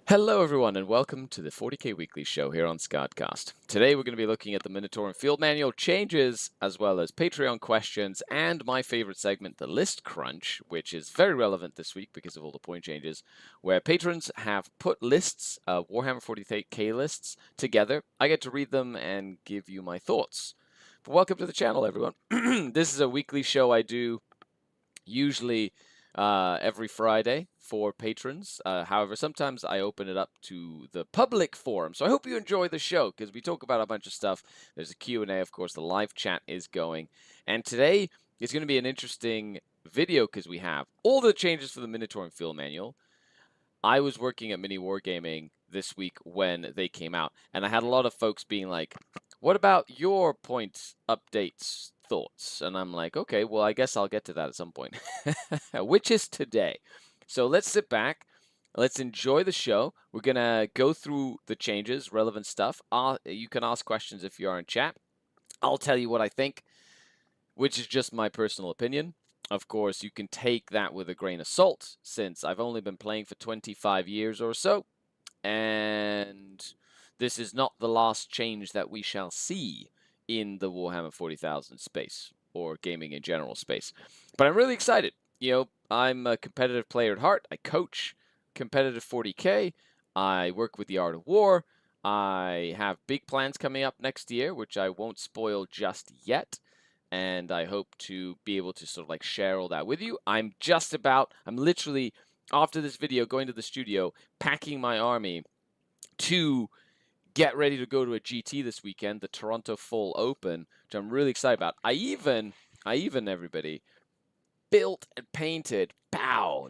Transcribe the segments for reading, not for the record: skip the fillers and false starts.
Hello everyone and welcome to the 40k Weekly Show here on Skaredcast. Today we're going to be looking at the Munitorum Field Manual changes, as well as Patreon questions, and my favorite segment, the List Crunch, which is very relevant this week because of all the point changes, where patrons have put lists, Warhammer 40k lists, together. I get to read them and give you my thoughts. But welcome to the channel, everyone. This is a weekly show I do usually every Friday for patrons. However, sometimes I open it up to the public forum. So I hope you enjoy the show because we talk about a bunch of stuff. There's a Q&A, of course. The live chat is going. And today is going to be an interesting video because we have all the changes for the Munitorum Field Manual. I was working at Mini Wargaming this week when they came out, and I had a lot of folks being like, what about your point updates thoughts? And I'm like, okay, well, I guess I'll get to that at some point, which is today. So let's sit back. Let's enjoy the show. We're going to go through the changes, relevant stuff. You can ask questions if you are in chat. I'll tell you what I think, which is just my personal opinion. Of course, you can take that with a grain of salt, since I've only been playing for 25 years or so, and this is not the last change that we shall see in the Warhammer 40,000 space, or gaming in general space. But I'm really excited. You know, I'm a competitive player at heart. I coach competitive 40k. I work with the Art of War. I have big plans coming up next year, which I won't spoil just yet. And I hope to be able to sort of like share all that with you. I'm literally, after this video, going to the studio, packing my army to get ready to go to a GT this weekend, the Toronto Fall Open, which I'm really excited about. I even, everybody, built and painted,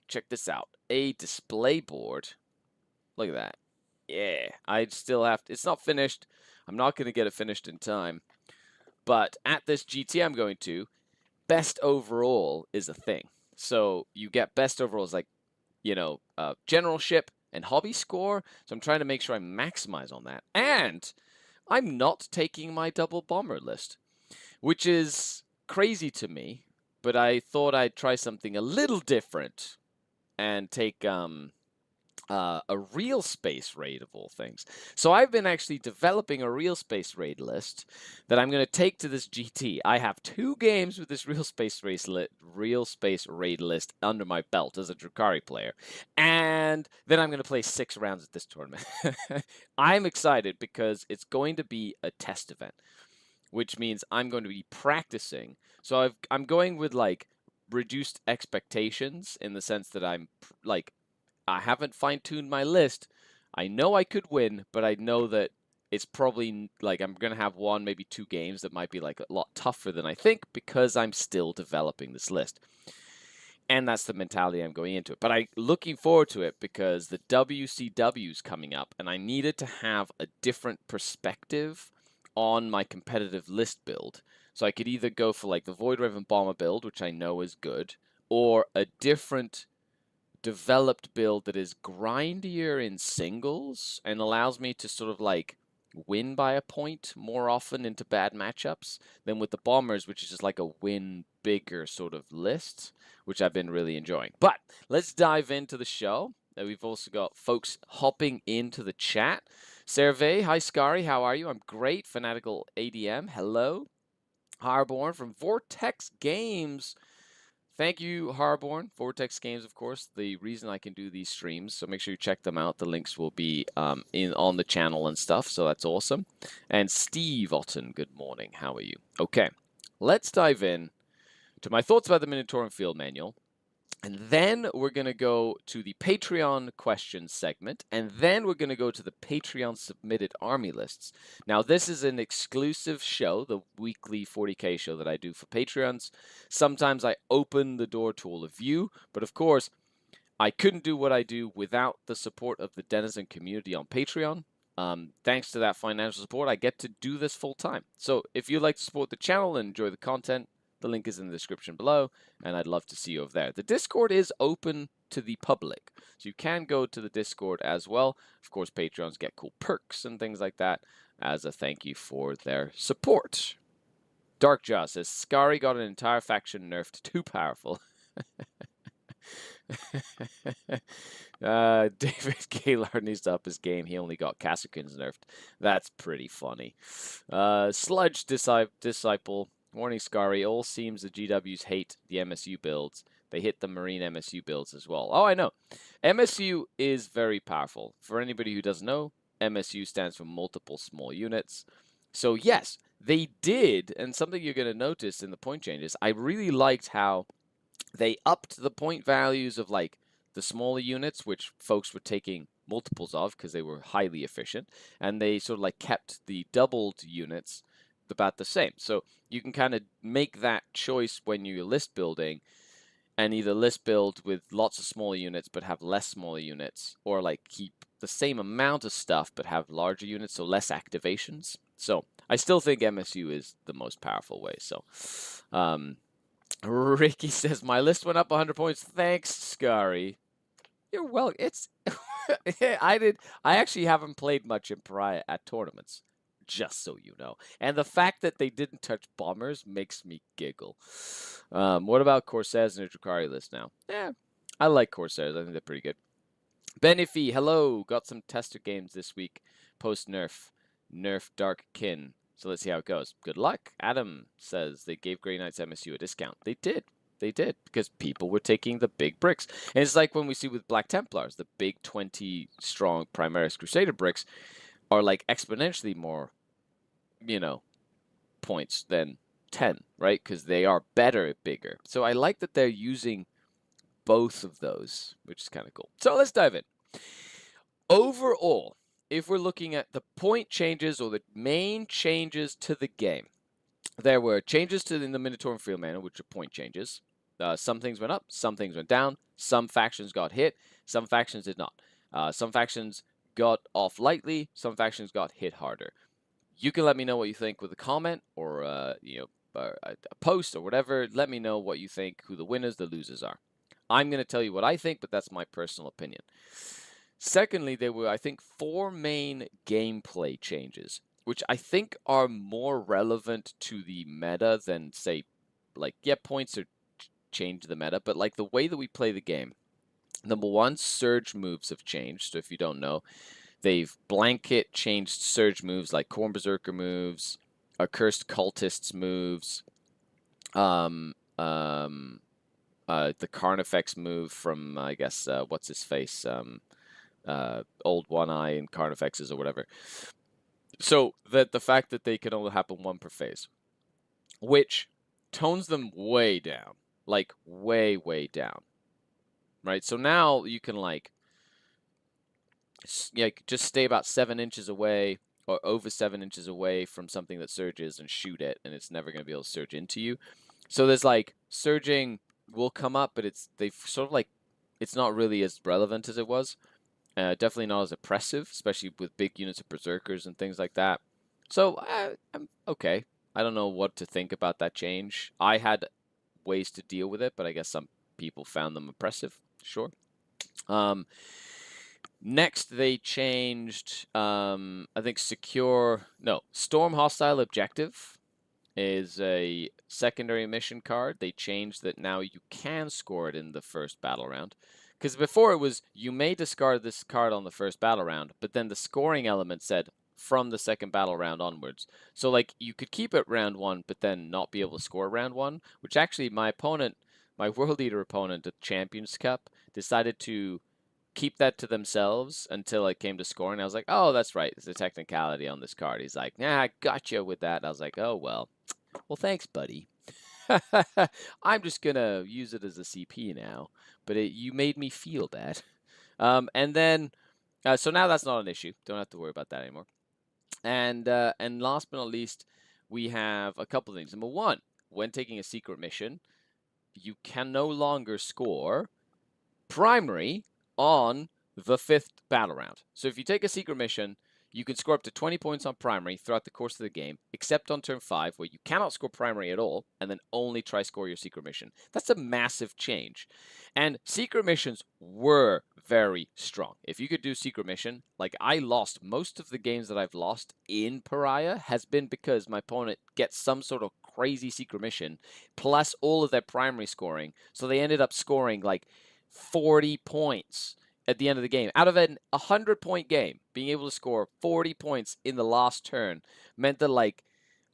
check this out, a display board. Look at that. Yeah, I still have to, it's not finished. I'm not going to get it finished in time. But at this GT I'm going to, best overall is a thing. So you get best overall as like, you know, generalship and hobby score. So I'm trying to make sure I maximize on that. And I'm not taking my double bomber list, which is crazy to me. But I thought I'd try something a little different and take a real space raid of all things. So I've been actually developing a real space raid list that I'm going to take to this GT. I have 2 games with this real space raid list under my belt as a Drukhari player, and then I'm going to play 6 rounds at this tournament. I'm excited because it's going to be a test event, which means I'm going to be practicing. So I'm going with like reduced expectations in the sense that I'm like, I haven't fine-tuned my list. I know I could win, but I know that it's probably like I'm going to have 1, maybe 2 games that might be like a lot tougher than I think because I'm still developing this list. And that's the mentality I'm going into it. But I'm looking forward to it because the WCW is coming up, and I needed to have a different perspective on my competitive list build. So I could either go for like the Void Raven Bomber build, which I know is good, or a different developed build that is grindier in singles and allows me to sort of like win by a point more often into bad matchups than with the bombers, which is just like a win bigger sort of list, which I've been really enjoying. But let's dive into the show. We've also got folks hopping into the chat. Serve, hi Skari, how are you? I'm great. Fanatical ADM, hello. Harborn from Vortex Games. Thank you, Harborn. Vortex Games, of course, the reason I can do these streams. So make sure you check them out. The links will be on the channel and stuff. So that's awesome. And Steve Otten, good morning. How are you? Okay, let's dive in to my thoughts about the Munitorum Field Manual. And then we're going to go to the Patreon questions segment. And then we're going to go to the Patreon submitted army lists. Now, this is an exclusive show, the weekly 40k show that I do for Patreons. Sometimes I open the door to all of you. But of course, I couldn't do what I do without the support of the Denizen community on Patreon. Thanks to that financial support, I get to do this full time. So if you'd like to support the channel and enjoy the content, the link is in the description below, and I'd love to see you over there. The Discord is open to the public, so you can go to the Discord as well. Of course, Patreons get cool perks and things like that as a thank you for their support. Darkjaw says, Skari got an entire faction nerfed, too powerful. David Gaylord needs to up his game. He only got Kasukins nerfed. That's pretty funny. Sludge Disciple. Warning Skari. All seems the GWs hate the MSU builds. They hit the Marine MSU builds as well. Oh, I know. MSU is very powerful. For anybody who doesn't know, MSU stands for multiple small units. So yes, they did, and something you're going to notice in the point changes, I really liked how they upped the point values of like the smaller units, which folks were taking multiples of because they were highly efficient, and they sort of like kept the doubled units about the same. So you can kind of make that choice when you're list building, and either list build with lots of smaller units but have less smaller units, or like keep the same amount of stuff but have larger units, so less activations. So I still think MSU is the most powerful way. So Ricky says, my list went up 100 points. Thanks, Skari. You're well. It's I actually haven't played much in Pariah at tournaments, just so you know. And the fact that they didn't touch bombers makes me giggle. What about Corsairs in the Drukhari list now? Yeah, I like Corsairs. I think they're pretty good. Benefi, hello. Got some tester games this week. Post nerf Dark Kin. So let's see how it goes. Good luck. Adam says they gave Grey Knights MSU a discount. They did. They did, because people were taking the big bricks. And it's like when we see with Black Templars, the big 20-strong Primaris Crusader bricks are like exponentially more, you know, points than 10, right? Because they are better, bigger. So I like that they're using both of those, which is kind of cool. So let's dive in. Overall, if we're looking at the point changes or the main changes to the game, there were changes in the Munitorum field manual, which are point changes. Some things went up, some things went down. Some factions got hit, some factions did not. Some factions got off lightly, some factions got hit harder. You can let me know what you think with a comment or a post or whatever. Let me know what you think, who the winners, the losers are. I'm going to tell you what I think, but that's my personal opinion. Secondly, there were, I think, 4 main gameplay changes, which I think are more relevant to the meta than, say, like, yeah, points are change the meta, but like the way that we play the game. Number 1, surge moves have changed. So if you don't know, they've blanket changed surge moves like Khorne Berserker moves, Accursed Cultists moves, the Carnifex move from, I guess, what's his face, Old One Eye and Carnifexes or whatever. So that the fact that they can only happen 1 per phase, which tones them way down, like way, way down, right? So now you can like just stay about 7 inches away or over 7 inches away from something that surges and shoot it, and it's never going to be able to surge into you. So there's like surging will come up, but they've sort of like, it's not really as relevant as it was. Definitely not as oppressive, especially with big units of berserkers and things like that. So I'm okay. I don't know what to think about that change. I had ways to deal with it, but I guess some people found them oppressive. Sure. Next, they changed, I think, Storm Hostile Objective is a secondary mission card. They changed that now you can score it in the first battle round. Because before it was, you may discard this card on the first battle round, but then the scoring element said from the second battle round onwards. So, like, you could keep it round 1, but then not be able to score round 1, which actually my World Eater opponent at Champions Cup decided to keep that to themselves until it came to scoring. I was like, oh, that's right. There's a technicality on this card. He's like, nah, I gotcha with that. And I was like, oh, well, thanks, buddy. I'm just going to use it as a CP now. But you made me feel bad. And then, so now that's not an issue. Don't have to worry about that anymore. And last but not least, we have a couple of things. Number 1, when taking a secret mission, you can no longer score primary on the 5th battle round. So if you take a secret mission, you can score up to 20 points on primary throughout the course of the game, except on turn 5, where you cannot score primary at all, and then only try score your secret mission. That's a massive change. And secret missions were very strong. If you could do secret mission, like I lost most of the games that I've lost in Pariah has been because my opponent gets some sort of crazy secret mission, plus all of their primary scoring. So they ended up scoring like 40 points at the end of the game. Out of an 100-point game, being able to score 40 points in the last turn meant that, like,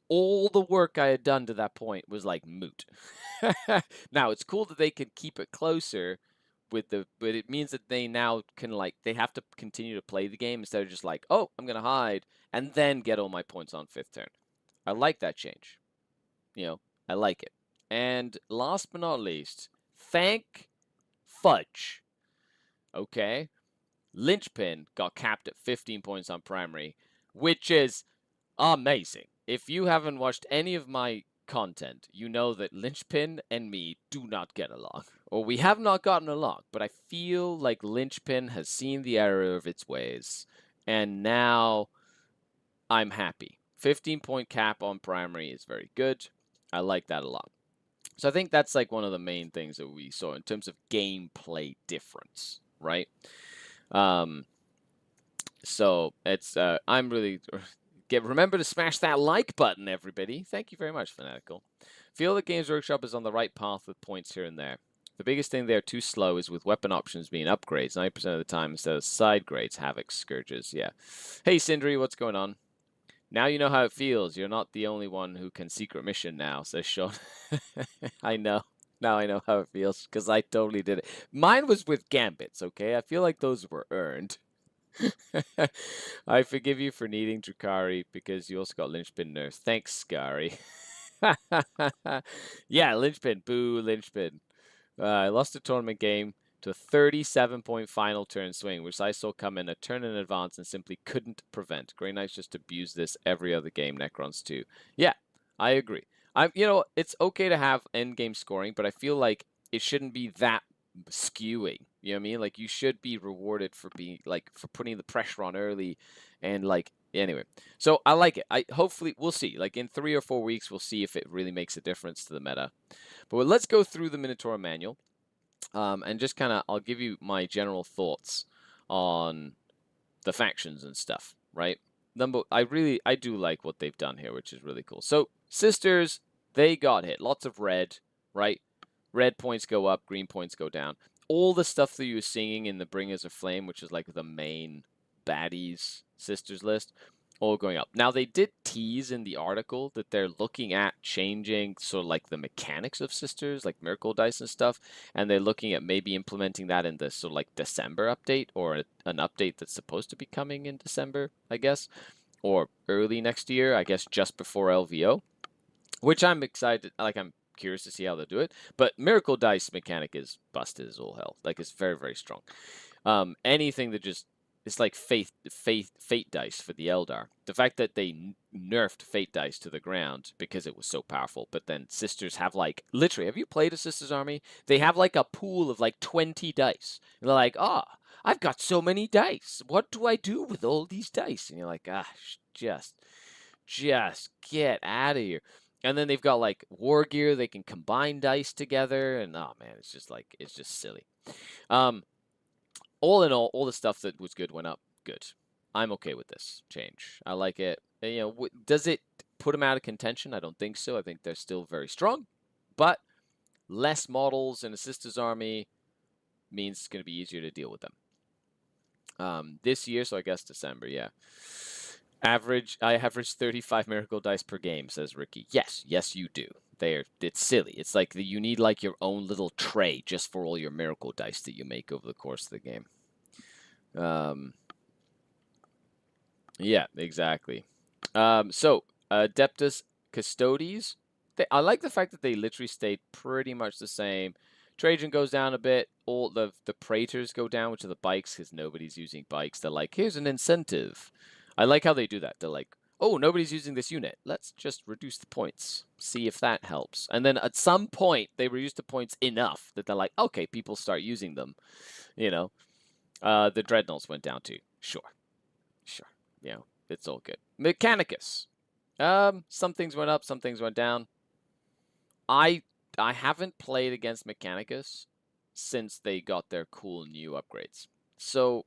all the work I had done to that point was, like, moot. Now, it's cool that they can keep it closer but it means that they now can, like, they have to continue to play the game instead of just like, oh, I'm going to hide and then get all my points on 5th turn. I like that change. You know, I like it. And last but not least, thank fudge. Okay. Linchpin got capped at 15 points on primary, which is amazing. If you haven't watched any of my content, you know that Linchpin and me do not get along. Or we have not gotten along, but I feel like Linchpin has seen the error of its ways, and now I'm happy. 15-point cap on primary is very good. I like that a lot. So I think that's like one of the main things that we saw in terms of gameplay difference, right? So it's I'm really remember to smash that like button, everybody. Thank you very much, Fanatical. Feel that Games Workshop is on the right path with points here and there. The biggest thing they're too slow is with weapon options being upgrades 90% of the time instead of side grades, Havoc, Scourges. Yeah. Hey, Sindri, what's going on? Now you know how it feels. You're not the only one who can secret mission now, says Sean. I know. Now I know how it feels, because I totally did it. Mine was with Gambits, okay? I feel like those were earned. I forgive you for needing Drukhari, because you also got Linchpin nerfs. Thanks, Skari. Yeah, Linchpin. Boo, Linchpin. I lost a tournament game to a 37-point final turn swing, which I saw come in a turn in advance and simply couldn't prevent. Grey Knights just abuse this every other game. Necrons too. Yeah, I agree. You know, it's okay to have end game scoring, but I feel like it shouldn't be that skewing. You know what I mean? Like, you should be rewarded for being, like, for putting the pressure on early, and like, anyway. So I like it. Hopefully we'll see. Like, in 3 or 4 weeks, we'll see if it really makes a difference to the meta. But let's go through the Munitorum manual. And just kind of, I'll give you my general thoughts on the factions and stuff, right? I do like what they've done here, which is really cool. So, Sisters, they got hit. Lots of red, right? Red points go up, green points go down. All the stuff that you were seeing in the Bringers of Flame, which is like the main baddies Sisters list, all going up. Now, they did tease in the article that they're looking at changing sort of like the mechanics of Sisters, like Miracle Dice and stuff, and they're looking at maybe implementing that in the sort of like December update, or an update that's supposed to be coming in December, I guess, or early next year, I guess just before LVO, which I'm excited, like, I'm curious to see how they'll do it. But Miracle Dice mechanic is busted as all hell. Like, it's very, very strong. Anything that just, it's like fate dice for the Eldar. The fact that they nerfed fate dice to the ground because it was so powerful, but then Sisters have, like, literally, have you played a Sisters army? They have like a pool of like 20 dice. And they're like, I've got so many dice. What do I do with all these dice? And you're like, just get out of here. And then they've got like war gear. They can combine dice together, and oh man, it's just like, it's just silly. All in all the stuff that was good went up. Good. I'm okay with this change. I like it. And, you know, does it put them out of contention? I don't think so. I think they're still very strong, but less models in a Sisters army means it's going to be easier to deal with them. This year, so I guess December, yeah. I average 35 Miracle Dice per game, says Ricky. Yes, you do. It's silly. It's like you need like your own little tray just for all your Miracle Dice that you make over the course of the game. Yeah, exactly. So Adeptus Custodes, I like the fact that they literally stayed pretty much the same. Trajan goes down a bit. All the Praetors go down, which are the bikes, because nobody's using bikes. They're like, here's an incentive. I like how they do that. They're like, oh, nobody's using this unit. Let's just reduce the points. See if that helps. And then at some point, they reduce the points enough that they're like, okay, people start using them. You know, the Dreadnoughts went down too. Sure. You know, it's all good. Mechanicus. Some things went up, some things went down. I haven't played against Mechanicus since they got their cool new upgrades. So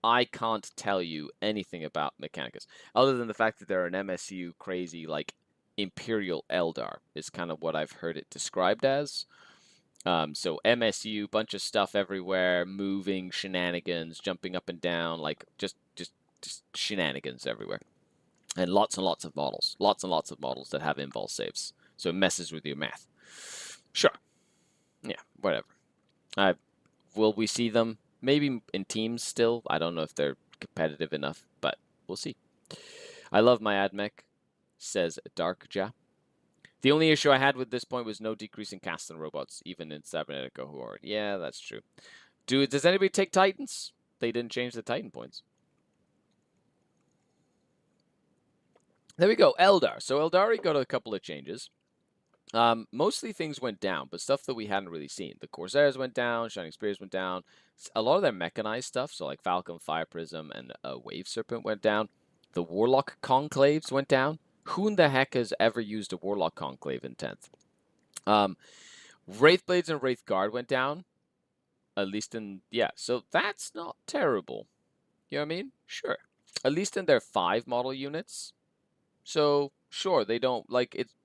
I can't tell you anything about Mechanicus, other than the fact that they're an MSU crazy, like, Imperial Eldar, is kind of what I've heard it described as. So MSU, bunch of stuff everywhere, moving shenanigans, jumping up and down, like just shenanigans everywhere. And lots of models. Lots and lots of models that have invul saves. So it messes with your math. Sure. Yeah, whatever. Will we see them? Maybe in teams still. I don't know if they're competitive enough, but we'll see. I love my admech, says Darkja. The only issue I had with this point was no decrease in Castan robots, even in Cybernetico Horde. Yeah, that's true. Does anybody take Titans? They didn't change the Titan points. There we go, Eldar. So Eldari got a couple of changes. Mostly things went down, but stuff that we hadn't really seen. The Corsairs went down, Shining Spears went down. A lot of their mechanized stuff, so like Falcon, Fire Prism, and Wave Serpent went down. The Warlock Conclaves went down. Who in the heck has ever used a Warlock Conclave in 10th? Wraithblades and Wraith Guard went down. At least in, yeah, so that's not terrible. You know what I mean? Sure. At least in their 5 model units. So, sure, they don't, like, it's,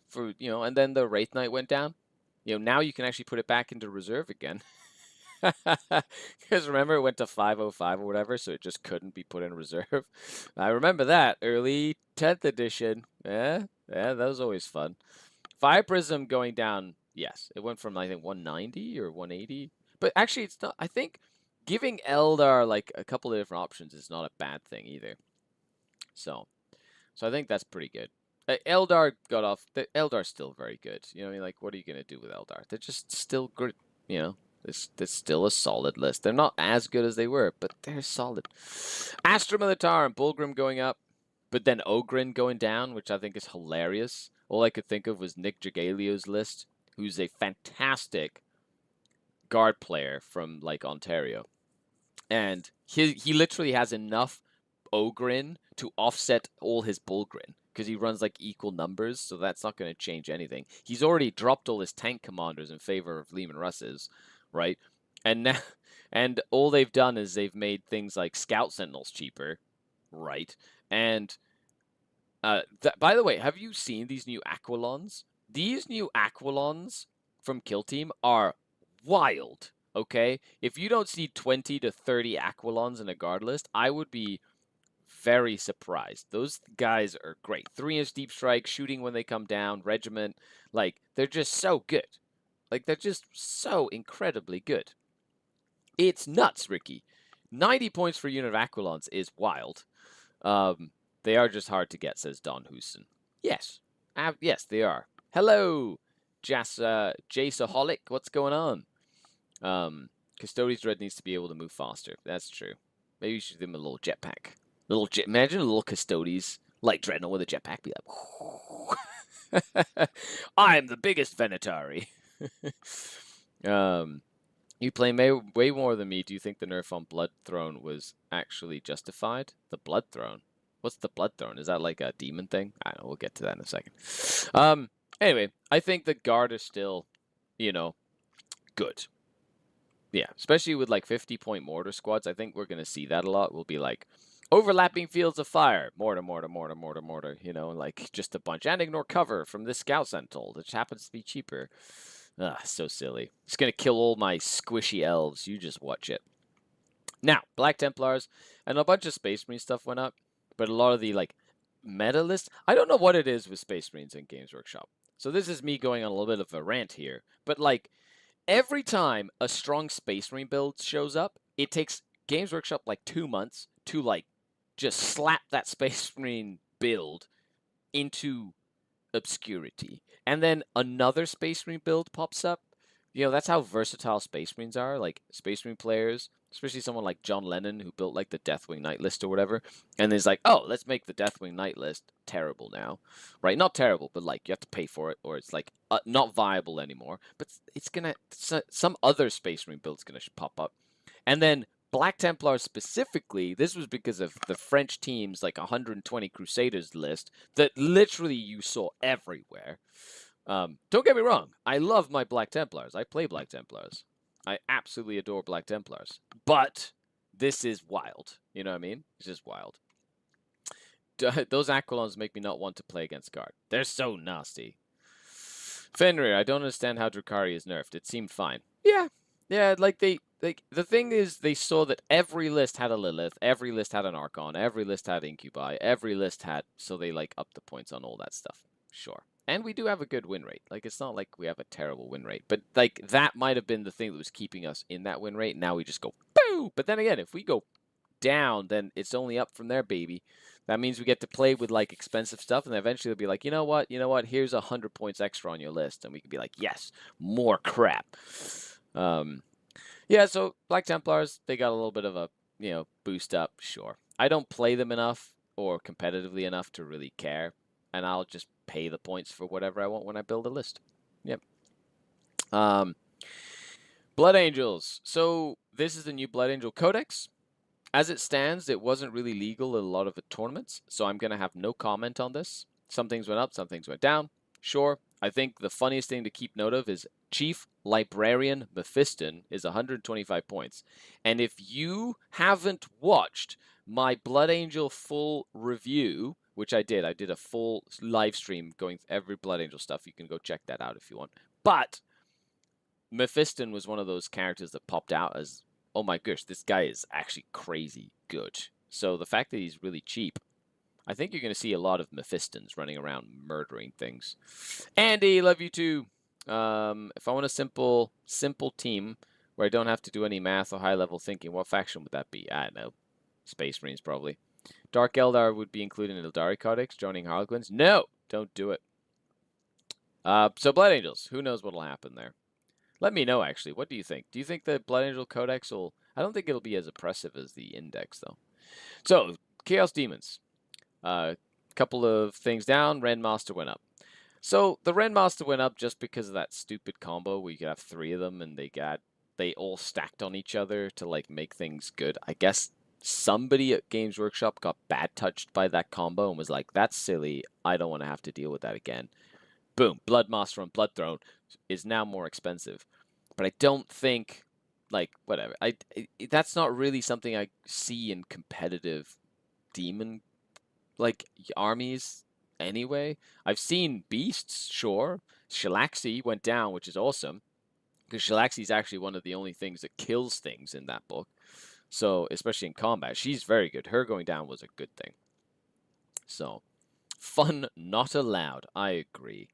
for, you know, and then the Wraith Knight went down. You know, now you can actually put it back into reserve again. Because remember, it went to 505 or whatever, so it just couldn't be put in reserve. I remember that. Early 10th edition. Yeah, that was always fun. Fire Prism going down, yes. It went from, I think, 190 or 180. But actually, it's not, I think giving Eldar, like, a couple of different options is not a bad thing either. So I think that's pretty good. Eldar got off. Eldar's still very good. You know what I mean? Like, what are you going to do with Eldar? They're just still good. You know, it's still a solid list. They're not as good as they were, but they're solid. Astra Militar and Bulgrim going up, but then Ogrin going down, which I think is hilarious. All I could think of was Nick Jagalio's list, who's a fantastic guard player from, like, Ontario. And he literally has enough Ogrin to offset all his Bulgrin, because he runs like equal numbers, so that's not going to change anything. He's already dropped all his tank commanders in favor of Lehman Russes, right? And now, and all they've done is they've made things like Scout Sentinels cheaper, right? And by the way, have you seen these new Aquilons? These new Aquilons from Kill Team are wild, okay? If you don't see 20 to 30 Aquilons in a guard list, I would be very surprised. Those guys are great. 3-inch deep strike, shooting when they come down, regiment. Like, they're just so good. Like, they're just so incredibly good. It's nuts, Ricky. 90 points for a unit of Aquilons is wild. They are just hard to get, says Don Houston. Yes. Yes, they are. Hello, Jasaholic. What's going on? Custodes Dread needs to be able to move faster. That's true. Maybe you should give him a little jetpack. Imagine a little Custodes like Dreadnought with a jetpack. Be like, I'm the biggest Venatari. You play way more than me. Do you think the nerf on Blood Throne was actually justified? The Blood Throne? What's the Blood Throne? Is that like a demon thing? I don't know. We'll get to that in a second. Anyway, I think the guard is still, you know, good. Yeah, especially with like 50-point mortar squads. I think we're going to see that a lot. We'll be like, overlapping fields of fire. Mortar. You know, like just a bunch. And ignore cover from this Scout Sentinel, which happens to be cheaper. So silly. It's going to kill all my squishy elves. You just watch it. Now, Black Templars and a bunch of Space Marine stuff went up. But a lot of the, like, meta lists, I don't know what it is with Space Marines in Games Workshop. So this is me going on a little bit of a rant here. But, like, every time a strong Space Marine build shows up, it takes Games Workshop, like, 2 months to, like, just slap that Space Marine build into obscurity. And then another Space Marine build pops up. You know, that's how versatile Space Marines are. Like, Space Marine players, especially someone like John Lennon, who built, like, the Deathwing Knight list or whatever. And is like, oh, let's make the Deathwing Knight list terrible now. Right? Not terrible, but, like, you have to pay for it, or it's, like, not viable anymore. But it's gonna, some other Space Marine build's gonna pop up. And then Black Templars specifically, this was because of the French team's, like, 120 Crusaders list that literally you saw everywhere. Don't get me wrong. I love my Black Templars. I play Black Templars. I absolutely adore Black Templars. But this is wild. You know what I mean? It's just wild. Those Aquilons make me not want to play against guard. They're so nasty. Fenrir, I don't understand how Drukhari is nerfed. It seemed fine. Yeah, like the thing is they saw that every list had a Lilith, every list had an Archon, every list had Incubi, every list had, so they like upped the points on all that stuff. Sure. And we do have a good win rate. Like, it's not like we have a terrible win rate, but like that might have been the thing that was keeping us in that win rate. Now we just go boo. But then again, if we go down, then it's only up from there, baby. That means we get to play with like expensive stuff, and eventually they'll be like, you know what, here's 100 points extra on your list, and we can be like, yes, more crap. Yeah, so Black Templars, they got a little bit of a, boost up, sure. I don't play them enough or competitively enough to really care, and I'll just pay the points for whatever I want when I build a list. Yep. Blood Angels. So this is the new Blood Angel Codex. As it stands, it wasn't really legal in a lot of the tournaments, so I'm going to have no comment on this. Some things went up, some things went down. Sure, I think the funniest thing to keep note of is Chief Librarian Mephiston is 125 points. And if you haven't watched my Blood Angel full review, which I did a full live stream going through every Blood Angel stuff. You can go check that out if you want. But Mephiston was one of those characters that popped out as, oh my gosh, this guy is actually crazy good. So the fact that he's really cheap, I think you're going to see a lot of Mephistons running around murdering things. Andy, love you too. If I want a simple team where I don't have to do any math or high-level thinking, what faction would that be? I don't know. Space Marines, probably. Dark Eldar would be included in Eldari Codex, joining Harlequins. No! Don't do it. So Blood Angels, who knows what'll happen there? Let me know, actually. What do you think? Do you think the Blood Angel Codex will... I don't think it'll be as oppressive as the Index, though. So, Chaos Demons. Couple of things down. Rendmaster went up. So, the Rendmaster went up just because of that stupid combo where you could have 3 of them and they all stacked on each other to, like, make things good. I guess somebody at Games Workshop got bad touched by that combo and was like, that's silly. I don't want to have to deal with that again. Boom. Bloodmaster on Blood Throne is now more expensive. But I don't think, like, whatever. That's not really something I see in competitive demon, like, armies anyway. I've seen beasts, sure. Shalaxi went down, which is awesome. Because Shalaxi is actually one of the only things that kills things in that book. So, especially in combat, she's very good. Her going down was a good thing. So, fun not allowed. I agree.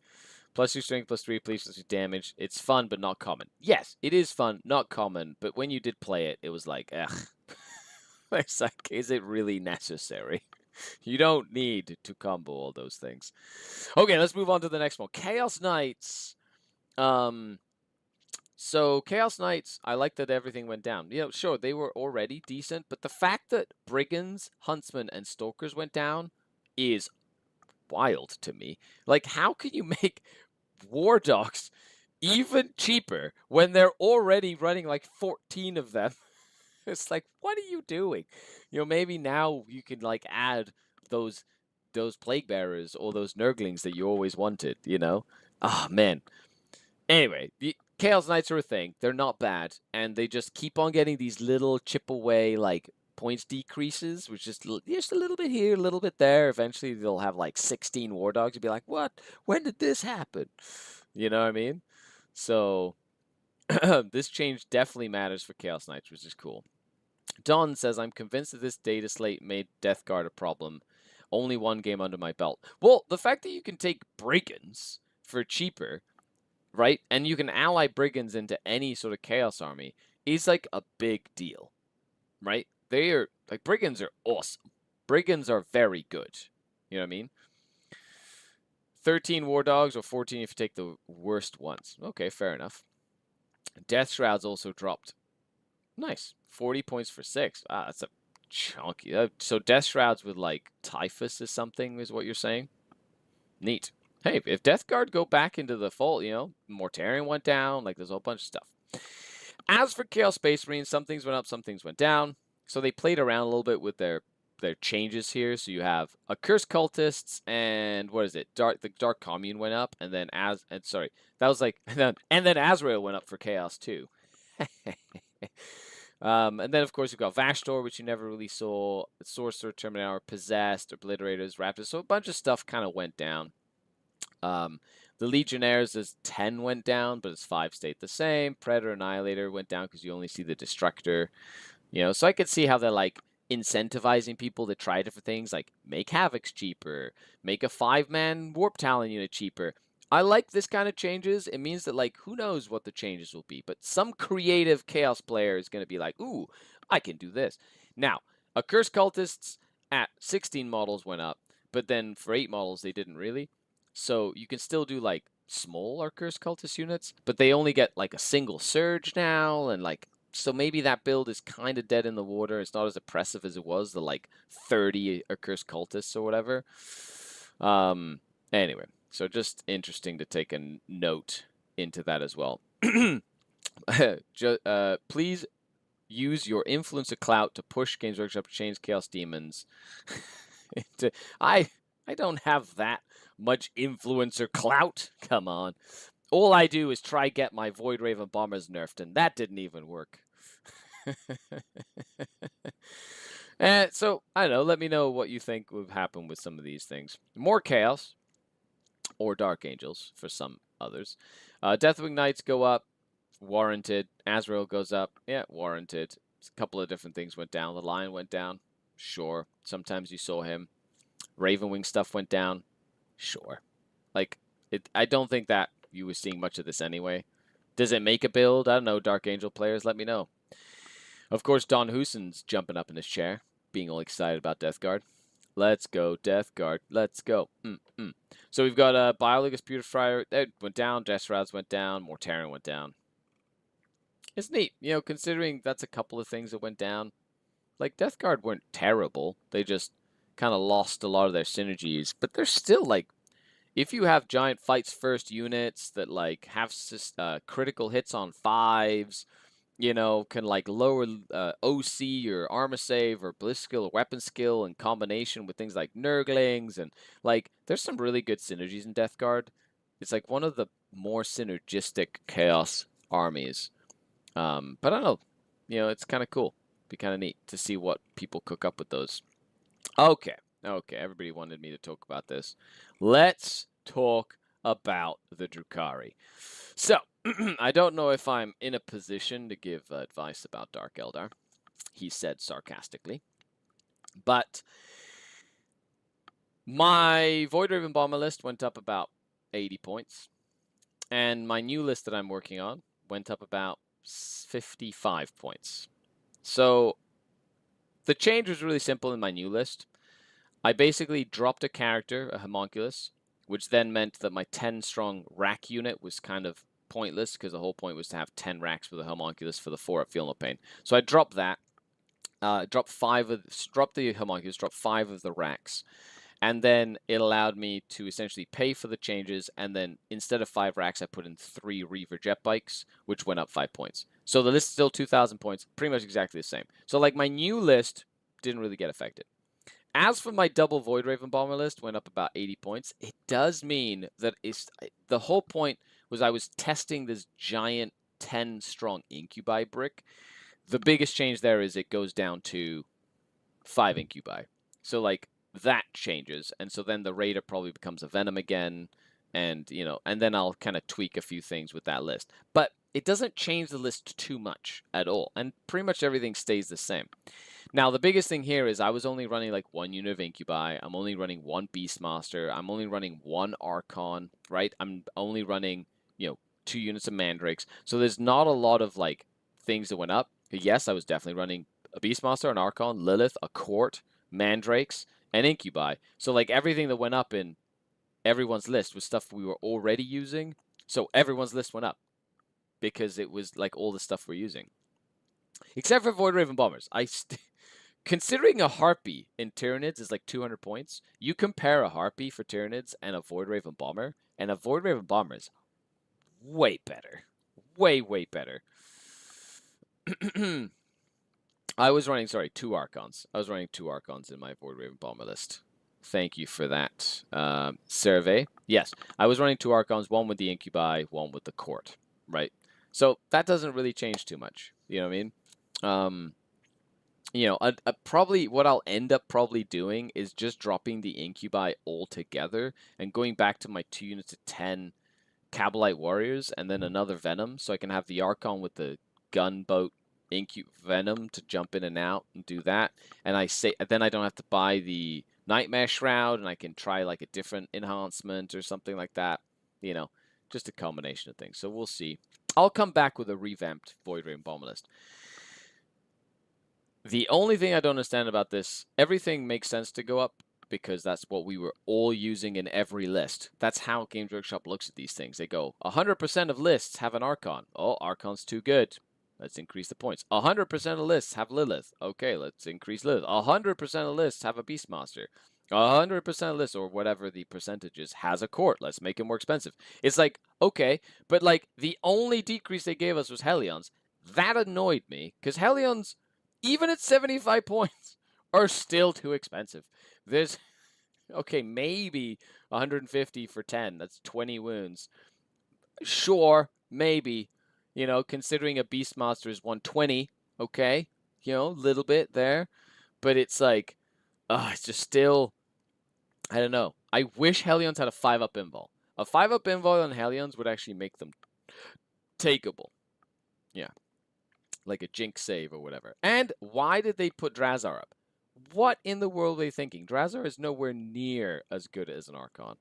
+2 strength, +3 police, +2 damage. It's fun, but not common. Yes, it is fun, not common. But when you did play it, it was like, ugh. It's like, is it really necessary? You don't need to combo all those things. Okay, let's move on to the next one. Chaos Knights. So Chaos Knights, I like that everything went down. Sure, they were already decent, but the fact that Brigands, Huntsmen, and Stalkers went down is wild to me. Like, how can you make War Dogs even cheaper when they're already running like 14 of them? It's like, what are you doing? Maybe now you can like add those Plague Bearers or those Nurglings that you always wanted, Oh, man. Anyway, the Chaos Knights are a thing. They're not bad, and they just keep on getting these little chip away, like, points decreases, which is just a little bit here, a little bit there. Eventually, they'll have, like, 16 War Dogs. You'll be like, what? When did this happen? You know what I mean? So, this change definitely matters for Chaos Knights, which is cool. Don says, I'm convinced that this data slate made Death Guard a problem. Only one game under my belt. Well, the fact that you can take Brigands for cheaper, right? And you can ally Brigands into any sort of Chaos army is like a big deal, right? They are, like, Brigands are awesome. Brigands are very good. You know what I mean? 13 War Dogs or 14 if you take the worst ones. Okay, fair enough. Death Shrouds also dropped. Nice. 40 points for 6. Ah, that's a chunky. So Death Shrouds with, like, Typhus or something is what you're saying? Neat. Hey, if Death Guard go back into the fold, Mortarion went down, like, there's a whole bunch of stuff. As for Chaos Space Marines, some things went up, some things went down. So they played around a little bit with their changes here. So you have Accursed Cultists and what is it? The Dark Commune went up, and then and then Azrael went up for Chaos too. And then of course you've got Vashtor, which you never really saw, Sorcerer, Terminator, Possessed, Obliterators, Raptors. So a bunch of stuff kind of went down. The Legionnaires as 10 went down, but as 5 stayed the same. Predator Annihilator went down because you only see the Destructor. So I could see how they're like incentivizing people to try different things, like make Havocs cheaper, make a 5-man Warp Talon unit cheaper. I like this kind of changes. It means that, like, who knows what the changes will be, but some creative Chaos player is going to be like, ooh, I can do this. Now, Accursed Cultists at 16 models went up, but then for 8 models, they didn't really. So you can still do, like, small Accursed Cultist units, but they only get, like, a single Surge now, and, like, so maybe that build is kind of dead in the water. It's not as oppressive as it was, the, like, 30 Accursed Cultists or whatever. Anyway, so just interesting to take a note into that as well. Please use your influencer clout to push Games Workshop to change Chaos Demons. I don't have that much influencer clout. Come on. All I do is try get my Void Raven Bombers nerfed, and that didn't even work. So, I don't know, let me know what you think would happen with some of these things. More Chaos, or Dark Angels for some others. Deathwing Knights go up, warranted. Azrael goes up, yeah, warranted. A couple of different things went down. The Lion went down, sure. Sometimes you saw him. Ravenwing stuff went down, sure. Like, I don't think that you were seeing much of this anyway. Does it make a build? I don't know, Dark Angel players, let me know. Of course, Don Huson's jumping up in his chair, being all excited about Death Guard. Let's go, Death Guard. Let's go. So we've got Biologus Purifier. That went down. Desrads went down. Mortarion went down. It's neat, considering that's a couple of things that went down. Like, Death Guard weren't terrible. They just kind of lost a lot of their synergies. But they're still, like, if you have giant fights first units that, like, have critical hits on 5s, can, like, lower OC or armor save or bliss skill or weapon skill in combination with things like Nurglings, and, like, there's some really good synergies in Death Guard. It's, like, one of the more synergistic Chaos armies. But I don't know. It's kind of cool. Be kind of neat to see what people cook up with those. Okay, everybody wanted me to talk about this. Let's talk about the Drukhari. So, I don't know if I'm in a position to give advice about Dark Eldar, he said sarcastically. But my Void Raven Bomber list went up about 80 points. And my new list that I'm working on went up about 55 points. So, the change was really simple in my new list. I basically dropped a character, a homunculus, which then meant that my 10-strong rack unit was kind of pointless, because the whole point was to have 10 racks with a homunculus for the 4-up Feel No Pain. So I dropped that, dropped the homunculus, dropped 5 of the racks, and then it allowed me to essentially pay for the changes, and then instead of 5 racks, I put in 3 Reaver jet bikes, which went up 5 points. So the list is still 2,000 points, pretty much exactly the same. So, like, my new list didn't really get affected. As for my double Void Raven Bomber list, went up about 80 points. It does mean that the whole point was I was testing this giant 10-strong Incubi brick. The biggest change there is it goes down to 5 Incubi. So, like, that changes. And so then the Raider probably becomes a Venom again. And, and then I'll kind of tweak a few things with that list. But it doesn't change the list too much at all. And pretty much everything stays the same. Now, the biggest thing here is I was only running, like, 1 unit of Incubi. I'm only running 1 Beastmaster. I'm only running 1 Archon, right? I'm only running, 2 units of Mandrakes. So there's not a lot of, like, things that went up. Yes, I was definitely running a Beastmaster, an Archon, Lilith, a Court, Mandrakes, and Incubi. So, like, everything that went up in everyone's list was stuff we were already using. So everyone's list went up because it was, like, all the stuff we're using. Except for Void Raven Bombers. Considering a Harpy in Tyranids is like 200 points, you compare a Harpy for Tyranids and a Void Raven Bomber, and a Void Raven Bomber is way better. Way, way better. I was running, 2 Archons. I was running 2 Archons in my Void Raven Bomber list. Thank you for that survey. Yes, I was running 2 Archons, 1 with the Incubi, 1 with the Court, right? So that doesn't really change too much. You know what I mean? Probably what I'll end up probably doing is just dropping the Incubi altogether and going back to my 2 units of 10 Cabalite Warriors and then another Venom, so I can have the Archon with the Gunboat Incube Venom to jump in and out and do that. And then I don't have to buy the Nightmare Shroud, and I can try like a different enhancement or something like that. You know, just a combination of things. So we'll see. I'll come back with a revamped Void Ray Bombalist. The only thing I don't understand about this, everything makes sense to go up because that's what we were all using in every list. That's how Games Workshop looks at these things. They go, 100% of lists have an Archon. Oh, Archon's too good. Let's increase the points. 100% of lists have Lilith. Okay, let's increase Lilith. 100% of lists have a Beastmaster. 100% of lists, or whatever the percentage is, has a court. Let's make it more expensive. It's like, okay, but like the only decrease they gave us was Hellions. That annoyed me, because Hellions, even at 75 points, are still too expensive. There's, okay, maybe 150 for 10. That's 20 wounds. Sure, maybe. You know, considering a Beastmaster is 120, okay? You know, a little bit there. But it's like, it's just still, I don't know. I wish Hellions had a 5-up invul. A 5-up invul on Hellions would actually make them takeable. Yeah. Like a Jinx save or whatever. And why did they put Drazar up? What in the world are they thinking? Drazar is nowhere near as good as an Archon.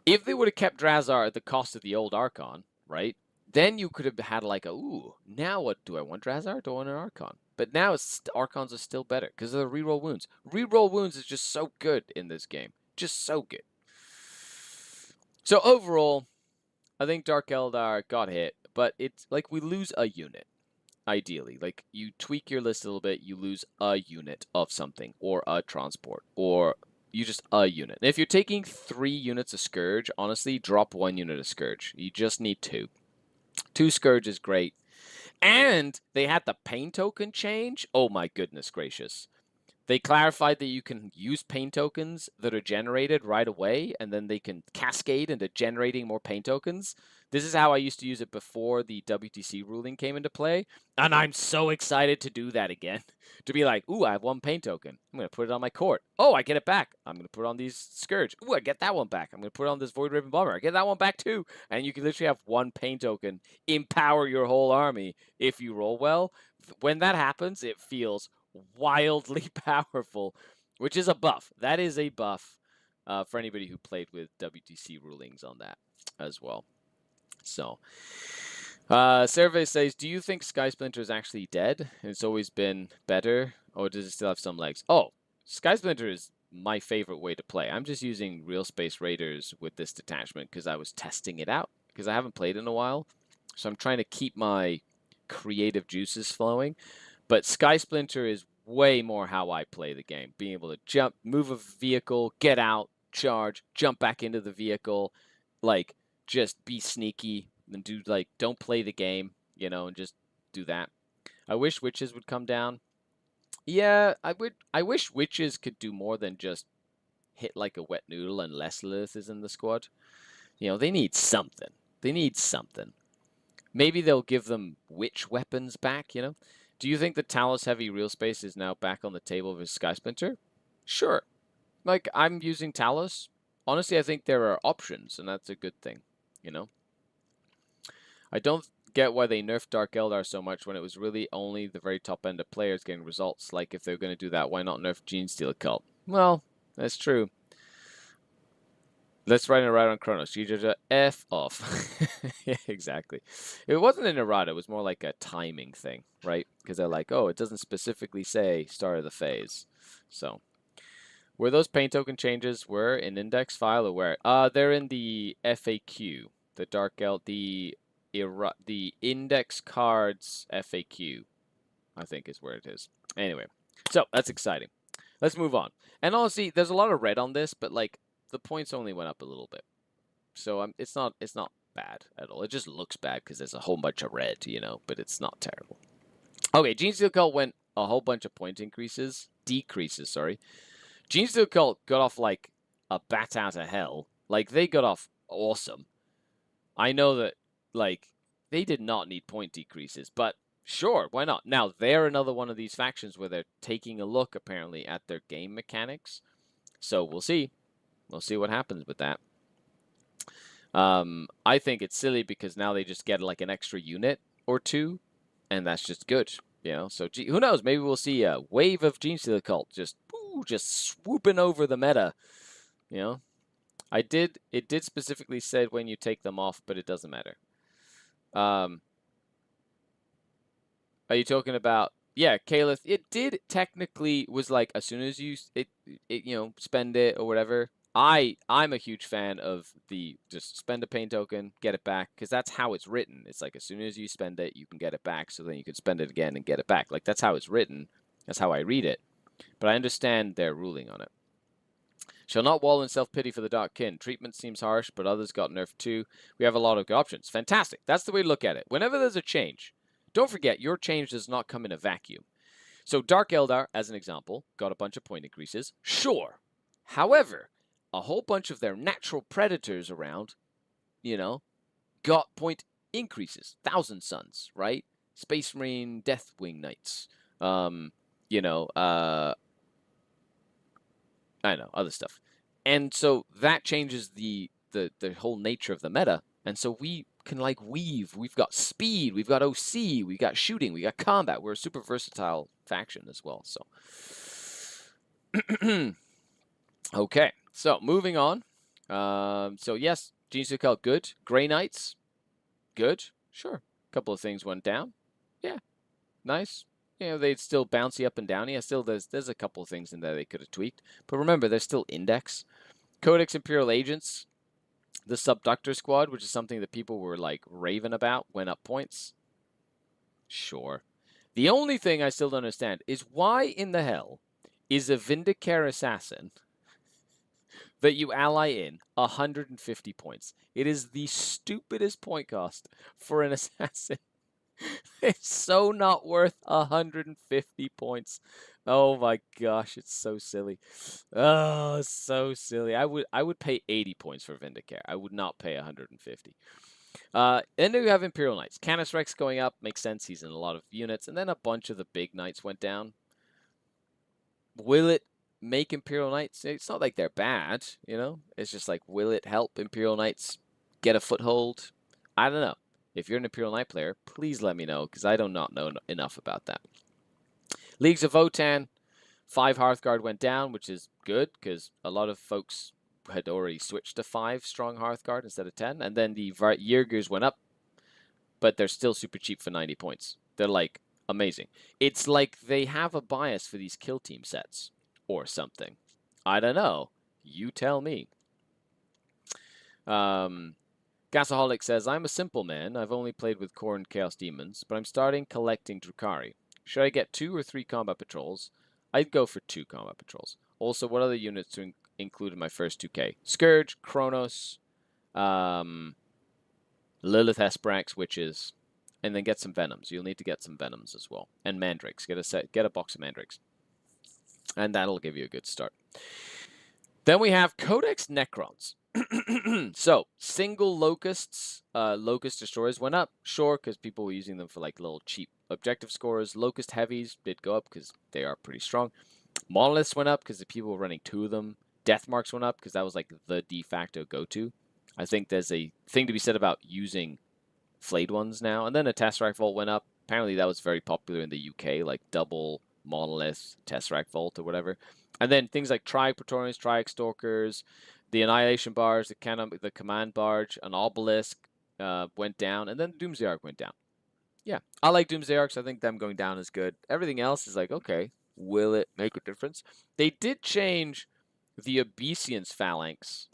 If they would have kept Drazar at the cost of the old Archon, right? Then you could have had like a, ooh, now what do I want, Drazar? Do I want an Archon? But now Archons are still better because of the reroll wounds. Reroll wounds is just so good in this game. Just so good. So overall, I think Dark Eldar got hit, but it's like we lose a unit. Ideally, like you tweak your list a little bit, you lose a unit of something, or a transport, or you just a unit. And if you're taking 3 units of Scourge, honestly, drop 1 unit of Scourge. You just need 2. 2 Scourge is great. And they had the pain token change. Oh my goodness gracious. They clarified that you can use pain tokens that are generated right away, and then they can cascade into generating more pain tokens. This is how I used to use it before the WTC ruling came into play, and I'm so excited to do that again. To be like, ooh, I have 1 pain token. I'm going to put it on my court. Oh, I get it back. I'm going to put it on these Scourge. Ooh, I get that one back. I'm going to put it on this Void Raven Bomber. I get that one back too. And you can literally have 1 pain token empower your whole army if you roll well. When that happens, it feels wildly powerful, which is a buff. That is a buff for anybody who played with WTC rulings on that as well. So, Survey says, do you think Sky Splinter is actually dead? It's always been better, or does it still have some legs? Oh, Sky Splinter is my favorite way to play. I'm just using Real Space Raiders with this detachment because I was testing it out, because I haven't played in a while. So I'm trying to keep my creative juices flowing. But Sky Splinter is way more how I play the game. Being able to jump, move a vehicle, get out, charge, jump back into the vehicle, like just be sneaky and do like don't play the game, you know, and just do that. I wish witches would come down. Yeah, I wish witches could do more than just hit like a wet noodle unless Lilith is in the squad. You know, they need something. They need something. Maybe they'll give them witch weapons back, you know? Do you think the Talos Heavy Real Space is now back on the table with Sky Splinter? Sure. Like, I'm using Talos. Honestly, I think there are options, and that's a good thing, you know? I don't get why they nerfed Dark Eldar so much when it was really only the very top end of players getting results. Like, if they're going to do that, why not nerf Genestealer Cult? Well, that's true. Let's write an errata on Chronos. GJJ, F off. Yeah, exactly. It wasn't an errata. It was more like a timing thing, right? Because they're like, oh, it doesn't specifically say start of the phase. So, where those paint token changes were in index file or where? They're in the FAQ, the the index cards FAQ, I think is where it is. Anyway, so that's exciting. Let's move on. And honestly, there's a lot of red on this, but like, the points only went up a little bit. So it's not bad at all. It just looks bad because there's a whole bunch of red, you know, but it's not terrible. Okay, Genestealer Cult went a whole bunch of point decreases, sorry. Genestealer Cult got off like a bat out of hell. Like, they got off awesome. I know that, like, they did not need point decreases, but sure, why not? Now, they're another one of these factions where they're taking a look, apparently, at their game mechanics. So we'll see. We'll see what happens with that. I think it's silly because now they just get like an extra unit or two, and that's just good. You know, so who knows? Maybe we'll see a wave of Genestealer Cult just swooping over the meta. You know, it did specifically say when you take them off, but it doesn't matter. Are you talking about? Yeah, Caliph. It did technically was like as soon as you spend it or whatever. I'm a huge fan of the just spend a pain token, get it back, because that's how it's written. It's like as soon as you spend it, you can get it back, so then you can spend it again and get it back. Like that's how it's written. That's how I read it. But I understand their ruling on it. Shall not wallow in self-pity for the Dark Kin. Treatment seems harsh, but others got nerfed too. We have a lot of options. Fantastic. That's the way to look at it. Whenever there's a change, don't forget, your change does not come in a vacuum. So Dark Eldar, as an example, got a bunch of point increases. Sure. However, a whole bunch of their natural predators around, got point increases. Thousand Suns, right? Space Marine, Deathwing Knights. I know, other stuff. And so that changes the whole nature of the meta. And so we can like weave. We've got speed, we've got OC, we've got shooting, we got combat. We're a super versatile faction as well. So okay, so moving on. So yes, Genestealer Cult, good. Grey Knights, good. Sure. A couple of things went down. Yeah, nice. They'd still bouncy up and down. Yeah, still there's a couple of things in there they could have tweaked. But remember, they're still index. Codex Imperial Agents, the Subductor Squad, which is something that people were like raving about, went up points. Sure. The only thing I still don't understand is why in the hell is a Vindicare Assassin that you ally in 150 points? It is the stupidest point cost for an assassin. It's so not worth 150 points. Oh my gosh, it's so silly. Oh, so silly. I would pay 80 points for Vindicare. I would not pay 150. Then you have Imperial Knights. Canis Rex going up makes sense. He's in a lot of units, and then a bunch of the big knights went down. Will it make Imperial Knights? It's not like they're bad, It's just like, will it help Imperial Knights get a foothold? I don't know. If you're an Imperial Knight player, please let me know, because I do not know enough about that. Leagues of Votann, 5 Hearthguard went down, which is good, because a lot of folks had already switched to 5 strong Hearthguard instead of 10. And then the Jaegers went up, but they're still super cheap for 90 points. They're like amazing. It's like they have a bias for these kill team sets or something. I don't know. You tell me. Gasaholic says, I'm a simple man. I've only played with Khorne Chaos Demons, but I'm starting collecting Drukhari. Should I get 2 or 3 combat patrols? I'd go for 2 combat patrols. Also, what other units to include in my first 2K? Scourge, Kronos, Lilith Esbrax, Witches, and then get some Venoms. You'll need to get some Venoms as well. And Mandrakes. Get a box of Mandrakes. And that'll give you a good start. Then we have Codex Necrons. So, single locusts, locust destroyers went up, sure, because people were using them for like little cheap objective scores. Locust heavies did go up because they are pretty strong. Monoliths went up because the people were running 2 of them. Death marks went up because that was like the de facto go-to. I think there's a thing to be said about using flayed ones now. And then a Tesseract Vault went up. Apparently that was very popular in the UK, like double Monolith, Tesseract Vault or whatever. And then things like Triac Praetorians, Triac Stalkers, the Annihilation Barge, the Command Barge, an Obelisk went down, and then Doomsday Arc went down. Yeah, I like Doomsday Arcs. I think them going down is good. Everything else is like, okay, will it make a difference? They did change the Obeisance Phalanx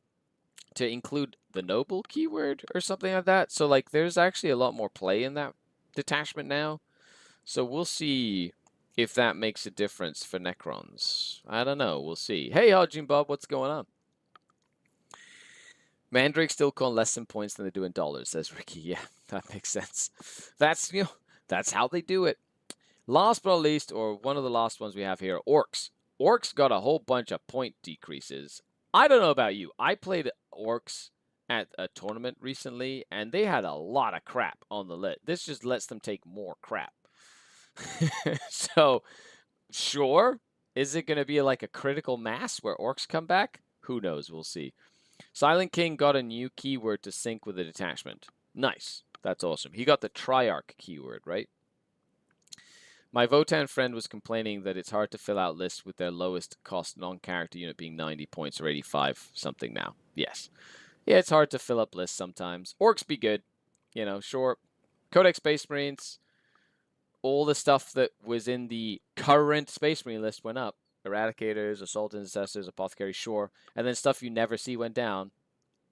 to include the Noble keyword or something like that. So, like, there's actually a lot more play in that detachment now. So we'll see if that makes a difference for Necrons. I don't know. We'll see. Hey, Hodgin Bob, what's going on? Mandrake still con less in points than they do in dollars, says Ricky. Yeah, that makes sense. That's, that's how they do it. Last but not least, or one of the last ones we have here, Orcs. Orcs got a whole bunch of point decreases. I don't know about you. I played Orcs at a tournament recently, and they had a lot of crap on the lit. This just lets them take more crap. So, sure. Is it going to be like a critical mass where Orcs come back? Who knows? We'll see. Silent King got a new keyword to sync with a detachment. Nice. That's awesome. He got the Triarch keyword, right? My Votan friend was complaining that it's hard to fill out lists with their lowest cost non-character unit being 90 points or 85 something now. Yes. Yeah, it's hard to fill up lists sometimes. Orcs be good. You know, sure. Codex Space Marines, all the stuff that was in the current Space Marine list went up. Eradicators, Assault Intercessors, Apothecaries, sure. And then stuff you never see went down.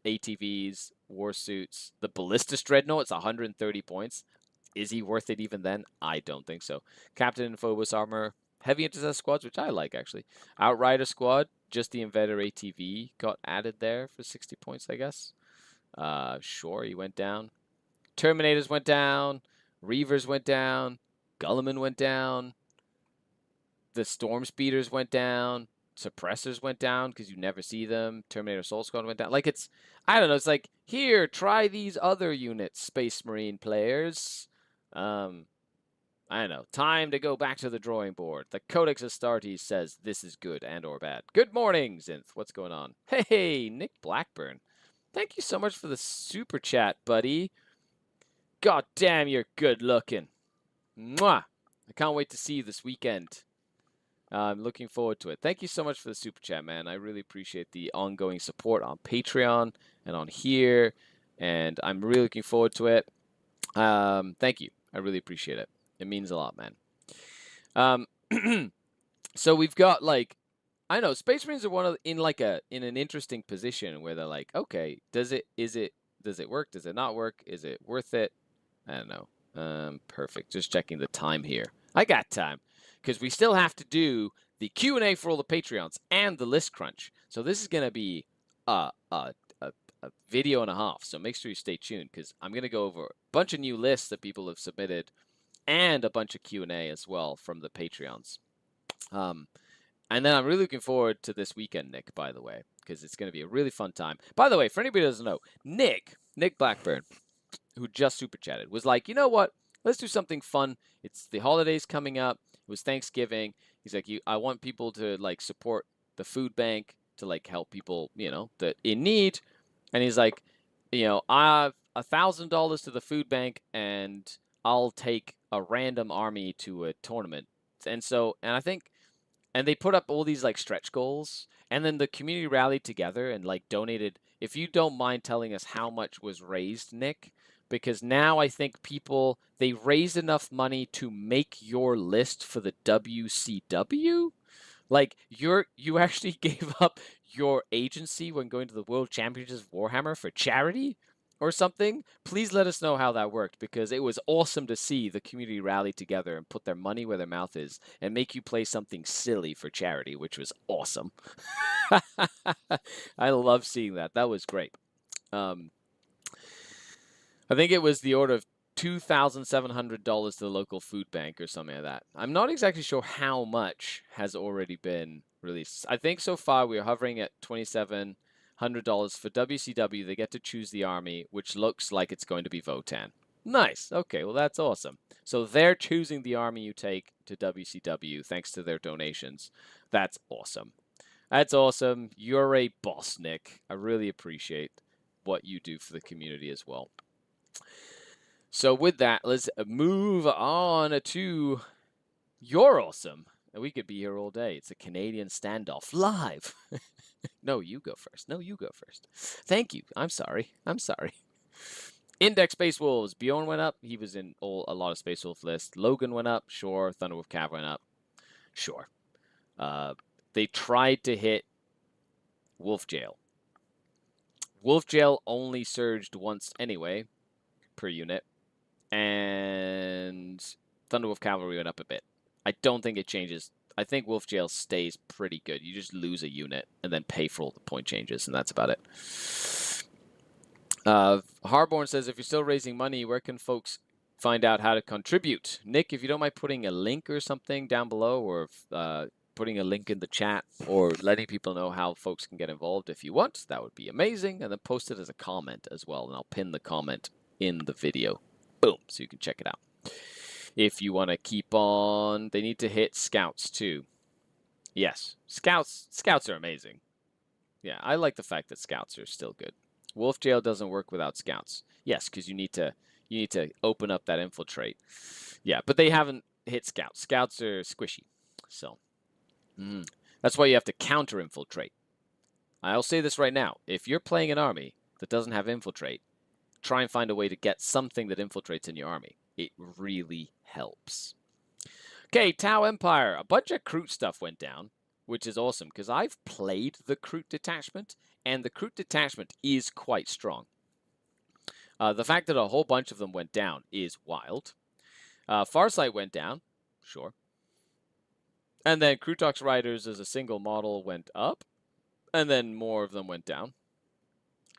ATVs, Warsuits, the Ballistus Dreadnought, it's 130 points. Is he worth it even then? I don't think so. Captain and Phobos Armor, Heavy Intercessor squads, which I like actually. Outrider squad, just the Invader ATV got added there for 60 points, I guess. Sure, he went down. Terminators went down. Reavers went down. Gulliman went down. The Storm Speeders went down. Suppressors went down because you never see them. Terminator Soul Squad went down. Like, it's, I don't know, it's like, here, try these other units, Space Marine players. I don't know. Time to go back to the drawing board. The Codex Astartes says this is good and or bad. Good morning, Zinth. What's going on? Hey, Nick Blackburn. Thank you so much for the super chat, buddy. God damn, you're good looking. Mwah! I can't wait to see you this weekend. I'm looking forward to it. Thank you so much for the super chat, man. I really appreciate the ongoing support on Patreon and on here, and I'm really looking forward to it. Thank you. I really appreciate it. It means a lot, man. So we've got, like, I know Space Marines are in an interesting position where they're like, okay, does it work? Does it not work? Is it worth it? I don't know. Perfect. Just checking the time here. I got time because we still have to do the Q&A for all the Patreons and the list crunch. So this is going to be a video and a half. So make sure you stay tuned because I'm going to go over a bunch of new lists that people have submitted and a bunch of Q&A as well from the Patreons. And then I'm really looking forward to this weekend, Nick, by the way, because it's going to be a really fun time. By the way, for anybody who doesn't know, Nick Blackburn, who just super chatted, was like, you know what? Let's do something fun. It's the holidays coming up. It was Thanksgiving. He's like, I want people to like support the food bank to like help people, you know, that in need. And he's like, you know, I have $1,000 to the food bank, and I'll take a random army to a tournament. And so, and I think, and they put up all these like stretch goals, and then the community rallied together and like donated. If you don't mind telling us how much was raised, Nick, because now I think people, they raised enough money to make your list for the WCW. Like, you actually gave up your agency when going to the World Championships of Warhammer for charity or something. Please let us know how that worked, because it was awesome to see the community rally together and put their money where their mouth is and make you play something silly for charity, which was awesome. I love seeing that. That was great. I think it was the order of $2,700 to the local food bank or something like that. I'm not exactly sure how much has already been released. I think so far we are hovering at $2,700 for WCW. They get to choose the army, which looks like it's going to be Votan. Nice. Okay, well, that's awesome. So they're choosing the army you take to WCW thanks to their donations. That's awesome. That's awesome. You're a boss, Nick. I really appreciate what you do for the community as well. So with that, let's move on to You're Awesome. We could be here all day. It's a Canadian standoff live. No, you go first. No, you go first. Thank you. I'm sorry. Index Space Wolves. Bjorn went up. He was in a lot of Space Wolf lists. Logan went up. Sure. Thunderwolf Cav went up. Sure. They tried to hit Wolf Jail. Wolf Jail only surged once anyway per unit. And Thunderwolf Cavalry went up a bit. I don't think it changes. I think Wolf Jail stays pretty good. You just lose a unit and then pay for all the point changes, and that's about it. Harborn says, if you're still raising money, where can folks find out how to contribute? Nick, if you don't mind putting a link or something down below, or putting a link in the chat, or letting people know how folks can get involved if you want, that would be amazing. And then post it as a comment as well, and I'll pin the comment in the video. Boom, so you can check it out. If you want to keep on, they need to hit scouts too. Yes, scouts are amazing. Yeah, I like the fact that scouts are still good. Wolf Jail doesn't work without scouts. Yes, because you need to open up that infiltrate. Yeah, but they haven't hit scouts. Scouts are squishy, so that's why you have to counter infiltrate. I'll say this right now: if you're playing an army that doesn't have infiltrate, try and find a way to get something that infiltrates in your army. It really helps. Okay, Tau Empire. A bunch of Kroot stuff went down, which is awesome because I've played the Kroot detachment, and the Kroot detachment is quite strong. The fact that a whole bunch of them went down is wild. Farsight went down, sure. And then Krutox Riders as a single model went up, and then more of them went down,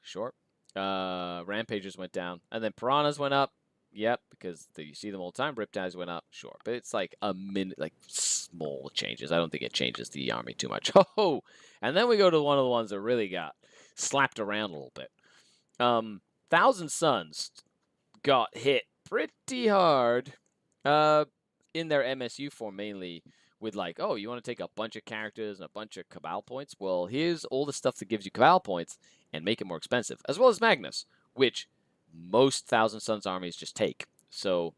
sure. Rampagers went down, and then Piranhas went up. Yep, because you see them all the time. Riptides went up, sure, but it's like a minute, like small changes. I don't think it changes the army too much. Oh, and then we go to one of the ones that really got slapped around a little bit. Thousand Suns got hit pretty hard, in their MSU form mainly, with like, oh, you want to take a bunch of characters and a bunch of Cabal points? Well, here's all the stuff that gives you Cabal points and make it more expensive, as well as Magnus, which most Thousand Suns armies just take. So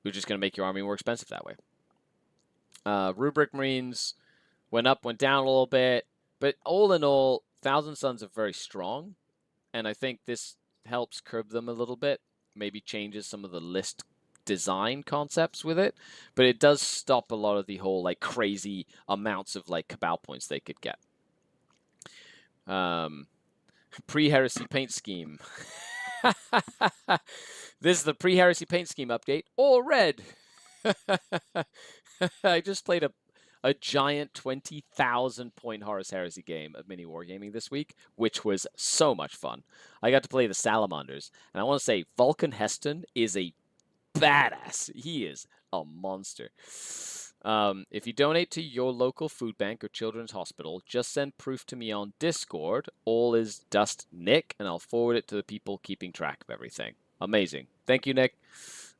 we're just going to make your army more expensive that way. Rubric Marines went up, went down a little bit, but all in all, Thousand Suns are very strong, and I think this helps curb them a little bit, maybe changes some of the list design concepts with it, but it does stop a lot of the whole like crazy amounts of like Cabal points they could get. Pre-heresy paint scheme. This is the pre-heresy paint scheme update. All red. I just played a giant 20,000 point Horus Heresy game of mini wargaming this week, which was so much fun. I got to play the Salamanders, and I want to say Vulcan Heston is a badass. He is a monster. If you donate to your local food bank or children's hospital, just send proof to me on Discord. All is Dust Nick, and I'll forward it to the people keeping track of everything. Amazing. Thank you, Nick.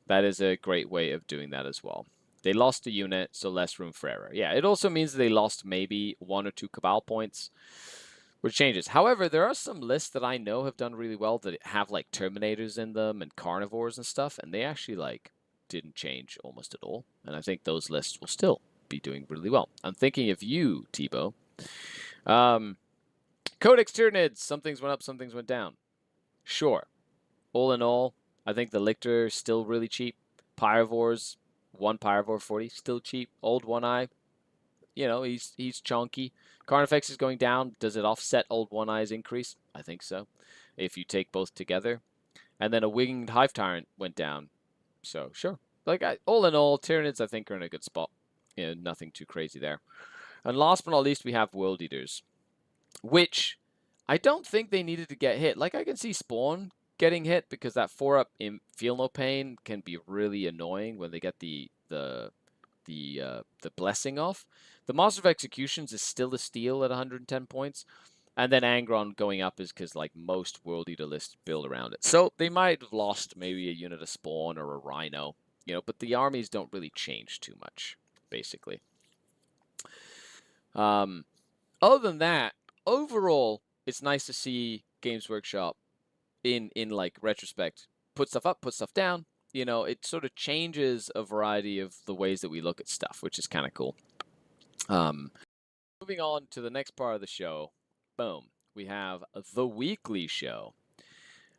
That is a great way of doing that as well. They lost a unit, so less room for error. Yeah, it also means they lost maybe 1 or 2 Cabal points, which changes. However, there are some lists that I know have done really well that have like Terminators in them and Carnivores and stuff, and they actually like didn't change almost at all. And I think those lists will still be doing really well. I'm thinking of you, Tebow. Codex Tyranids. Some things went up, some things went down. Sure. All in all, I think the Lictor is still really cheap. Pyrovores, 1 Pyrovore 40, still cheap. Old One Eye, you know, he's chunky. Carnifex is going down. Does it offset Old One Eye's increase? I think so, if you take both together. And then a Winged Hive Tyrant went down. So, sure. Like, all in all, Tyranids, I think, are in a good spot. You know, nothing too crazy there. And last but not least, we have World Eaters, which I don't think they needed to get hit. Like, I can see Spawn getting hit because that 4-up in Feel No Pain can be really annoying when they get the blessing off. The Master of Executions is still a steal at 110 points. And then Angron going up is because like most World Eater lists build around it. So they might have lost maybe a unit of Spawn or a Rhino, you know, but the armies don't really change too much, basically. Other than that, overall, it's nice to see Games Workshop in like retrospect put stuff up, put stuff down. You know, it sort of changes a variety of the ways that we look at stuff, which is kind of cool. Moving on to the next part of the show. Boom. We have the weekly show.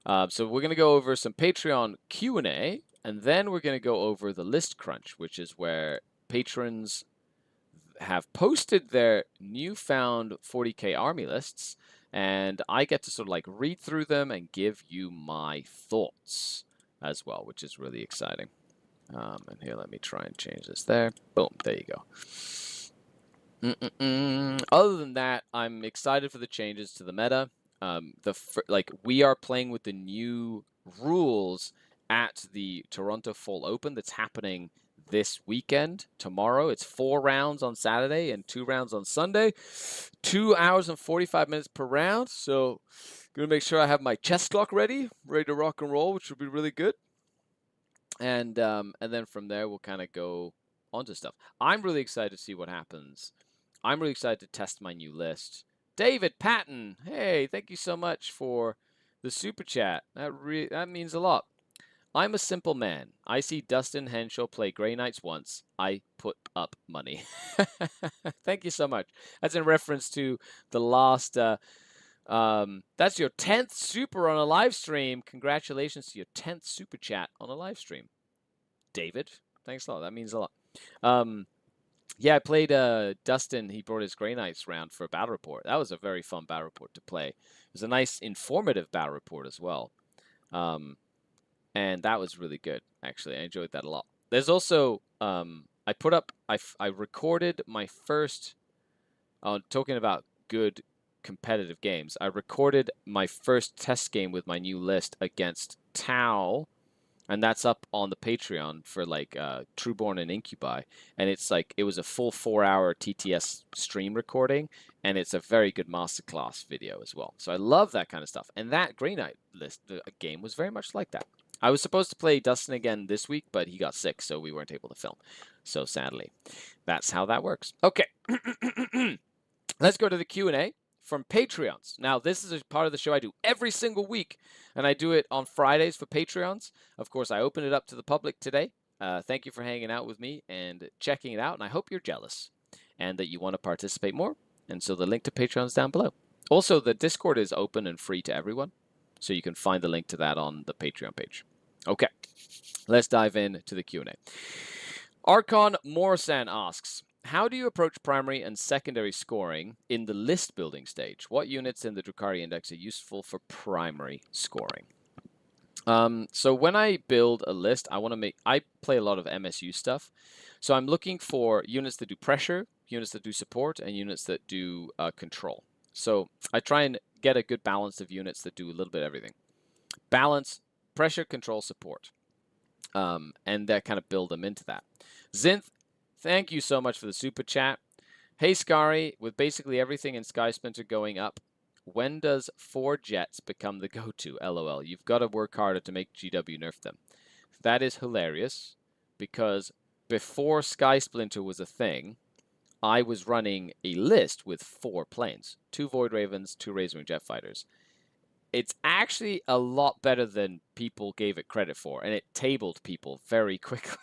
So we're going to go over some Patreon Q&A, and then we're going to go over the list crunch, which is where patrons have posted their newfound 40k army lists, and I get to sort of like read through them and give you my thoughts as well, which is really exciting. And here, let me try and change this there. Boom, there you go. Other than that, I'm excited for the changes to the meta. We are playing with the new rules at the Toronto Fall Open that's happening this weekend. Tomorrow, it's 4 rounds on Saturday and 2 rounds on Sunday. 2 hours and 45 minutes per round. So, gonna make sure I have my chest clock ready to rock and roll, which will be really good. And then from there, we'll kind of go onto stuff. I'm really excited to see what happens. I'm really excited to test my new list. David Patton, hey, thank you so much for the super chat. That means a lot. I'm a simple man. I see Dustin Henshaw play Grey Knights once. I put up money. Thank you so much. That's in reference to the last. That's your 10th super on a live stream. Congratulations to your 10th super chat on a live stream, David. Thanks a lot. That means a lot. Yeah, I played Dustin. He brought his Grey Knights round for a battle report. That was a very fun battle report to play. It was a nice, informative battle report as well. And that was really good, actually. I enjoyed that a lot. There's also, I recorded my first, talking about good competitive games, I recorded my first test game with my new list against Tau, and that's up on the Patreon for like Trueborn and Incubi, and it's like it was a full 4-hour TTS stream recording, and it's a very good masterclass video as well. So I love that kind of stuff, and that Grey Knight list game was very much like that. I was supposed to play Dustin again this week, but he got sick, so we weren't able to film. So sadly, that's how that works. Okay, let's go to the Q&A from Patreons. Now, this is a part of the show I do every single week, and I do it on Fridays for Patreons. Of course, I open it up to the public today. Thank you for hanging out with me and checking it out, and I hope you're jealous and that you want to participate more. And so the link to Patreon is down below. Also, the Discord is open and free to everyone, so you can find the link to that on the Patreon page. Okay, let's dive into the Q&A. Archon Morsan asks, how do you approach primary and secondary scoring in the list building stage? What units in the Drukhari index are useful for primary scoring? So when I build a list, I play a lot of MSU stuff. So I'm looking for units that do pressure, units that do support, and units that do control. So I try and get a good balance of units that do a little bit of everything. Balance, pressure, control, support. And that kind of build them into that. Zinth, thank you so much for the super chat. Hey, Skari, with basically everything in Sky Splinter going up, when does 4 jets become the go-to? LOL. You've got to work harder to make GW nerf them. That is hilarious, because before Sky Splinter was a thing, I was running a list with 4 planes. 2 Void Ravens, 2 Razorwing Jet Fighters. It's actually a lot better than people gave it credit for, and it tabled people very quickly.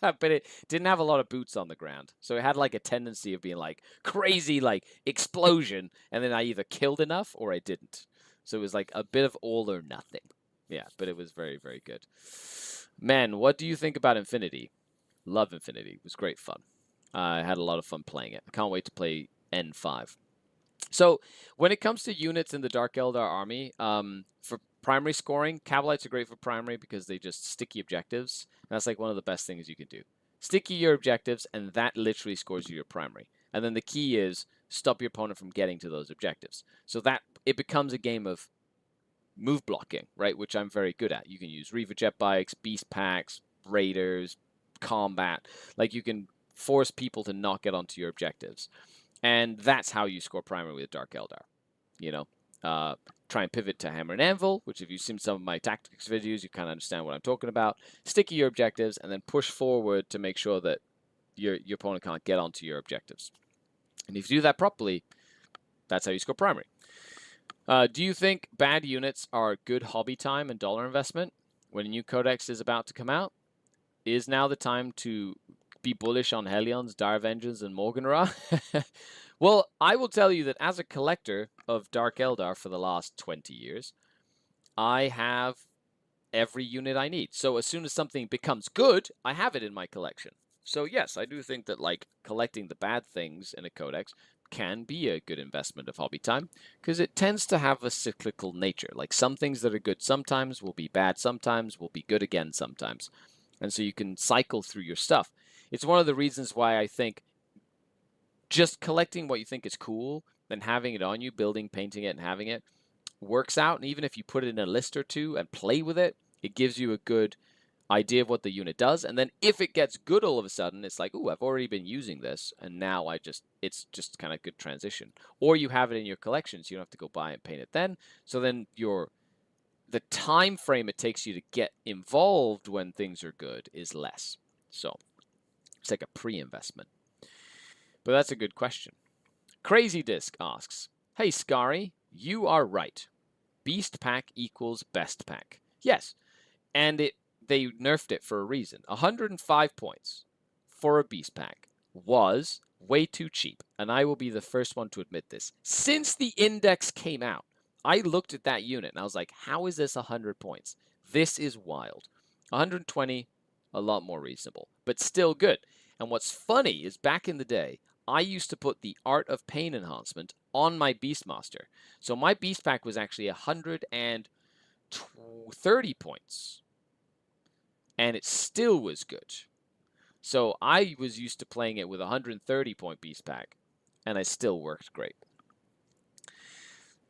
But it didn't have a lot of boots on the ground. So it had like a tendency of being like crazy, like explosion, and then I either killed enough or I didn't. So it was like a bit of all or nothing. Yeah, but it was very, very good. Man, what do you think about Infinity? Love Infinity. It was great fun. I had a lot of fun playing it. I can't wait to play N5. So when it comes to units in the Dark Eldar army, for primary scoring, Cavalites are great for primary because they just sticky objectives. And that's like one of the best things you can do. Sticky your objectives, and that literally scores you your primary. And then the key is stop your opponent from getting to those objectives. So that it becomes a game of move blocking, right? Which I'm very good at. You can use Reaver Jet Bikes, Beast Packs, Raiders, Combat. Like you can force people to not get onto your objectives. And that's how you score primary with Dark Eldar. You know, try and pivot to Hammer and Anvil, which if you've seen some of my tactics videos, you kind of understand what I'm talking about. Sticky your objectives, and then push forward to make sure that your opponent can't get onto your objectives. And if you do that properly, that's how you score primary. Do you think bad units are good hobby time and dollar investment when a new codex is about to come out? Is now the time to be bullish on Hellions, Dire Vengeance, and Morgan-Ra? Well, I will tell you that as a collector of Dark Eldar for the last 20 years, I have every unit I need. So as soon as something becomes good, I have it in my collection. So yes, I do think that like collecting the bad things in a codex can be a good investment of hobby time because it tends to have a cyclical nature. Like some things that are good sometimes will be bad sometimes, will be good again sometimes. And so you can cycle through your stuff. It's one of the reasons why I think just collecting what you think is cool, then having it on you, building, painting it, and having it, works out. And even if you put it in a list or two and play with it, it gives you a good idea of what the unit does. And then if it gets good all of a sudden, it's like, ooh, I've already been using this, and now it's just kind of good transition. Or you have it in your collection, so you don't have to go buy and paint it then. So then the time frame it takes you to get involved when things are good is less. So it's like a pre-investment. But that's a good question. Crazy Disc asks, Hey, Skari, you are right. Beast pack equals best pack. Yes, and they nerfed it for a reason. 105 points for a beast pack was way too cheap, and I will be the first one to admit this. Since the index came out, I looked at that unit and I was like, how is this 100 points? This is wild. 120, a lot more reasonable, but still good. And what's funny is back in the day, I used to put the Art of Pain enhancement on my Beastmaster. So my Beast Pack was actually 130 points. And it still was good. So I was used to playing it with a 130 point Beast Pack. And I still worked great.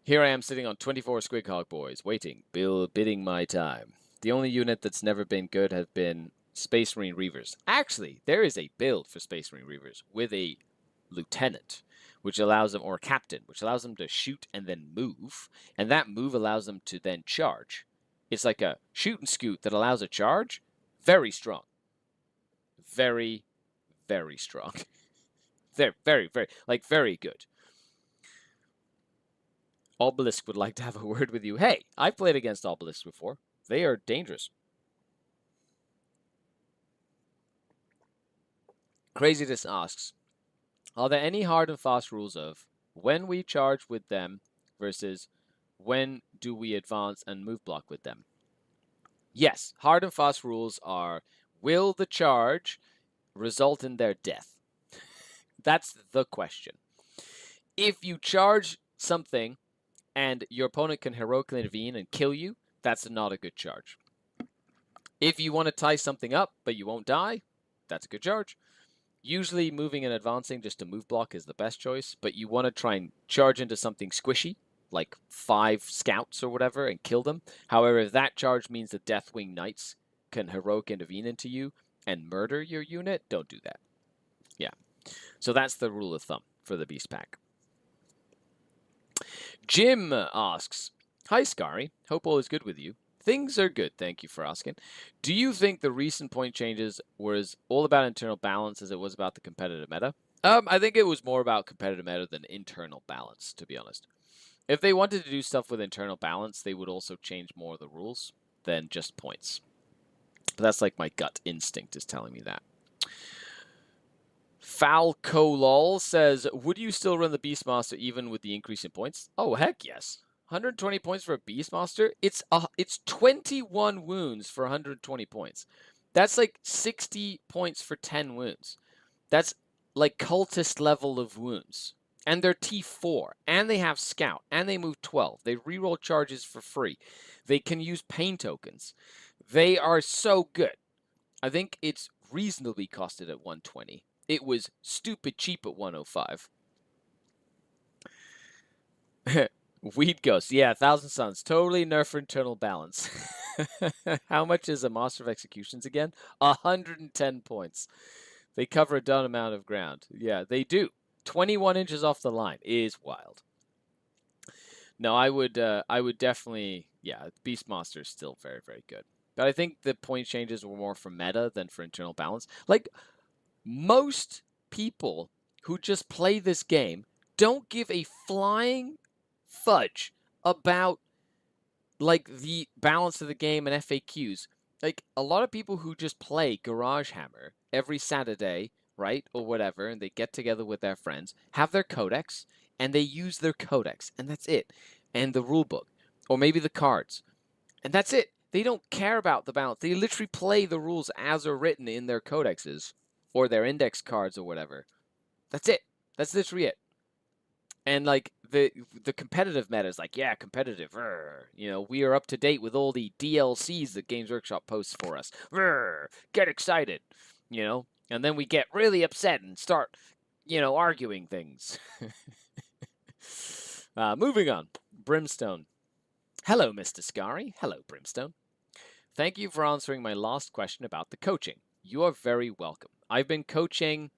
Here I am sitting on 24 Squighog boys, waiting, bidding my time. The only unit that's never been good have been Space Marine Reavers. Actually, there is a build for Space Marine Reavers with a lieutenant, which allows them, or captain, which allows them to shoot and then move, and that move allows them to then charge. It's like a shoot and scoot that allows a charge. Very strong. Very, very strong. They're very, very good. Obelisk would like to have a word with you. Hey, I've played against Obelisks before. They are dangerous. Craziness asks, are there any hard and fast rules of when we charge with them versus when do we advance and move block with them? Yes, hard and fast rules are, will the charge result in their death? That's the question. If you charge something and your opponent can heroically intervene and kill you, that's not a good charge. If you want to tie something up but you won't die, that's a good charge. Usually moving and advancing just to move block is the best choice, but you want to try and charge into something squishy, like 5 scouts or whatever, and kill them. However, if that charge means the Deathwing Knights can heroic intervene into you and murder your unit, don't do that. Yeah. So that's the rule of thumb for the Beast Pack. Jim asks, hi Skari, hope all is good with you. Things are good, thank you for asking. Do you think the recent point changes was all about internal balance as it was about the competitive meta? I think it was more about competitive meta than internal balance, to be honest. If they wanted to do stuff with internal balance, they would also change more of the rules than just points. But that's like my gut instinct is telling me that. Falcolol says, would you still run the Beastmaster even with the increase in points? Oh, heck yes. 120 points for a Beastmaster? It's 21 wounds for 120 points. That's like 60 points for 10 wounds. That's like cultist level of wounds. And they're T4. And they have Scout. And they move 12. They reroll charges for free. They can use pain tokens. They are so good. I think it's reasonably costed at 120. It was stupid cheap at 105. Weed Ghost. Yeah, 1,000 Suns. Totally nerf for internal balance. How much is a Master of Executions again? 110 points. They cover a done amount of ground. Yeah, they do. 21 inches off the line is wild. No, I would definitely, yeah, Beastmaster is still very, very good. But I think the point changes were more for meta than for internal balance. Like, most people who just play this game don't give a flying fudge about like the balance of the game and FAQs. Like a lot of people who just play Garage Hammer every Saturday, right, or whatever, and they get together with their friends, have their codex, and they use their codex, and that's it, and the rule book, or maybe the cards, and that's it. They don't care about the balance. They literally play the rules as are written in their codexes or their index cards or whatever. That's it. That's literally it. And like the competitive meta is like, yeah, competitive. You know, we are up to date with all the DLCs that Games Workshop posts for us. Get excited, you know, and then we get really upset and start, you know, arguing things. Moving on, Brimstone. Hello, Mr. Skari. Hello, Brimstone. Thank you for answering my last question about the coaching. You are very welcome. I've been coaching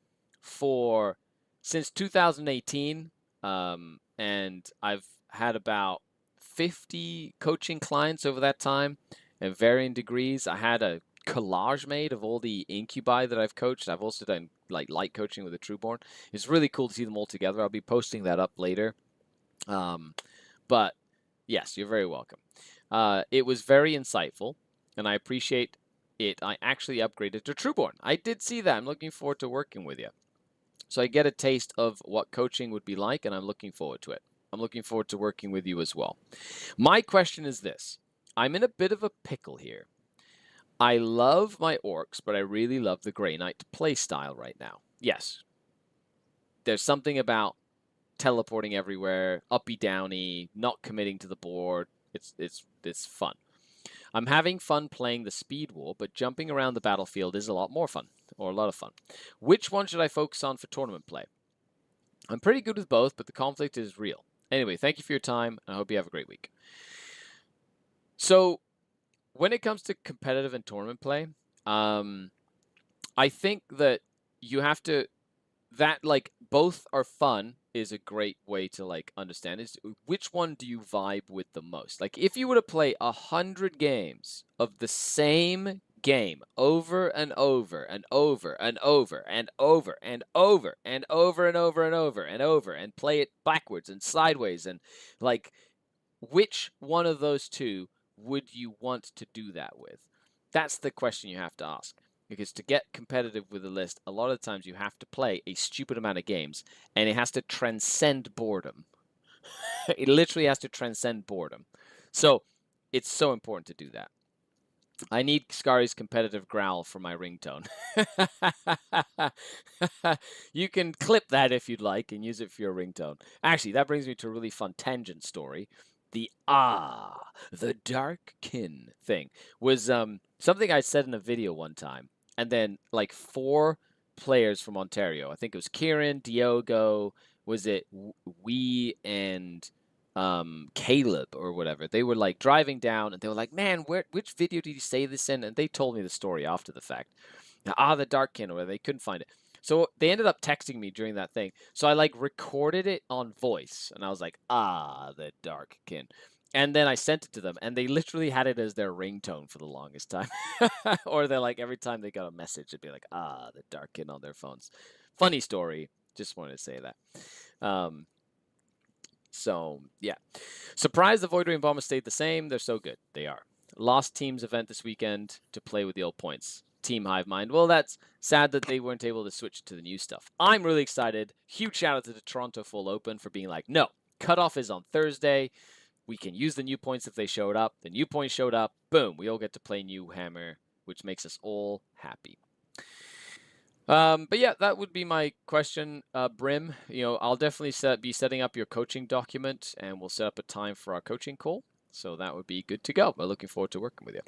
since 2018. And I've had about 50 coaching clients over that time at varying degrees. I had a collage made of all the incubi that I've coached. I've also done like light coaching with a Trueborn. It's really cool to see them all together. I'll be posting that up later. But yes, you're very welcome. It was very insightful, and I appreciate it. I actually upgraded to Trueborn. I did see that. I'm looking forward to working with you. So I get a taste of what coaching would be like, and I'm looking forward to it. I'm looking forward to working with you as well. My question is this. I'm in a bit of a pickle here. I love my orcs, but I really love the Grey Knight play style right now. Yes, there's something about teleporting everywhere, uppy downy, not committing to the board. It's fun. I'm having fun playing the speed war, but jumping around the battlefield is a lot more fun, or a lot of fun. Which one should I focus on for tournament play? I'm pretty good with both, but the conflict is real. Anyway, thank you for your time, and I hope you have a great week. So, when it comes to competitive and tournament play, I think that you have to, that like both are fun is a great way to like understand is which one do you vibe with the most. Like if you were to play 100 games of the same game over and over and over and over and over and over and over and over and over and over and play it backwards and sideways, and like which one of those two would you want to do that with? That's the question you have to ask. Because to get competitive with a list, a lot of times you have to play a stupid amount of games, and it has to transcend boredom. It literally has to transcend boredom. So it's so important to do that. I need Skari's competitive growl for my ringtone. You can clip that if you'd like and use it for your ringtone. Actually, that brings me to a really fun tangent story. The dark kin thing was something I said in a video one time. And then like 4 players from Ontario, I think it was Kieran, Diogo, was it we and Caleb or whatever. They were like driving down and they were like, "Man, which video did you say this in?" And they told me the story after the fact. The dark kin, or they couldn't find it. So they ended up texting me during that thing. So I like recorded it on voice, and I was like, the dark kin. And then I sent it to them, and they literally had it as their ringtone for the longest time. Or they're like, every time they got a message, it'd be like, the dark kin on their phones. Funny story. Just wanted to say that. So, yeah. Surprised the Void Rain Bombers stayed the same. They're so good. They are. Lost Team's event this weekend to play with the old points. Team Hive Mind. Well, that's sad that they weren't able to switch to the new stuff. I'm really excited. Huge shout out to the Toronto Full Open for being like, no, cutoff is on Thursday. We can use the new points if they showed up. The new points showed up. Boom. We all get to play new Hammer, which makes us all happy. But yeah, that would be my question, Brim. You know, I'll definitely be setting up your coaching document, and we'll set up a time for our coaching call. So that would be good to go. We're looking forward to working with you.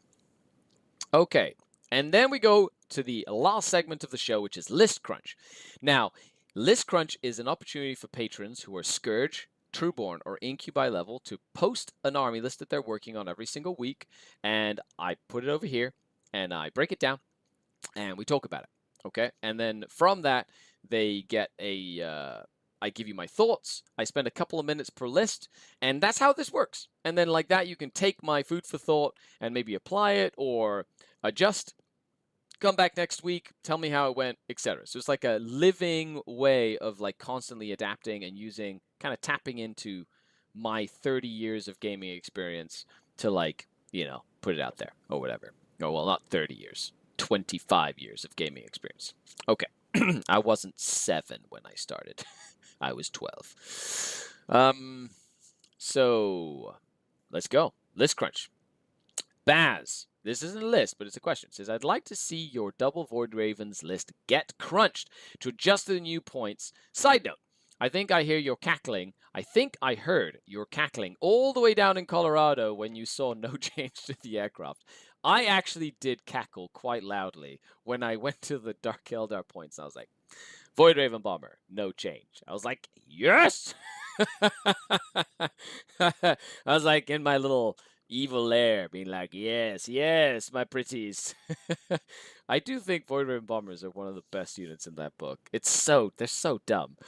Okay, and then we go to the last segment of the show, which is List Crunch. Now, List Crunch is an opportunity for patrons who are Scourge, Trueborn, or Incubi level to post an army list that they're working on every single week, and I put it over here, and I break it down, and we talk about it. Okay, and then from that, they get I give you my thoughts. I spend a couple of minutes per list, and that's how this works. And then like that, you can take my food for thought and maybe apply it or adjust. Come back next week, tell me how it went, etc. So it's like a living way of like constantly adapting and using, kind of tapping into my 30 years of gaming experience to like, put it out there or whatever. Oh, well, not 30 years. 25 years of gaming experience. Okay. I wasn't 7 when I started. I was 12. So let's go. List crunch. Baz. This isn't a list, but it's a question. It says, I'd like to see your double Void Ravens list get crunched to adjust the new points. Side note, I think I hear your cackling. I think I heard your cackling all the way down in Colorado when you saw no change to the aircraft. I actually did cackle quite loudly when I went to the Dark Eldar points. I was like, Void Raven Bomber, no change. I was like, yes! I was like in my little evil lair, being like, yes, yes, my pretties. I do think Void Raven Bombers are one of the best units in that book. They're so dumb.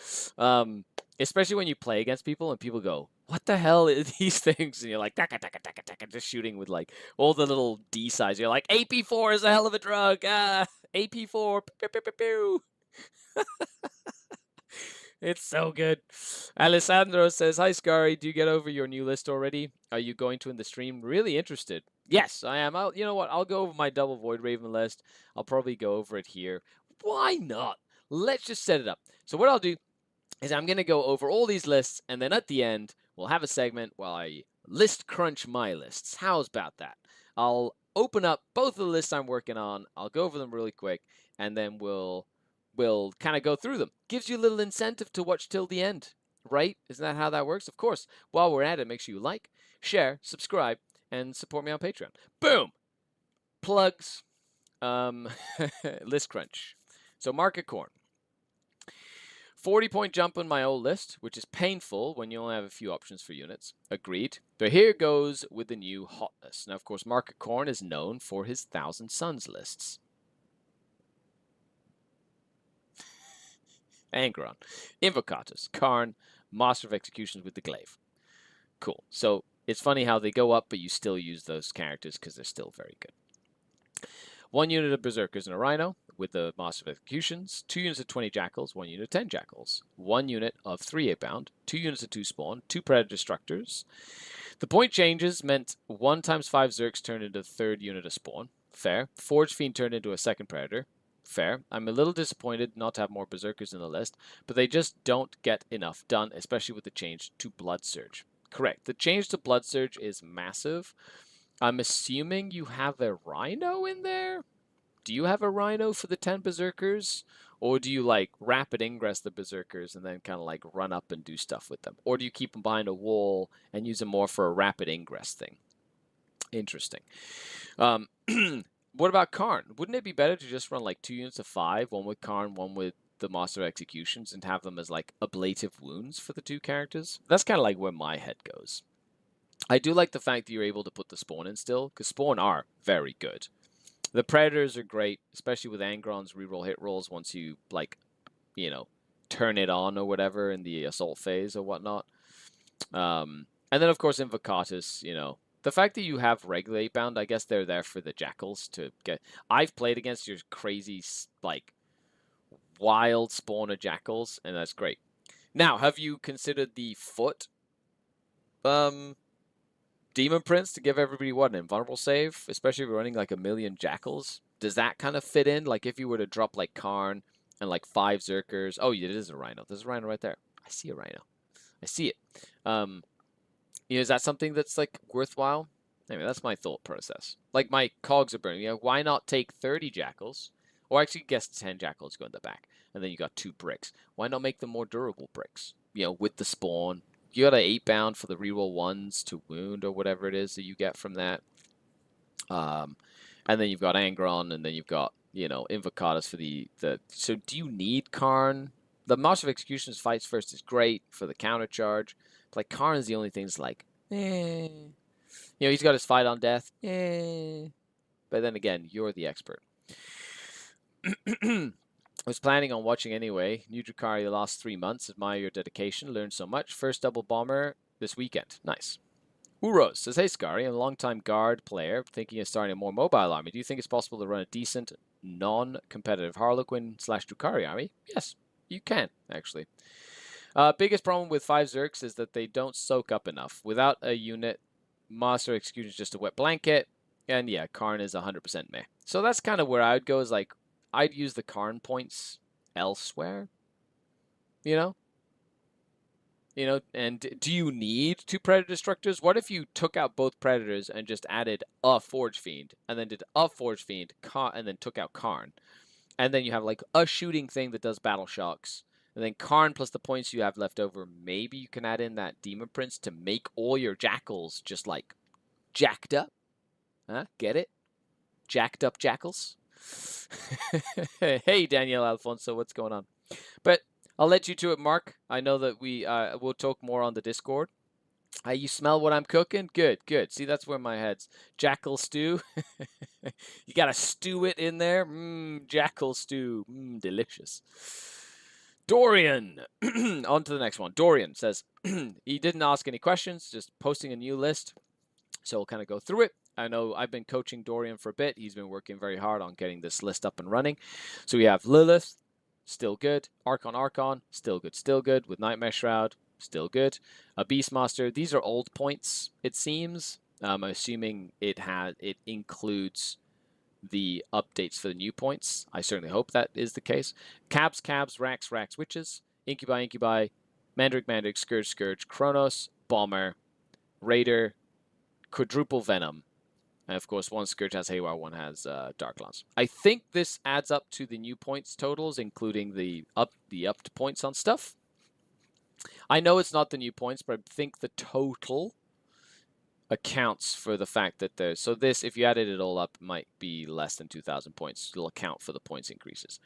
Especially when you play against people and people go, what the hell are these things? And you're like, taka, taka, taka, taka, just shooting with like all the little D size. You're like, AP4 is a hell of a drug. AP4, pew, pew, pew, pew. It's so good. Alessandro says, "Hi, Skari. Do you get over your new list already? Are you going to in the stream? Really interested." Yes, I am. You know what? I'll go over my double Void Raven list. I'll probably go over it here. Why not? Let's just set it up. So what I'll do is I'm going to go over all these lists, and then at the end, we'll have a segment while I list crunch my lists. How's about that? I'll open up both of the lists I'm working on. I'll go over them really quick, and then we'll kind of go through them. Gives you a little incentive to watch till the end, right? Isn't that how that works? Of course. While we're at it, make sure you like, share, subscribe, and support me on Patreon. Boom! Plugs. List crunch. So market corn. 40-point jump on my old list, which is painful when you only have a few options for units. Agreed. But here goes with the new hotness. Now, of course, Market Corn is known for his Thousand Suns lists. Angron, Invocatus, Karn, Master of Executions with the Glaive. Cool. So it's funny how they go up, but you still use those characters because they're still very good. 1 unit of Berserkers and a Rhino with the Master of Executions, 2 units of 20 Jackals, 1 unit of 10 Jackals, 1 unit of 3 8-bound, 2 units of 2 Spawn, 2 Predator Destructors. The point changes meant 1 times 5 Zerks turned into the 3rd unit of Spawn. Fair. Forge Fiend turned into a 2nd Predator. Fair. I'm a little disappointed not to have more Berserkers in the list, but they just don't get enough done, especially with the change to Blood Surge. Correct. The change to Blood Surge is massive. I'm assuming you have a Rhino in there? Do you have a Rhino for the 10 Berserkers? Or do you, like, rapid ingress the Berserkers and then kind of, like, run up and do stuff with them? Or do you keep them behind a wall and use them more for a rapid ingress thing? Interesting. What about Karn? Wouldn't it be better to just run, like, 2 units of 5, 1 with Karn, 1 with the Master of Executions, and have them as, like, ablative wounds for the 2 characters? That's kind of, like, where my head goes. I do like the fact that you're able to put the Spawn in still, because Spawn are very good. The Predators are great, especially with Angron's reroll hit rolls once you, like, you know, turn it on or whatever in the assault phase or whatnot. And then, of course, Invocatus, you know. The fact that you have regular 8-bound, I guess they're there for the Jackals to get... I've played against your crazy, like, wild spawn of Jackals, and that's great. Now, have you considered the foot Demon Prince to give everybody, what, an invulnerable save? Especially if you're running like 1,000,000 Jackals. Does that kind of fit in? Like if you were to drop like Karn and like 5 Zerkers. Oh, yeah, it is a Rhino. There's a Rhino right there. I see a Rhino. I see it. You know, is that something that's like worthwhile? Anyway, that's my thought process. Like my cogs are burning. You know, why not take 30 Jackals? Or actually, guess 10 Jackals go in the back. And then you got 2 bricks. Why not make them more durable bricks? You know, with the spawn. You got an 8-bound for the reroll 1s to wound or whatever it is that you get from that. And then you've got Angron, and then you've got, you know, Invocatus for the... So do you need Karn? The Master of Executions fights first is great for the counter charge. But like Karn is the only thing that's like, eh. You know, he's got his fight on death. Eh. But then again, you're the expert. I was planning on watching anyway. New Drukhari the last 3 months. Admire your dedication. Learned so much. First double bomber this weekend. Nice. Uros says, hey, Skari, I'm a long-time guard player thinking of starting a more mobile army. Do you think it's possible to run a decent, non-competitive Harlequin/Drukhari army? Yes, you can, actually. Biggest problem with 5 Zerks is that they don't soak up enough. Without a unit, Master Execution is just a wet blanket. And yeah, Karn is 100% meh. So that's kind of where I would go, is like, I'd use the Karn points elsewhere, you know? You know, and do you need 2 Predator Destructors? What if you took out both Predators and just added a Forge Fiend, and then did a Forge Fiend, and then took out Karn? And then you have, like, a shooting thing that does Battle Shocks. And then Karn plus the points you have left over, maybe you can add in that Demon Prince to make all your Jackals just, like, jacked up. Huh? Get it? Jacked up Jackals? Hey, Daniel Alfonso, what's going on? But I'll let you to it, Mark. I know that we'll talk more on the Discord. You smell what I'm cooking? Good, good. See, that's where my head's. Jackal stew. You gotta stew it in there. Jackal stew. Delicious. Dorian. On to the next one. Dorian says, he didn't ask any questions, just posting a new list. So we'll kind of go through it. I know I've been coaching Dorian for a bit. He's been working very hard on getting this list up and running. So we have Lilith, still good. Archon, still good, still good. With Nightmare Shroud, still good. A Beastmaster, these are old points, it seems. I'm assuming it includes the updates for the new points. I certainly hope that is the case. Cabs, Rax, Witches, Incubi, Mandrake, Scourge, Chronos, Bomber, Raider, Quadruple Venom, and of course one Scourge has Haywire, one has Dark Lance. I think this adds up to the new points totals, including the upped points on stuff. I know it's not the new points, but I think the total accounts for the fact that there's... So this, if you added it all up, might be less than 2,000 points. It'll account for the points increases.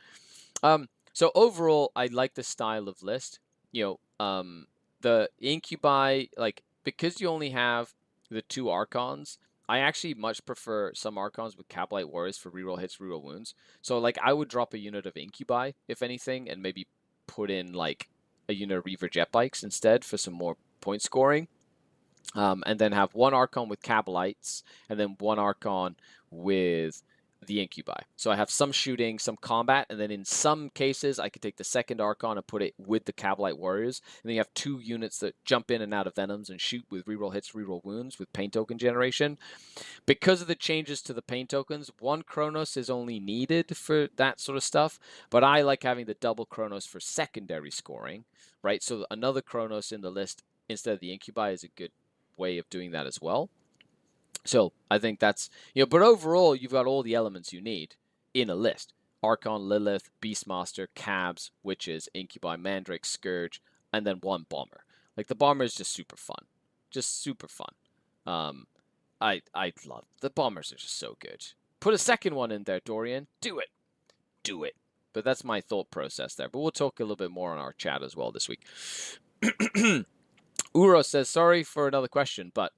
So overall, I like the style of list. You know, the Incubi, like, because you only have the 2 Archons, I actually much prefer some Archons with Cabalite Warriors for reroll hits, reroll wounds. So, like, I would drop a unit of Incubi, if anything, and maybe put in, like, a unit of Reaver Jet Bikes instead for some more point scoring. And then have 1 Archon with Cabalites, and then 1 Archon with the Incubi. So I have some shooting, some combat, and then in some cases I could take the 2nd Archon and put it with the Cabalite Warriors, and then you have 2 units that jump in and out of Venoms and shoot with reroll hits, reroll wounds with pain token generation. Because of the changes to the pain tokens, 1 Chronos is only needed for that sort of stuff, but I like having the double Chronos for secondary scoring, right? So another Chronos in the list instead of the Incubi is a good way of doing that as well. So I think that's, you know, but overall you've got all the elements you need in a list. Archon, Lilith, Beastmaster, Cabs, Witches, Incubi, Mandrake, Scourge, and then 1 Bomber. Like, the Bomber is just super fun. Just super fun. I love the Bombers are just so good. Put a 2nd one in there, Dorian. Do it. Do it. But that's my thought process there. But we'll talk a little bit more on our chat as well this week. Uro says, sorry for another question, but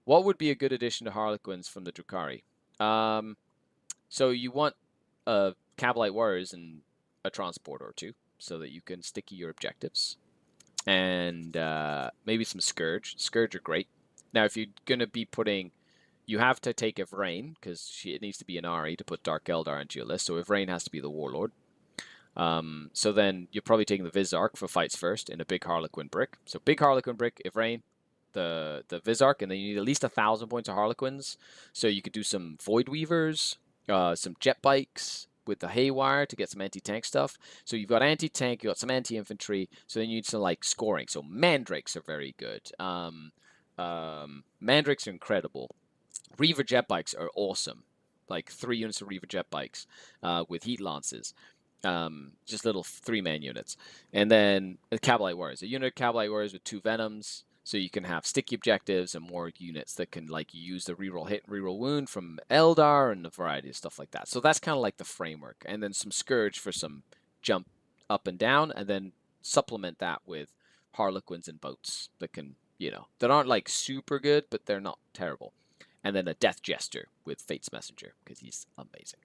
what would be a good addition to Harlequins from the Drukhari? So you want Cabalite Warriors and a transport or 2 so that you can sticky your objectives. And maybe some Scourge. Scourge are great. Now, if you're going to be putting... You have to take Ivrain, because it needs to be an RE to put Dark Eldar into your list, so Ivrain has to be the Warlord. So then you're probably taking the Vizark for fights first in a big Harlequin brick. So big Harlequin brick, Ivrain, the Vizark, and then you need at least 1,000 points of Harlequins. So you could do some Void Weavers, some Jet Bikes with the Haywire to get some anti-tank stuff. So you've got anti-tank, you've got some anti-infantry, so then you need some, like, scoring. So Mandrakes are very good. Mandrakes are incredible. Reaver Jet Bikes are awesome. Like 3 units of Reaver Jet Bikes with Heat Lances. Just little 3-man units. And then the Cabalite Warriors. A unit of Cabalite Warriors with 2 Venoms. So you can have sticky objectives and more units that can, like, use the reroll hit and reroll wound from Eldar and a variety of stuff like that. So that's kind of like the framework. And then some Scourge for some jump up and down. And then supplement that with Harlequins and boats that can, you know, that aren't, like, super good, but they're not terrible. And then a Death Jester with Fate's Messenger, because he's amazing.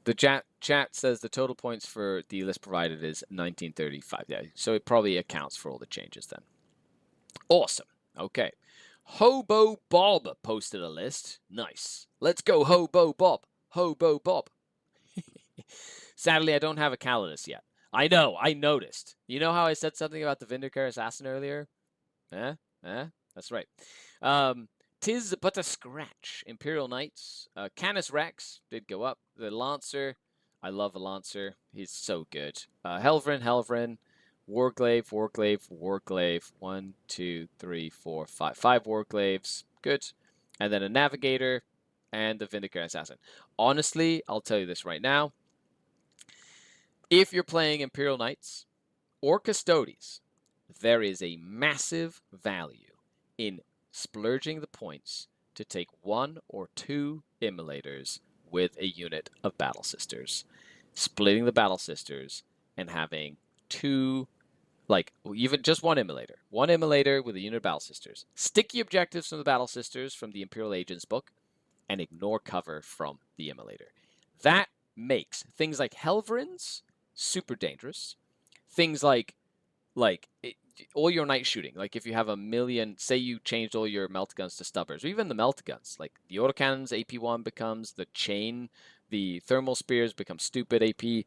The chat says the total points for the list provided is 1935. Yeah, so it probably accounts for all the changes then. Awesome. Okay. Hobo Bob posted a list. Nice. Let's go, Hobo Bob. Hobo Bob. Sadly, I don't have a Calidus yet. I know, I noticed. You know how I said something about the Vindicare Assassin earlier? That's right. Tis but a scratch. Imperial Knights. Canis Rex did go up. The Lancer. I love a Lancer. He's so good. Helvrin. Warglaive. 1, 2, 3, 4, 5. 5 Warglaives. Good. And then a Navigator and the Vindicare Assassin. Honestly, I'll tell you this right now. If you're playing Imperial Knights or Custodes, there is a massive value in splurging the points to take 1 or 2 Immolators with a unit of Battle Sisters. Splitting the Battle Sisters and having 2, like, even just 1 Immolator. 1 Immolator with a unit of Battle Sisters. Sticky objectives from the Battle Sisters from the Imperial Agents book, and ignore cover from the Immolator. That makes things like Helvrins super dangerous. Things like all your night shooting, like if you have a million, say you changed all your melt guns to stubbers, or even the melt guns, like the autocannons AP1 becomes the chain The thermal spears become stupid AP.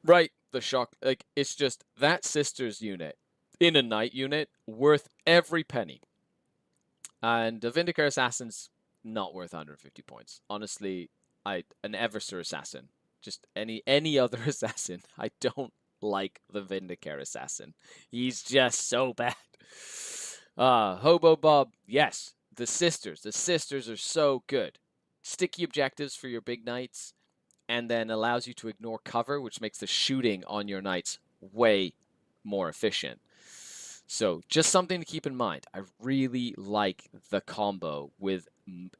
Right, the shock, like, it's just that Sisters unit in a Knight unit worth every penny. And the Vindicator Assassin's not worth 150 points. Honestly, an Eversor Assassin, just any other assassin. I don't like the Vindicator Assassin. He's just so bad. Hobo Bob, yes. The Sisters are so good. Sticky objectives for your big knights, and then allows you to ignore cover, which makes the shooting on your knights way more efficient. So just something to keep in mind. I really like the combo with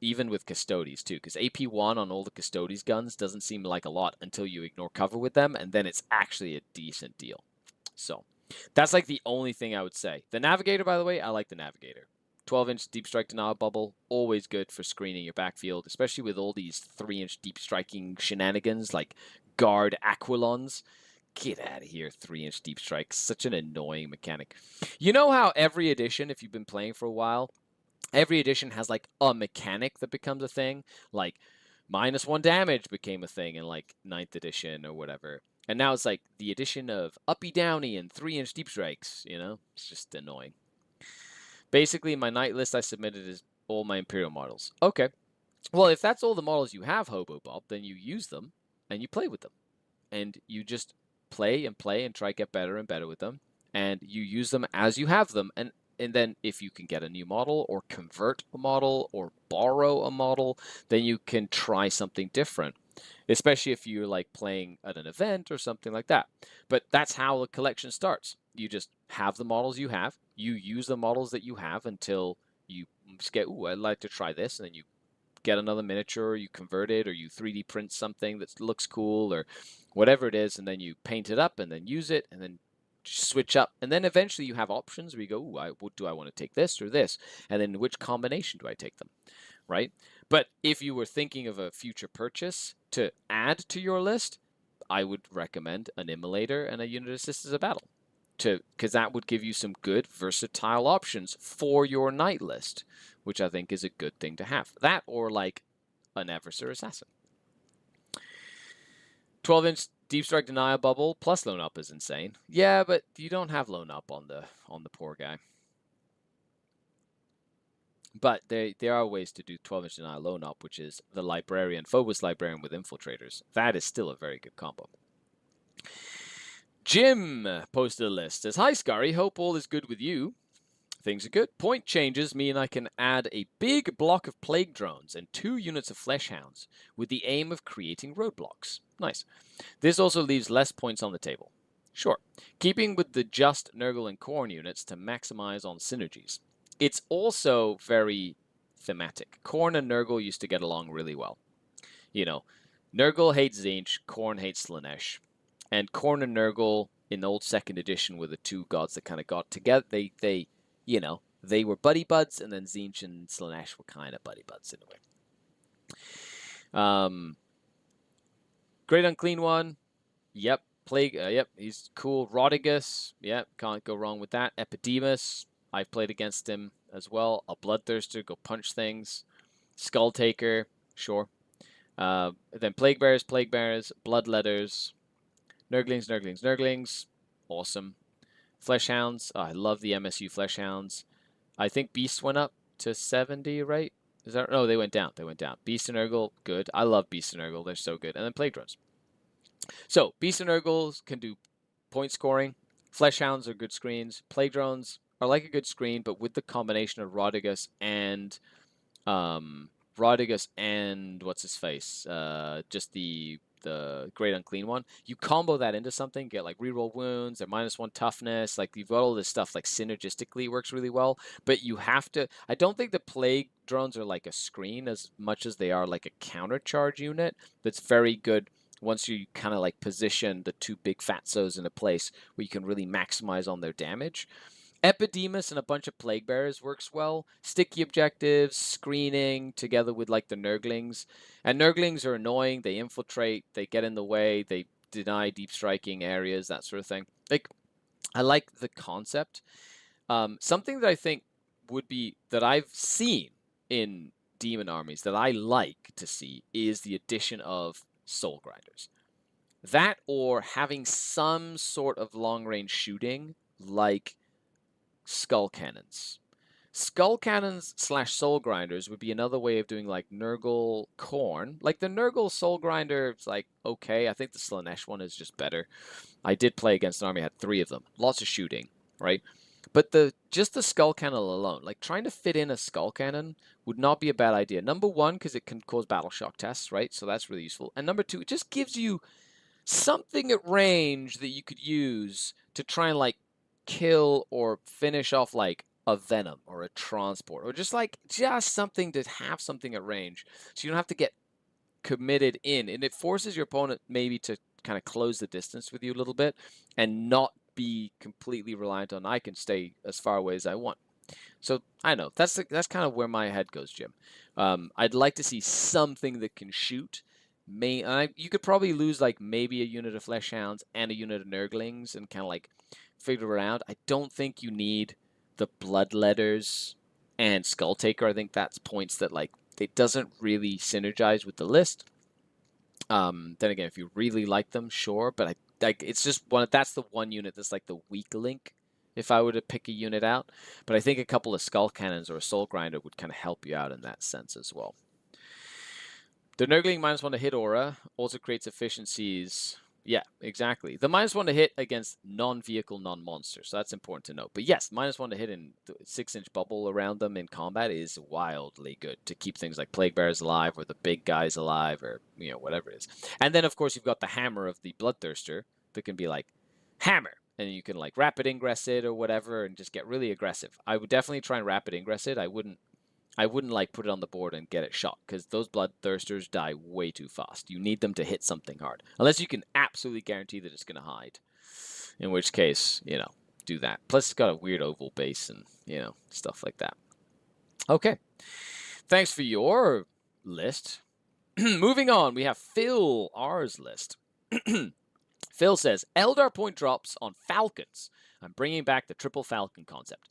even with Custodes too, because AP1 on all the Custodes guns doesn't seem like a lot until you ignore cover with them, and then it's actually a decent deal. So that's like the only thing I would say. The Navigator, by the way, I like the Navigator. 12-inch deep strike denial bubble, always good for screening your backfield, especially with all these 3-inch deep striking shenanigans like guard Aquilons. Get out of here, 3-inch deep strike. Such an annoying mechanic. You know how every edition, if you've been playing for a while, every edition has like a mechanic that becomes a thing? Like -1 damage became a thing in like 9th edition or whatever. And now it's like the addition of uppy downy and 3-inch deep strikes, you know? It's just annoying. Basically, my knight list I submitted is all my Imperial models. Okay. Well, if that's all the models you have, Hobo Bob, then you use them and you play with them. And you just play and try to get better and better with them. And you use them as you have them. And then if you can get a new model or convert a model or borrow a model, then you can try something different. Especially if you're like playing at an event or something like that. But that's how the collection starts. You just have the models you have. You use the models that you have until you just get, ooh, I'd like to try this. And then you get another miniature, or you convert it, or you 3D print something that looks cool, or whatever it is, and then you paint it up and then use it and then switch up. And then eventually you have options where you go, ooh, do I want to take this or this? And then which combination do I take them? Right? But if you were thinking of a future purchase to add to your list, I would recommend an Immolator and a Unit Assist as a Battle, because that would give you some good versatile options for your knight list, which I think is a good thing to have. That or like an Eversor Assassin. 12-inch deep strike denial bubble plus lone up is insane. Yeah, but you don't have lone up on the poor guy. But there are ways to do 12-inch denial lone up, which is the Librarian, Phobos Librarian with Infiltrators. That is still a very good combo. Jim posted a list. Says, hi, Skari. Hope all is good with you. Things are good. Point changes mean I can add a big block of Plague Drones and 2 units of Fleshhounds with the aim of creating roadblocks. Nice. This also leaves less points on the table. Sure. Keeping with the just Nurgle and Khorne units to maximize on synergies. It's also very thematic. Khorne and Nurgle used to get along really well. You know, Nurgle hates Tzeentch, Khorne hates Slaanesh. And Khorne and Nurgle in the old 2nd edition were the two gods that kind of got together. They they were buddy buds, and then Tzeentch and Slaanesh were kind of buddy buds in a way. Great Unclean One. Yep. Plague. Yep. He's cool. Rodigus. Yep. Can't go wrong with that. Epidemus. I've played against him as well. A Bloodthirster. Go punch things. Skull Taker. Sure. Then Plague Bearers. Bloodletters. Nurglings. Awesome. Fleshhounds. Oh, I love the MSU Fleshhounds. I think Beast went up to 70, right? Is that? No, they went down. Beast and Nurgle, good. I love Beast and Nurgle. They're so good. And then Plague Drones. So, Beast and Nurgles can do point scoring. Fleshhounds are good screens. Plague Drones are like a good screen, but with the combination of Rodigus and what's his face? Just the Great Unclean One. You combo that into something, get like reroll wounds, they're -1 toughness, like you've got all this stuff like synergistically works really well, but you have to, I don't think the Plague Drones are like a screen as much as they are like a countercharge unit that's very good once you kind of like position the 2 big fatzos in a place where you can really maximize on their damage. Epidemus and a bunch of Plague Bearers works well. Sticky objectives, screening, together with like the Nurglings. And Nurglings are annoying. They infiltrate, they get in the way, they deny deep striking areas, that sort of thing. Like, I like the concept. Something that I think would be, that I've seen in demon armies that I like to see is the addition of soul grinders. That or having some sort of long-range shooting like skull cannons. Skull cannons / soul grinders would be another way of doing like Nurgle Khorne. Like the Nurgle soul grinder, it's like okay. I think the Slaanesh one is just better. I did play against an army, I had 3 of them. Lots of shooting, right? But just the skull cannon alone, like trying to fit in a skull cannon would not be a bad idea. Number 1, because it can cause battle shock tests, right? So that's really useful. And number 2, it just gives you something at range that you could use to try and like kill or finish off like a venom or a transport or just something to have something at range so you don't have to get committed in, and it forces your opponent maybe to kind of close the distance with you a little bit and not be completely reliant on I can stay as far away as I want. So I know that's kind of where my head goes, Jim. I'd like to see something that can shoot. You could probably lose like maybe a unit of Flesh Hounds and a unit of Nurglings and kind of like figure it out. I don't think you need the Bloodletters and Skull Taker. I think that's points that like it doesn't really synergize with the list. Then again, if you really like them, sure, but it's just that's the one unit that's like the weak link if I were to pick a unit out. But I think a couple of Skull Cannons or a Soul Grinder would kind of help you out in that sense as well. The Nurgling -1 to hit aura also creates efficiencies. Yeah, exactly. The -1 to hit against non-vehicle, non-monster. So that's important to note. But yes, -1 to hit in the 6-inch bubble around them in combat is wildly good to keep things like Plague Bearers alive or the big guys alive or, whatever it is. And then, of course, you've got the hammer of the Bloodthirster that can be like, hammer. And you can like rapid ingress it or whatever and just get really aggressive. I would definitely try and rapid ingress it. I wouldn't like put it on the board and get it shot because those Bloodthirsters die way too fast. You need them to hit something hard. Unless you can absolutely guarantee that it's going to hide. In which case, do that. Plus it's got a weird oval base and, stuff like that. Okay. Thanks for your list. Moving on, we have Phil R's list. Phil says, Eldar point drops on Falcons. I'm bringing back the triple Falcon concept.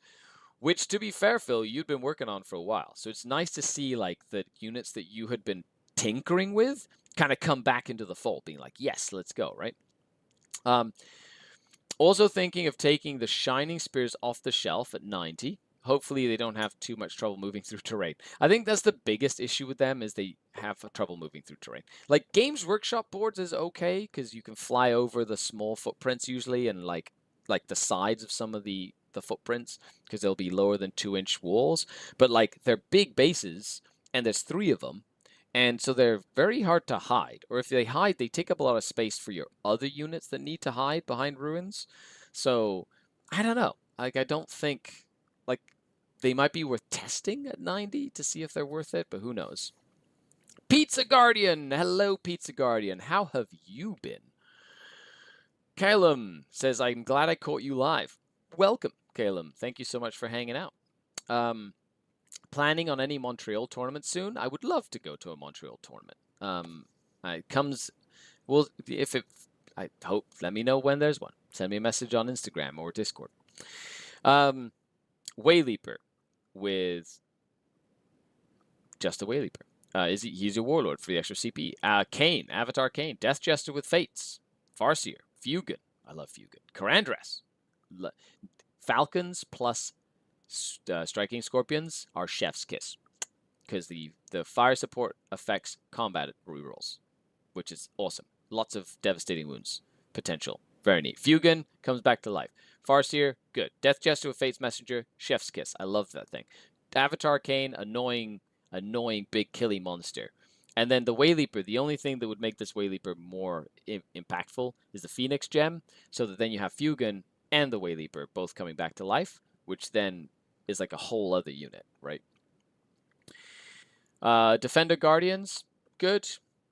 Which, to be fair, Phil, you'd been working on for a while. So it's nice to see like the units that you had been tinkering with kind of come back into the fold, being like, yes, let's go, right? Also thinking of taking the Shining Spears off the shelf at 90. Hopefully they don't have too much trouble moving through terrain. I think that's the biggest issue with them is they have trouble moving through terrain. Like Games Workshop boards is okay because you can fly over the small footprints usually and like the sides of some of the footprints because they'll be lower than 2-inch walls, but like they're big bases and there's 3 of them, and so they're very hard to hide, or if they hide they take up a lot of space for your other units that need to hide behind ruins. So I don't know, like I don't think like they might be worth testing at 90 to see if they're worth it, but who knows. Pizza Guardian, hello Pizza Guardian, how have you been? Calum says, I'm glad I caught you live. Welcome, Calum. Thank you so much for hanging out. Planning on any Montreal tournament soon? I would love to go to a Montreal tournament. It comes, well, I hope, let me know when there's one. Send me a message on Instagram or Discord. Wayleaper with just a Wayleaper. He's a warlord for the extra CP. Kane, Avatar Kane, Death Jester with Fates, Farseer, Fugan. I love Fugan. Karandras. Falcons plus Striking Scorpions are chef's kiss because the fire support affects combat rerolls, which is awesome. Lots of devastating wounds potential. Very neat. Fugan comes back to life. Farseer, good. Death Jester with Fate's Messenger, chef's kiss. I love that thing. Avatar Kane, annoying big killy monster. And then the Wayleaper, the only thing that would make this Wayleaper more impactful is the Phoenix Gem, so that then you have Fugan and the Wayleaper both coming back to life, which then is like a whole other unit, right? Defender Guardians, good.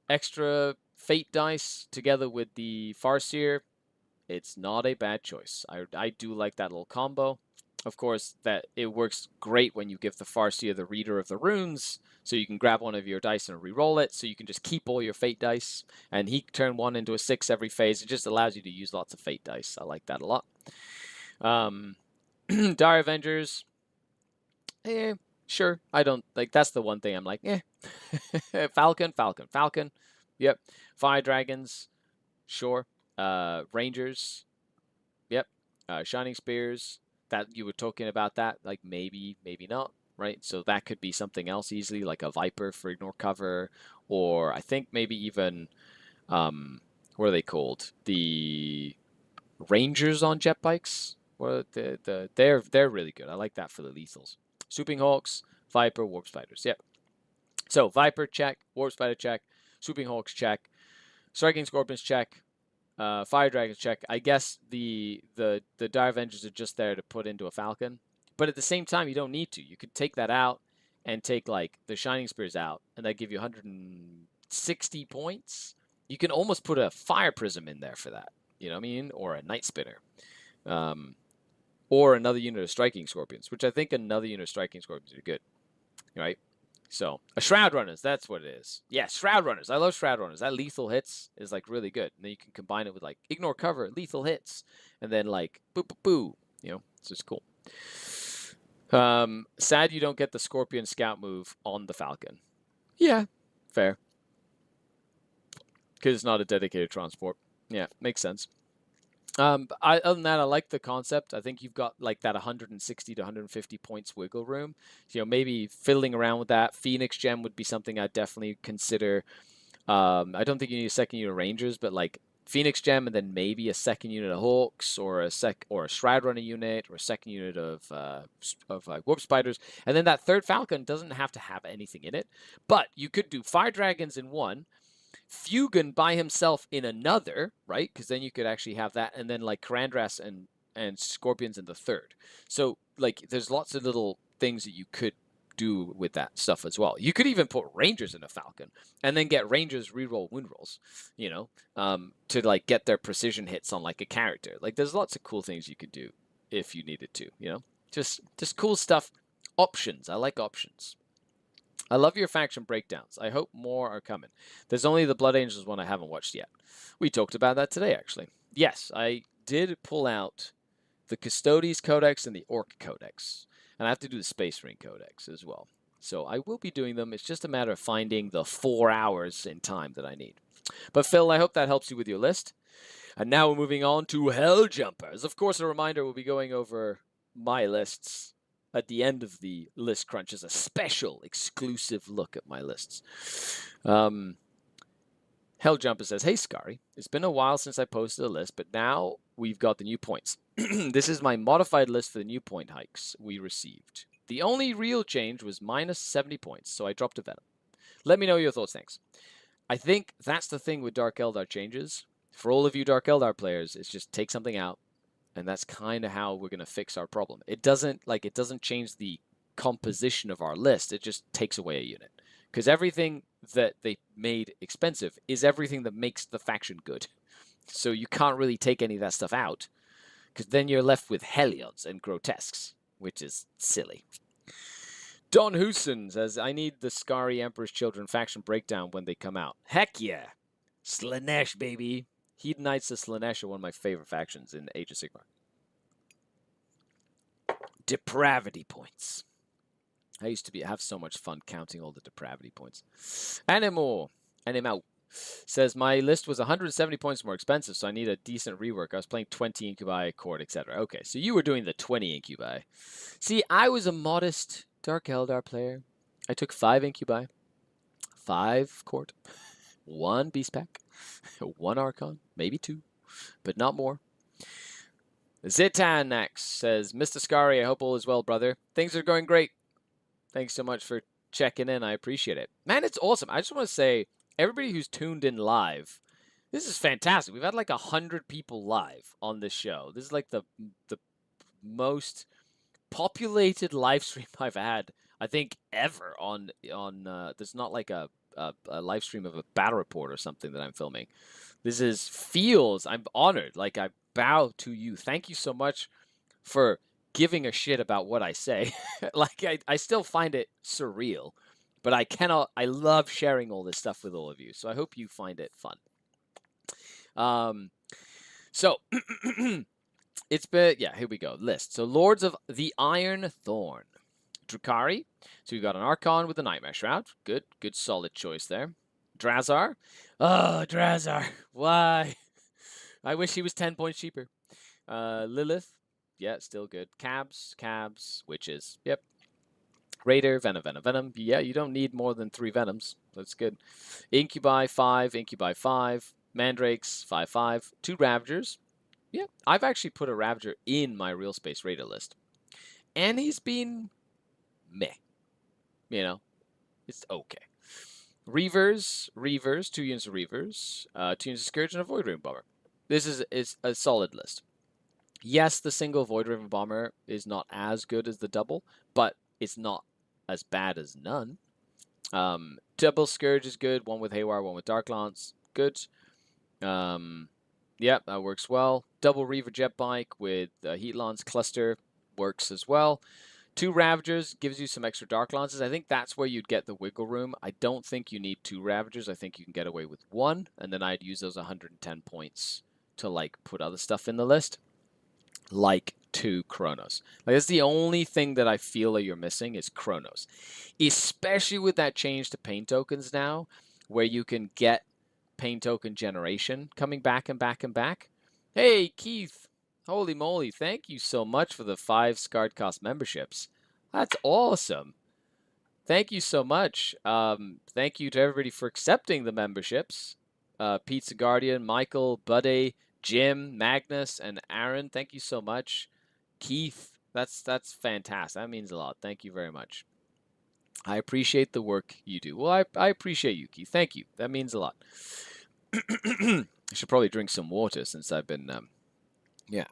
Extra Fate dice together with the Farseer. It's not a bad choice. I do like that little combo. Of course, that it works great when you give the Farseer the Reader of the Runes, so you can grab one of your dice and re-roll it, so you can just keep all your Fate dice, and he can turn one into a 6 every phase. It just allows you to use lots of Fate dice. I like that a lot. Dire Avengers, Sure, I don't like that's the one thing I'm like, eh. Falcon, Falcon, Falcon. Yep. Fire dragons, sure. Rangers, yep. Shining spears. That you were talking about that, like maybe, maybe not, right? So that could be something else easily, like a Viper for ignore cover, or I think maybe even what are they called? The Rangers on jet bikes. Well, they're really good. I like that for the lethals. Swooping Hawks, Viper, Warp Spiders. Yep. So Viper check, Warp Spider check, Swooping Hawks check, Striking Scorpions check, Fire Dragons check. I guess the Dire Avengers are just there to put into a Falcon, but at the same time you don't need to. You could take that out and take like the Shining Spears out, and that give you 160 points. You can almost put a Fire Prism in there for that. You know what I mean? Or a Night Spinner. Or another unit of Striking Scorpions, which I think another unit of Striking Scorpions would be good. Right? So, a Shroud Runners, that's what it is. Yeah, Shroud Runners. I love Shroud Runners. That lethal hits is like really good. And then you can combine it with like ignore cover, lethal hits, and then like boo boo boo. You know, it's just cool. Sad you don't get the Scorpion Scout move on the Falcon. Yeah, fair. Because it's not a dedicated transport. Yeah, makes sense. Other than that, I like the concept. I think you've got like that 160 to 150 points wiggle room. You know, maybe fiddling around with that. Phoenix Gem would be something I'd definitely consider. I don't think you need a second unit of Rangers, but like Phoenix Gem and then maybe a second unit of Hawks or a Shroud Runner unit or a second unit of Warp Spiders, and then that third Falcon doesn't have to have anything in it, but you could do Fire Dragons in one. Fugan by himself in another, right? Because then you could actually have that, and then like Karandras and Scorpions in the third. So like, there's lots of little things that you could do with that stuff as well. You could even put Rangers in a Falcon, and then get Rangers reroll wound rolls, you know, to like get their precision hits on like a character. Like, there's lots of cool things you could do if you needed to, you know, just cool stuff. Options. I like options. I love your faction breakdowns. I hope more are coming. There's only the Blood Angels one I haven't watched yet. We talked about that today, actually. Yes, I did pull out the Custodes Codex and the Orc Codex. And I have to do the Space Marine Codex as well. So I will be doing them. It's just a matter of finding the 4 hours in time that I need. But Phil, I hope that helps you with your list. And now we're moving on to Hell Jumpers. Of course, a reminder, we'll be going over my lists at the end of the list crunch as a special exclusive look at my lists. Helljumper says, hey, Skari, it's been a while since I posted a list, but now we've got the new points. This is my modified list for the new point hikes we received. The only real change was minus 70 points, so I dropped a Venom. Let me know your thoughts, thanks. I think that's the thing with Dark Eldar changes. For all of you Dark Eldar players, it's just take something out, and that's kind of how we're going to fix our problem. It doesn't change the composition of our list. It just takes away a unit. Because everything that they made expensive is everything that makes the faction good. So you can't really take any of that stuff out, because then you're left with Helions and Grotesques, which is silly. Don Houston says, I need the Skari Emperor's Children faction breakdown when they come out. Heck yeah! Slaanesh, baby! Hedonites of Slaanesh are one of my favorite factions in Age of Sigmar. Depravity points. I used to have so much fun counting all the depravity points. Animal says, my list was 170 points more expensive, so I need a decent rework. I was playing 20 Incubi, Court, etc. Okay, so you were doing the 20 Incubi. See, I was a modest Dark Eldar player. I took 5 Incubi, 5 Court, 1 Beast Pack, 1 Archon, maybe 2, but not more. Zitanax says, Mr. Skari, I hope all is well, brother. Things are going great. Thanks so much for checking in. I appreciate it. Man, it's awesome. I just want to say, everybody who's tuned in live, this is fantastic. We've had like 100 people live on this show. This is like the most populated live stream I've had, I think, ever on there's not like a live stream of a battle report or something that I'm filming. I'm honored. Like, I bow to you. Thank you so much for giving a shit about what I say. Like, I still find it surreal, but I love sharing all this stuff with all of you. So I hope you find it fun. So it's been, yeah, here we go. List. So Lords of the Iron Thorn. Drukhari. So we've got an Archon with a Nightmare Shroud. Good solid choice there. Drazar. Oh, Drazar. Why? I wish he was 10 points cheaper. Lilith. Yeah, still good. Cabs, Witches. Yep. Raider, Venom. Yeah, you don't need more than 3 Venoms. That's good. Incubi, 5. Mandrakes, 5/5. 2 Ravagers. Yeah, I've actually put a Ravager in my Real Space Raider list. And he's been meh. You know, it's okay. Reavers, 2 units of Reavers, 2 units of Scourge, and a Void Raven Bomber. This is a solid list. Yes, the single Void Raven Bomber is not as good as the double, but it's not as bad as none. Double Scourge is good, one with Haywire, one with Dark Lance, good. Yeah, that works well. Double Reaver Jet Bike with Heat Lance Cluster works as well. 2 Ravagers gives you some extra Dark Lances. I think that's where you'd get the wiggle room. I don't think you need 2 Ravagers. I think you can get away with 1, and then I'd use those 110 points to like put other stuff in the list, like 2 Chronos. Like that's the only thing that I feel that you're missing is Chronos, especially with that change to pain tokens now, where you can get pain token generation coming back and back and back. Hey, Keith. Holy moly, thank you so much for the 5 Skaredcast memberships. That's awesome. Thank you so much. Thank you to everybody for accepting the memberships. Pizza Guardian, Michael, Buddy, Jim, Magnus, and Aaron. Thank you so much. Keith, that's fantastic. That means a lot. Thank you very much. I appreciate the work you do. Well, I appreciate you, Keith. Thank you. That means a lot. I should probably drink some water since I've been... yeah.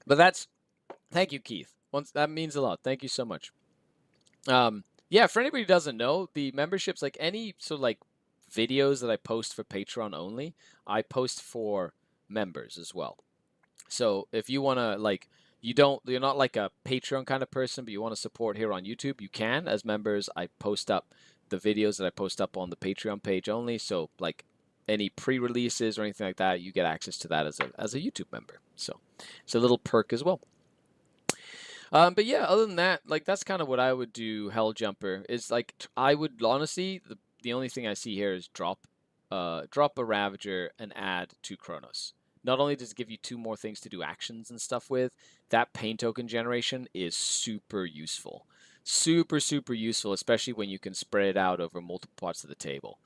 But thank you, Keith. That means a lot. Thank you so much. Yeah, for anybody who doesn't know, the memberships, like any sort of like videos that I post for Patreon only, I post for members as well. So if you want to like, you're not like a Patreon kind of person, but you want to support here on YouTube, you can. As members, I post up the videos that I post up on the Patreon page only. So like any pre-releases or anything like that, you get access to that as a YouTube member. So it's a little perk as well. But yeah, other than that, like that's kind of what I would do. Helljumper is like I would honestly the only thing I see here is drop a Ravager and add 2 Chronos. Not only does it give you 2 more things to do actions and stuff with, that pain token generation is super useful. Super useful, especially when you can spread it out over multiple parts of the table.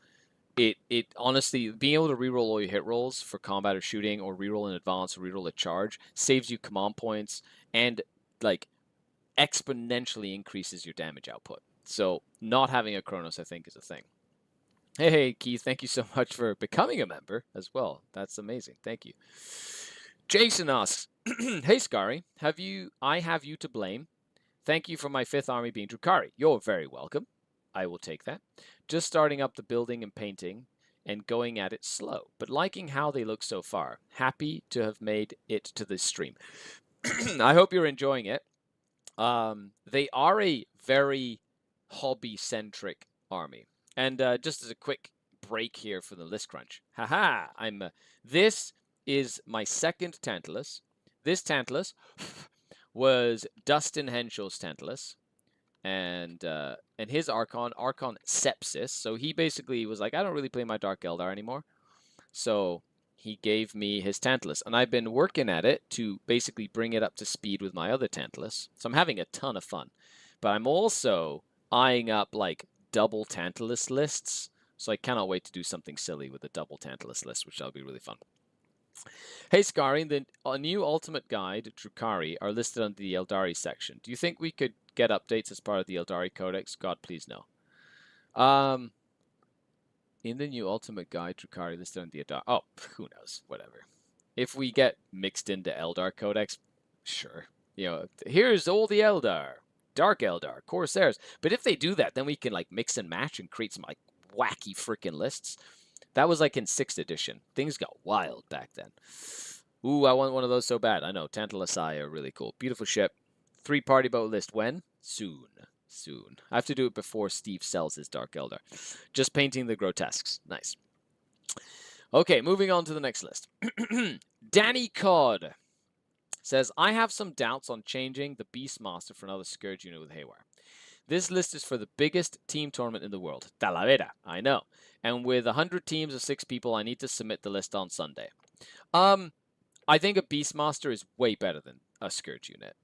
It honestly, being able to reroll all your hit rolls for combat or shooting, or reroll in advance or reroll a charge, saves you command points and like exponentially increases your damage output. So not having a Chronos, I think, is a thing. Hey, Keith, thank you so much for becoming a member as well. That's amazing. Thank you. Jason asks, hey, Skari, I have you to blame. Thank you for my 5th army being Drukhari. You're very welcome. I will take that. Just starting up the building and painting and going at it slow, but liking how they look so far. Happy to have made it to this stream. I hope you're enjoying it. They are a very hobby-centric army. And just as a quick break here for the list crunch. Haha, this is my 2nd Tantalus. This Tantalus was Dustin Henshaw's Tantalus. And his Archon Sepsis. So he basically was like, I don't really play my Dark Eldar anymore. So he gave me his Tantalus. And I've been working at it to basically bring it up to speed with my other Tantalus. So I'm having a ton of fun. But I'm also eyeing up like double Tantalus lists. So I cannot wait to do something silly with a double Tantalus list, which that'll be really fun. Hey, Skari, the new Ultimate Guide, Drukhari, are listed under the Eldari section. Do you think we could get updates as part of the Eldari Codex? God, please no. In the new Ultimate Guide, Drukhari listed under the Eldar... Oh, who knows? Whatever. If we get mixed into Eldar Codex, sure. You know, here's all the Eldar. Dark Eldar, Corsairs. But if they do that, then we can like mix and match and create some like wacky freaking lists. That was like in 6th edition. Things got wild back then. Ooh, I want one of those so bad. I know. Tantalusai are really cool. Beautiful ship. 3 party boat list. When? Soon. I have to do it before Steve sells his Dark Eldar. Just painting the grotesques. Nice. Okay, moving on to the next list. Danny Cod says, I have some doubts on changing the Beastmaster for another Scourge unit with Haywire. This list is for the biggest team tournament in the world, Talavera, I know. And with 100 teams of 6 people, I need to submit the list on Sunday. I think a Beastmaster is way better than a Scourge unit.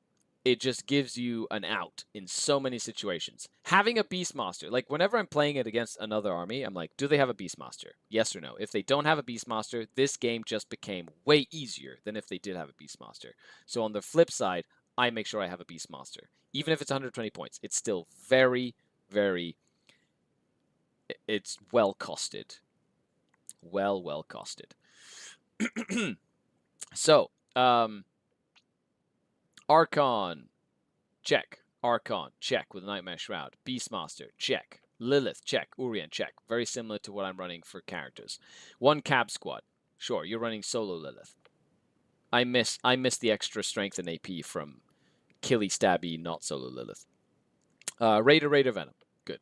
It just gives you an out in so many situations. Having a Beastmaster, like whenever I'm playing it against another army, I'm like, do they have a Beastmaster? Yes or no? If they don't have a Beastmaster, this game just became way easier than if they did have a Beastmaster. So on the flip side, I make sure I have a Beastmaster. Even if it's 120 points, it's still very, very, it's well costed. Well costed. So, Archon, check. Archon, check with a Nightmare Shroud. Beastmaster, check. Lilith, check. Urien, check. Very similar to what I'm running for characters. 1 Cab Squad. Sure, you're running solo Lilith. I miss the extra strength and AP from Killy Stabby, not solo Lilith. Raider Venom. Good.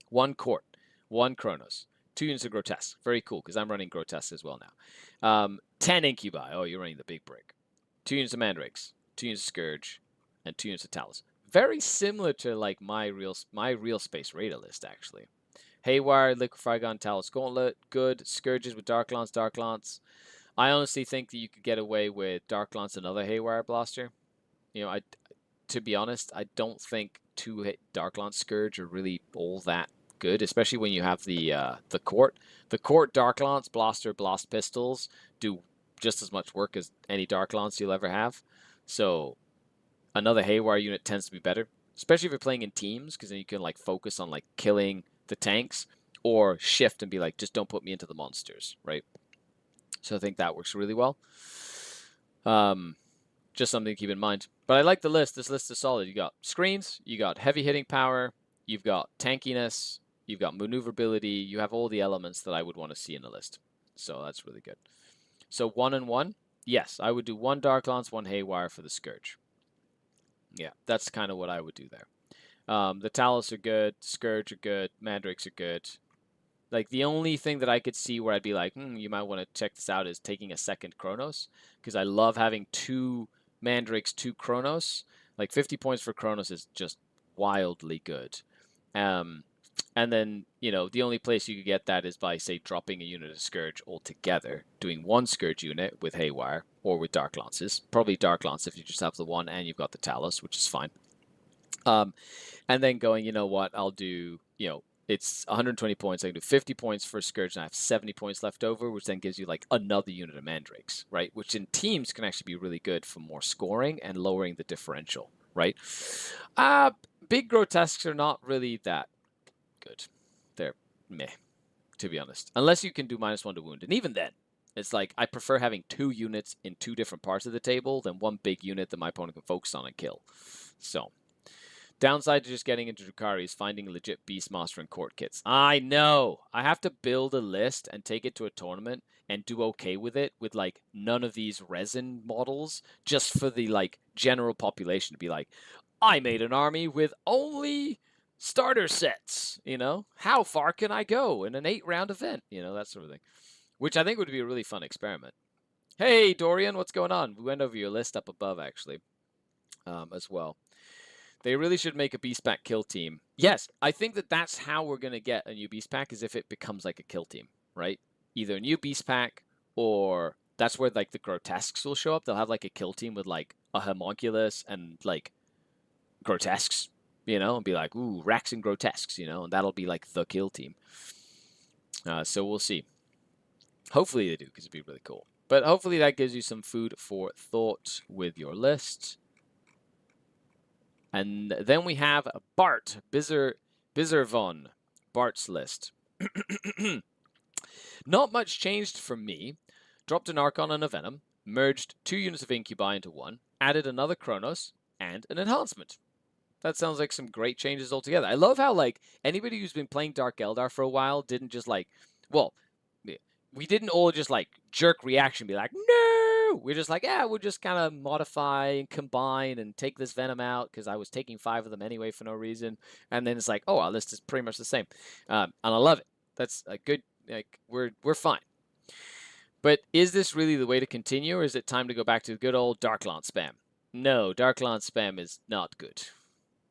1 Court. 1 Kronos. 2 units of Grotesque. Very cool, because I'm running Grotesque as well now. 10 Incubi. Oh, you're running the big brick. 2 units of Mandrakes. 2 units of Scourge. And 2 units of Talus. Very similar to like my real space Raider list, actually. Haywire, Liquefragon, Talus Gauntlet. Good. Scourges with Dark Lance. I honestly think that you could get away with Dark Lance and another Haywire Blaster. You know, to be honest, I don't think 2 Dark Lance Scourge are really all that good, especially when you have the Court. The Court Dark Lance, Blaster, Blast Pistols do just as much work as any Dark Lance you'll ever have. So another Haywire unit tends to be better, especially if you're playing in teams, because then you can like focus on like killing the tanks or shift and be like, just don't put me into the monsters, right? So I think that works really well. Just something to keep in mind. But I like the list. This list is solid. You got screens, you got heavy hitting power, you've got tankiness, you've got maneuverability, you have all the elements that I would want to see in a list. So that's really good. So 1 and 1, yes, I would do 1 Dark Lance, 1 Haywire for the Scourge. Yeah, that's kind of what I would do there. The Talus are good, Scourge are good, Mandrakes are good. Like, the only thing that I could see where I'd be like, you might want to check this out is taking a second Kronos, because I love having 2 Mandrakes, 2 Kronos. Like, 50 points for Kronos is just wildly good. And then, you know, the only place you could get that is by, say, dropping a unit of Scourge altogether, doing 1 Scourge unit with Haywire or with Dark Lances. Probably Dark Lance if you just have the 1 and you've got the Talus, which is fine. And then going, you know what, I'll do, you know, it's 120 points. I can do 50 points for Scourge, and I have 70 points left over, which then gives you like another unit of Mandrakes, right? Which in teams can actually be really good for more scoring and lowering the differential, right? Big Grotesques are not really that good. They're meh, to be honest. Unless you can do -1 to wound. And even then, it's like I prefer having 2 units in 2 different parts of the table than 1 big unit that my opponent can focus on and kill. So, downside to just getting into Drukhari is finding legit Beastmaster and Court kits. I know! I have to build a list and take it to a tournament and do okay with it with, like, none of these resin models just for the, like, general population to be like, I made an army with only starter sets, you know? How far can I go in an 8-round event? You know, that sort of thing. Which I think would be a really fun experiment. Hey, Dorian, what's going on? We went over your list up above, actually, as well. They really should make a Beast Pack kill team. Yes, I think that that's how we're going to get a new Beast Pack, is if it becomes like a kill team, right? Either a new Beast Pack, or that's where like the Grotesques will show up. They'll have like a kill team with like a Homunculus and like Grotesques, you know, and be like, ooh, Rax and Grotesques, you know, and that'll be like the kill team. So we'll see. Hopefully they do, because it'd be really cool. But hopefully that gives you some food for thought with your list. And then we have Bart, Bizervon, Bart's list. Not much changed for me. Dropped an Archon and a Venom, merged 2 units of Incubi into 1, added another Kronos, and an enhancement. That sounds like some great changes altogether. I love how, like, anybody who's been playing Dark Eldar for a while didn't just, like, well, we didn't all just, like, jerk reaction, be like, no! We're just like, yeah, we'll just kind of modify and combine and take this Venom out, because I was taking 5 of them anyway for no reason. And then it's like, oh, our list is pretty much the same. And I love it. That's a good, like, we're fine. But is this really the way to continue, or is it time to go back to the good old Dark Lance spam? No, Dark Lance spam is not good.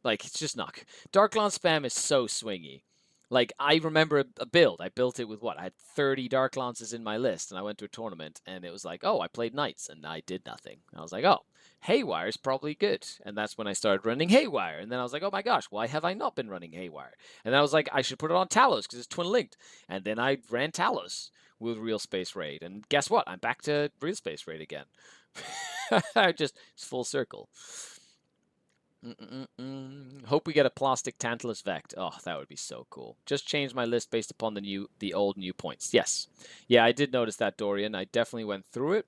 Like, it's just not good. Dark Lance spam is so swingy. Like, I remember a build. I built it with what? I had 30 Dark Lances in my list, and I went to a tournament, and it was like, oh, I played Knights, and I did nothing. I was like, oh, Haywire is probably good. And that's when I started running Haywire. And then I was like, oh my gosh, why have I not been running Haywire? And then I was like, I should put it on Talos, because it's twin-linked. And then I ran Talos with Real Space Raid. And guess what? I'm back to Real Space Raid again. Just, it's full circle. Hope we get a plastic Tantalus Vect. Oh, that would be so cool. Just change my list based upon the old new points. Yes. Yeah, I did notice that, Dorian. I definitely went through it.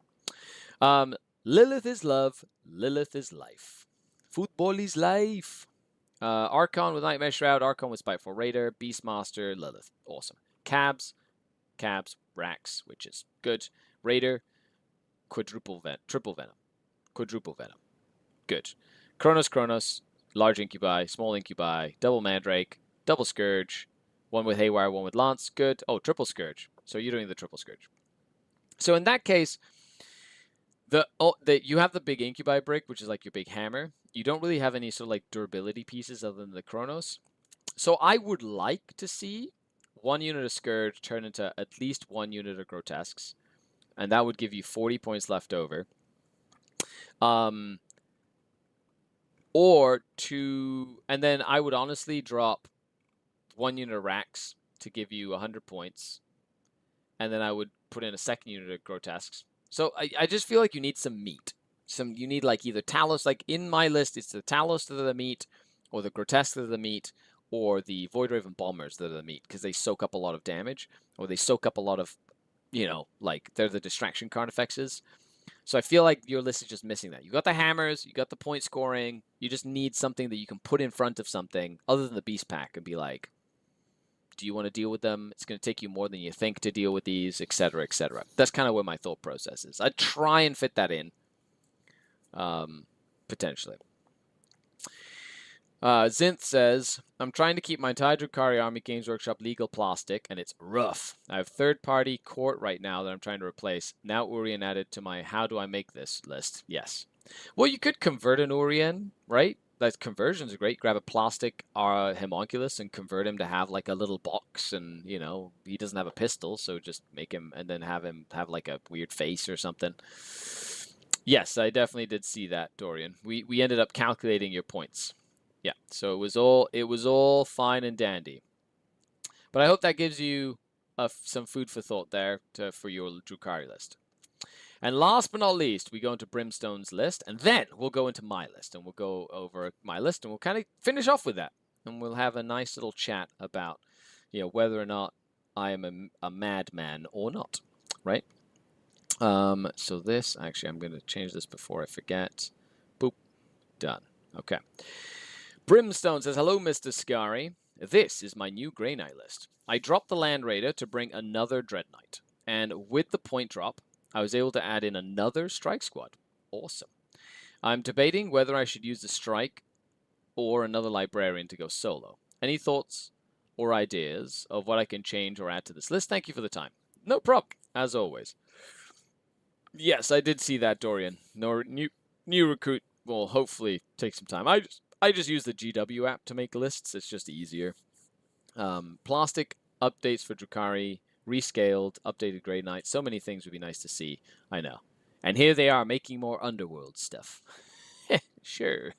Lilith is love. Lilith is life. Football is life. Archon with Nightmare Shroud. Archon with Spiteful Raider. Beastmaster. Lilith. Awesome. Cabs. Rax, which is good. Raider. Triple Venom. Quadruple Venom. Good. Kronos, large incubi, small incubi, double Mandrake, double Scourge, one with Haywire, one with Lance, good. Oh, triple Scourge. So you're doing the triple Scourge. So in that case, you have the big incubi brick, which is like your big hammer. You don't really have any sort of like durability pieces other than the Kronos. So I would like to see 1 unit of Scourge turn into at least 1 unit of Grotesques, and that would give you 40 points left over. And then I would honestly drop 1 unit of Rax to give you 100 points. And then I would put in a 2nd unit of Grotesques. So I just feel like you need some meat. You need like either Talos, like in my list, it's the Talos that are the meat, or the Grotesques that are the meat, or the Voidraven Bombers that are the meat, because they soak up a lot of damage, or they soak up a lot of, like they're the distraction Carnifexes. So I feel like your list is just missing that. You got the hammers, you got the point scoring, you just need something that you can put in front of something other than the beast pack and be like, do you want to deal with them? It's going to take you more than you think to deal with these, etc., etc. That's kind of where my thought process is. I'd try and fit that in, potentially. Zinth says, I'm trying to keep my entire Drukhari Army Games Workshop legal plastic, and it's rough. I have third-party court right now that I'm trying to replace. Now Urien added to my how do I make this list. Yes. Well, you could convert an Urien, right? That conversions are great. Grab a plastic homunculus and convert him to have like a little box, and he doesn't have a pistol, so just make him and then have him have like a weird face or something. Yes, I definitely did see that, Dorian. We ended up calculating your points. Yeah, so it was all fine and dandy. But I hope that gives you some food for thought there for your Drukhari list. And last but not least, we go into Brimstone's list, and then we'll go into my list, and we'll go over my list, and we'll kind of finish off with that. And we'll have a nice little chat about, whether or not I am a madman or not, right? So this, actually, I'm going to change this before I forget. Boop. Done. Okay. Brimstone says, hello, Mr. Skari. This is my new Grey Knight list. I dropped the Land Raider to bring another Dread Knight. And with the point drop, I was able to add in another Strike Squad. Awesome. I'm debating whether I should use the Strike or another Librarian to go solo. Any thoughts or ideas of what I can change or add to this list? Thank you for the time. No problem, as always. Yes, I did see that, Dorian. New recruit will hopefully take some time. I just use the GW app to make lists. It's just easier. Plastic updates for Drukhari, rescaled, updated Grey Knight. So many things would be nice to see. I know. And here they are making more Underworld stuff. Sure.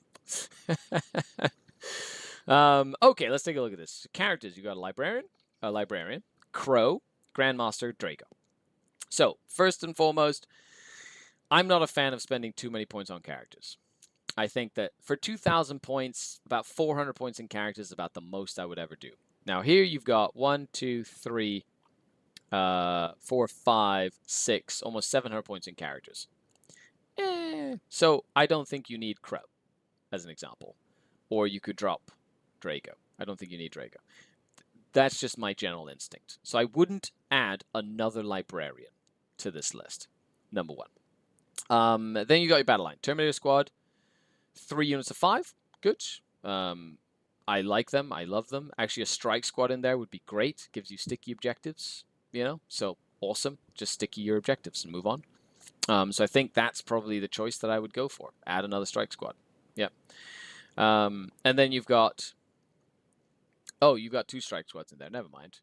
Okay, let's take a look at this. Characters. You got a Librarian, Crow, Grandmaster, Draco. So, first and foremost, I'm not a fan of spending too many points on characters. I think that for 2,000 points, about 400 points in characters is about the most I would ever do. Now, here you've got 1, 2, 3, 4, 5, 6, almost 700 points in characters. So I don't think you need Crow, as an example. Or you could drop Draco. I don't think you need Draco. That's just my general instinct. So I wouldn't add another Librarian to this list, number one. Then you got your battle line. Terminator Squad, 3 units of 5. Good. I like them. I love them. Actually, a Strike Squad in there would be great. Gives you sticky objectives, So awesome. Just stick to your objectives and move on. So I think that's probably the choice that I would go for. Add another strike squad. Yep. And then you've got... Oh, you've got 2 strike squads in there. Never mind.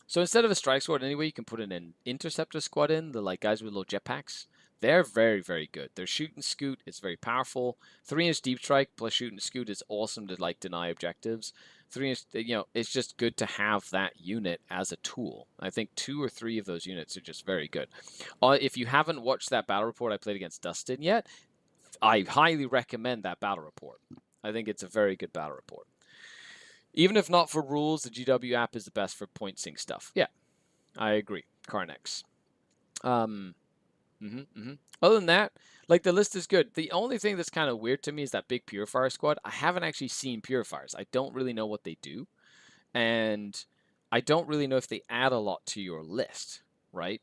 So instead of a strike squad anyway, you can put an interceptor squad in, the like guys with little jetpacks. They're very, very good. Their shoot and scoot is very powerful. 3-inch deep strike plus shoot and scoot is awesome to like deny objectives. 3-inch, you know, it's just good to have that unit as a tool. I think 2 or 3 of those units are just very good. If you haven't watched that battle report I played against Dustin yet, I highly recommend that battle report. I think it's a very good battle report. Even if not for rules, the GW app is the best for point sync stuff. Yeah, I agree. Carnex. Other than that, like, the list is good. The only thing that's kind of weird to me is that big Purifier squad. I haven't actually seen Purifiers. I don't really know what they do. And I don't really know if they add a lot to your list, right?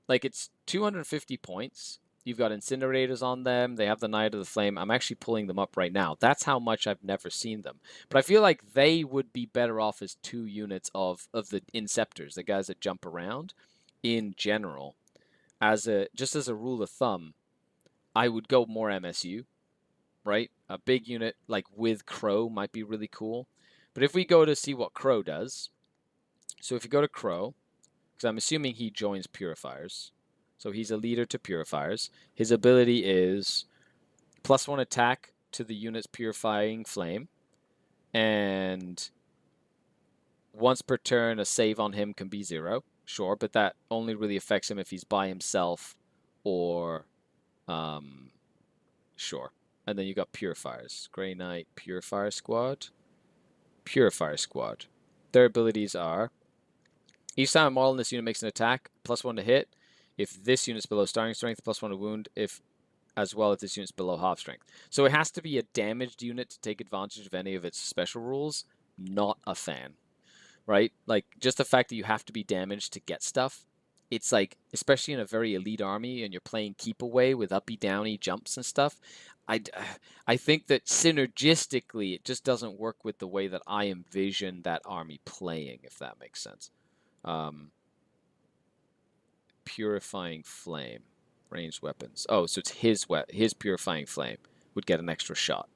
Like, it's 250 points. You've got incinerators on them. They have the Knight of the Flame. I'm actually pulling them up right now. That's how much I've never seen them. But I feel like they would be better off as 2 units of the Inceptors, the guys that jump around in general. Just as a rule of thumb, I would go more MSU, right? A big unit like with Crow might be really cool. But if we go to see what Crow does, so if you go to Crow, because I'm assuming he joins Purifiers, so he's a leader to Purifiers. His ability is +1 attack to the unit's Purifying Flame, and once per turn, a save on him can be 0. Sure, but that only really affects him if he's by himself or, sure. And then you got Purifiers. Grey Knight, Purifier Squad. Purifier Squad. Their abilities are, each time a model in this unit makes an attack, +1 to hit. If this unit's below starting strength, +1 to wound, as well if this unit's below half strength. So it has to be a damaged unit to take advantage of any of its special rules. Not a fan. Right? Like, just the fact that you have to be damaged to get stuff, it's like, especially in a very elite army and you're playing keep away with uppy downy jumps and stuff, I think that synergistically it just doesn't work with the way that I envision that army playing, if that makes sense. Purifying Flame, ranged weapons. Oh, so it's his Purifying Flame would get an extra shot,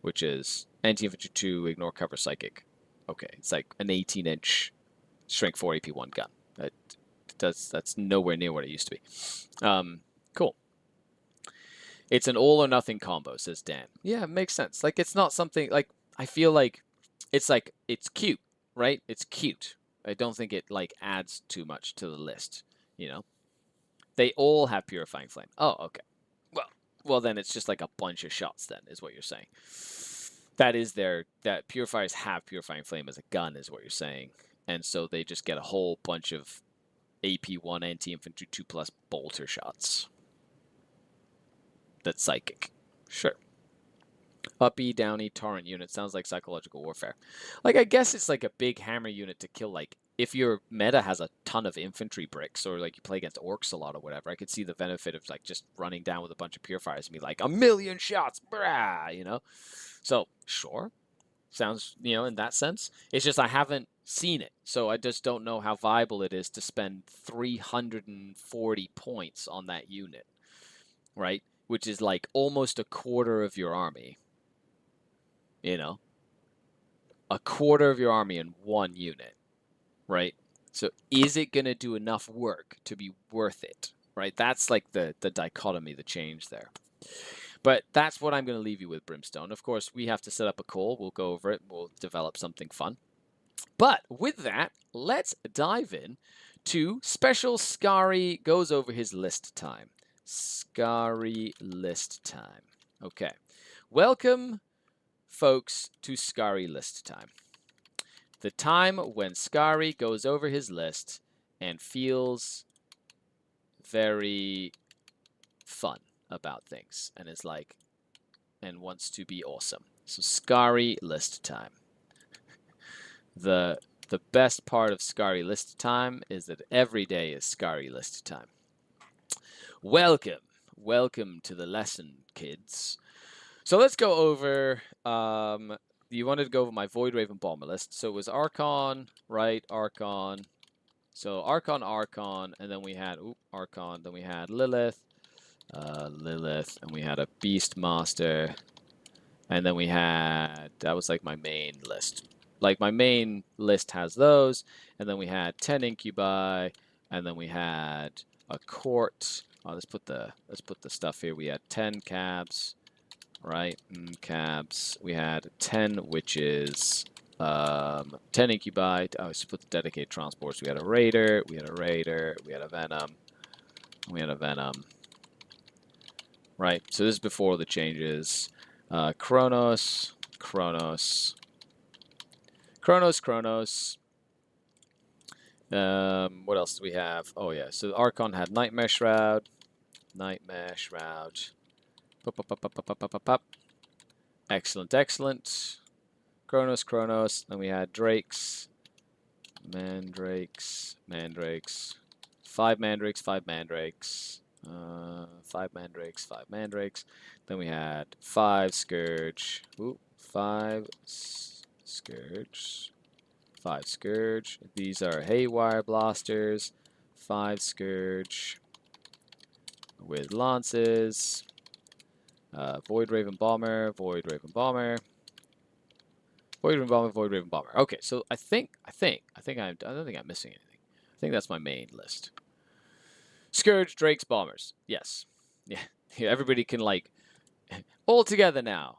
which is anti-infantry 2, ignore cover psychic. Okay, it's like an 18-inch strength 4 AP1 gun. That's nowhere near what it used to be. Cool. It's an all or nothing combo, says Dan. Yeah, it makes sense. Like, it's not something, like, I feel like it's cute, right? It's cute. I don't think it, like, adds too much to the list, you know? They all have Purifying Flame. Oh, okay. Well, then it's just like a bunch of shots then, is what you're saying. That Purifiers have Purifying Flame as a gun, is what you're saying. And so they just get a whole bunch of AP1 anti-infantry 2+ bolter shots. That's psychic. Sure. Uppy, downy, torrent unit. Sounds like psychological warfare. Like, I guess it's like a big hammer unit to kill, like, if your meta has a ton of infantry bricks, or like you play against orcs a lot or whatever, I could see the benefit of like just running down with a bunch of Purifiers and be like, 1,000,000 shots, brah, you know? So, sure. Sounds, you know, in that sense. It's just I haven't seen it, so I just don't know how viable it is to spend 340 points on that unit, right? Which is like almost a quarter of your army. You know? A quarter of your army in one unit, right? So is it going to do enough work to be worth it, right? That's like the dichotomy, the change there. But that's what I'm going to leave you with, Brimstone. Of course, we have to set up a call. We'll go over it. We'll develop something fun. But with that, let's dive in to special Skari goes over his list time. Skari list time. Okay. Welcome, folks, to Skari list time. The time when Skari goes over his list and feels very fun about things and is like, and wants to be awesome. So Skari list time. The best part of Skari list time is that every day is Skari list time. Welcome to the lesson, kids. So let's go over, you wanted to go over my Void Raven Bomber list. So it was Archon, right? Archon, So Archon, Archon, and then we had Archon. Then we had Lilith, Lilith, and we had a Beastmaster, and then we had that was like my main list. Like my main list has those, and then we had 10 incubi, and then we had a court. Oh, let's put the stuff here. We had 10 cabs, right? Cabs. We had 10 witches. 10 incubi. Oh, let's put the dedicated transports. We had a raider. We had a raider. We had a venom. We had a venom. Right. So this is before the changes. Chronos. Chronos. Chronos. Chronos. What else do we have? Oh yeah. So the Archon had Nightmare Shroud. Nightmare Shroud. Pop, pop, pop, pop, pop, pop, pop, pop. Excellent, excellent. Chronos, Chronos. Then we had Drakes. Mandrakes. Mandrakes. 5 Mandrakes, 5 Mandrakes. 5 Mandrakes, 5 Mandrakes. Then we had 5 Scourge. Ooh, 5 Scourge. 5 Scourge. These are Haywire Blasters. 5 Scourge. With lances. Void Raven Bomber. Void Raven Bomber. Void Raven Bomber, Void Raven Bomber. Okay, so I don't think I'm missing anything. I think that's my main list. Scourge, Drakes, Bombers. Yes. Yeah. Everybody can like all together now.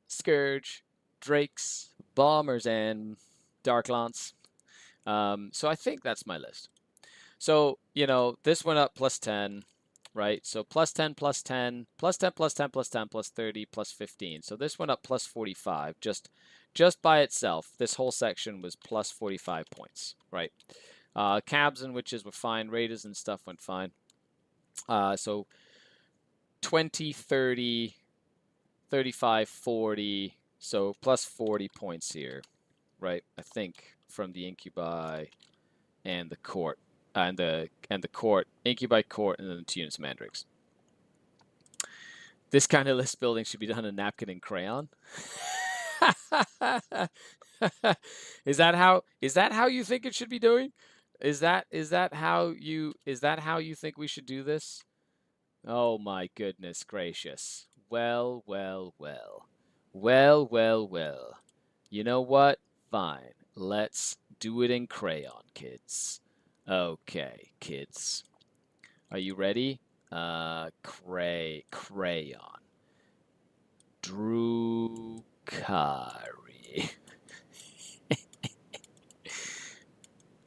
Scourge, Drakes, Bombers, and Dark Lance. So I think that's my list. So, you know, this went up plus 10, right? So plus 10, plus 10, plus 10, plus 10, plus 10, plus 30, plus 15. So this went up plus 45 just by itself. This whole section was plus 45 points, right? Cabs and witches were fine. Raiders and stuff went fine. So 20, 30, 35, 40. So plus 40 points here, right? I think from the incubi and the court. And the court, incubi court, and then the 2 units of mandrakes. This kind of list building should be done in napkin and crayon. Is that how you think it should be doing? Is that how you think we should do this? Oh my goodness gracious. Well, well, well. Well, well, well. You know what? Fine. Let's do it in crayon, kids. Okay, kids. Are you ready? Crayon. Drukhari.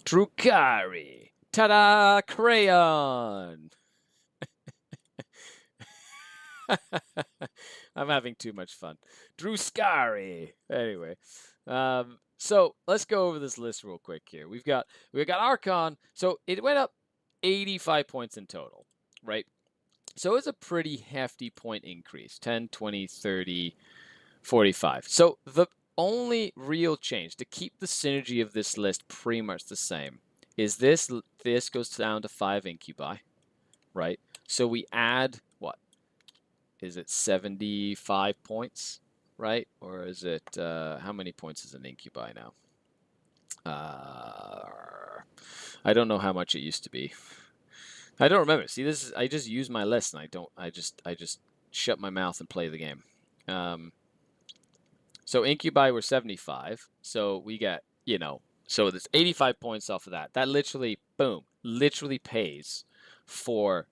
Drukhari. Ta-da! Crayon! I'm having too much fun. Drukhari. Anyway, so let's go over this list real quick here. We've got Archon. So it went up 85 points in total, right? So it's a pretty hefty point increase. 10, 20, 30, 45. So the only real change to keep the synergy of this list pretty much the same is this goes down to 5 incubi, right? So we add what? Is it 75 points, right? Or is it, how many points is an incubi now? I don't know how much it used to be. I don't remember. See, I just use my list and I just shut my mouth and play the game. So incubi were 75. So we get, you know, so there's 85 points off of that. That literally, boom, literally pays for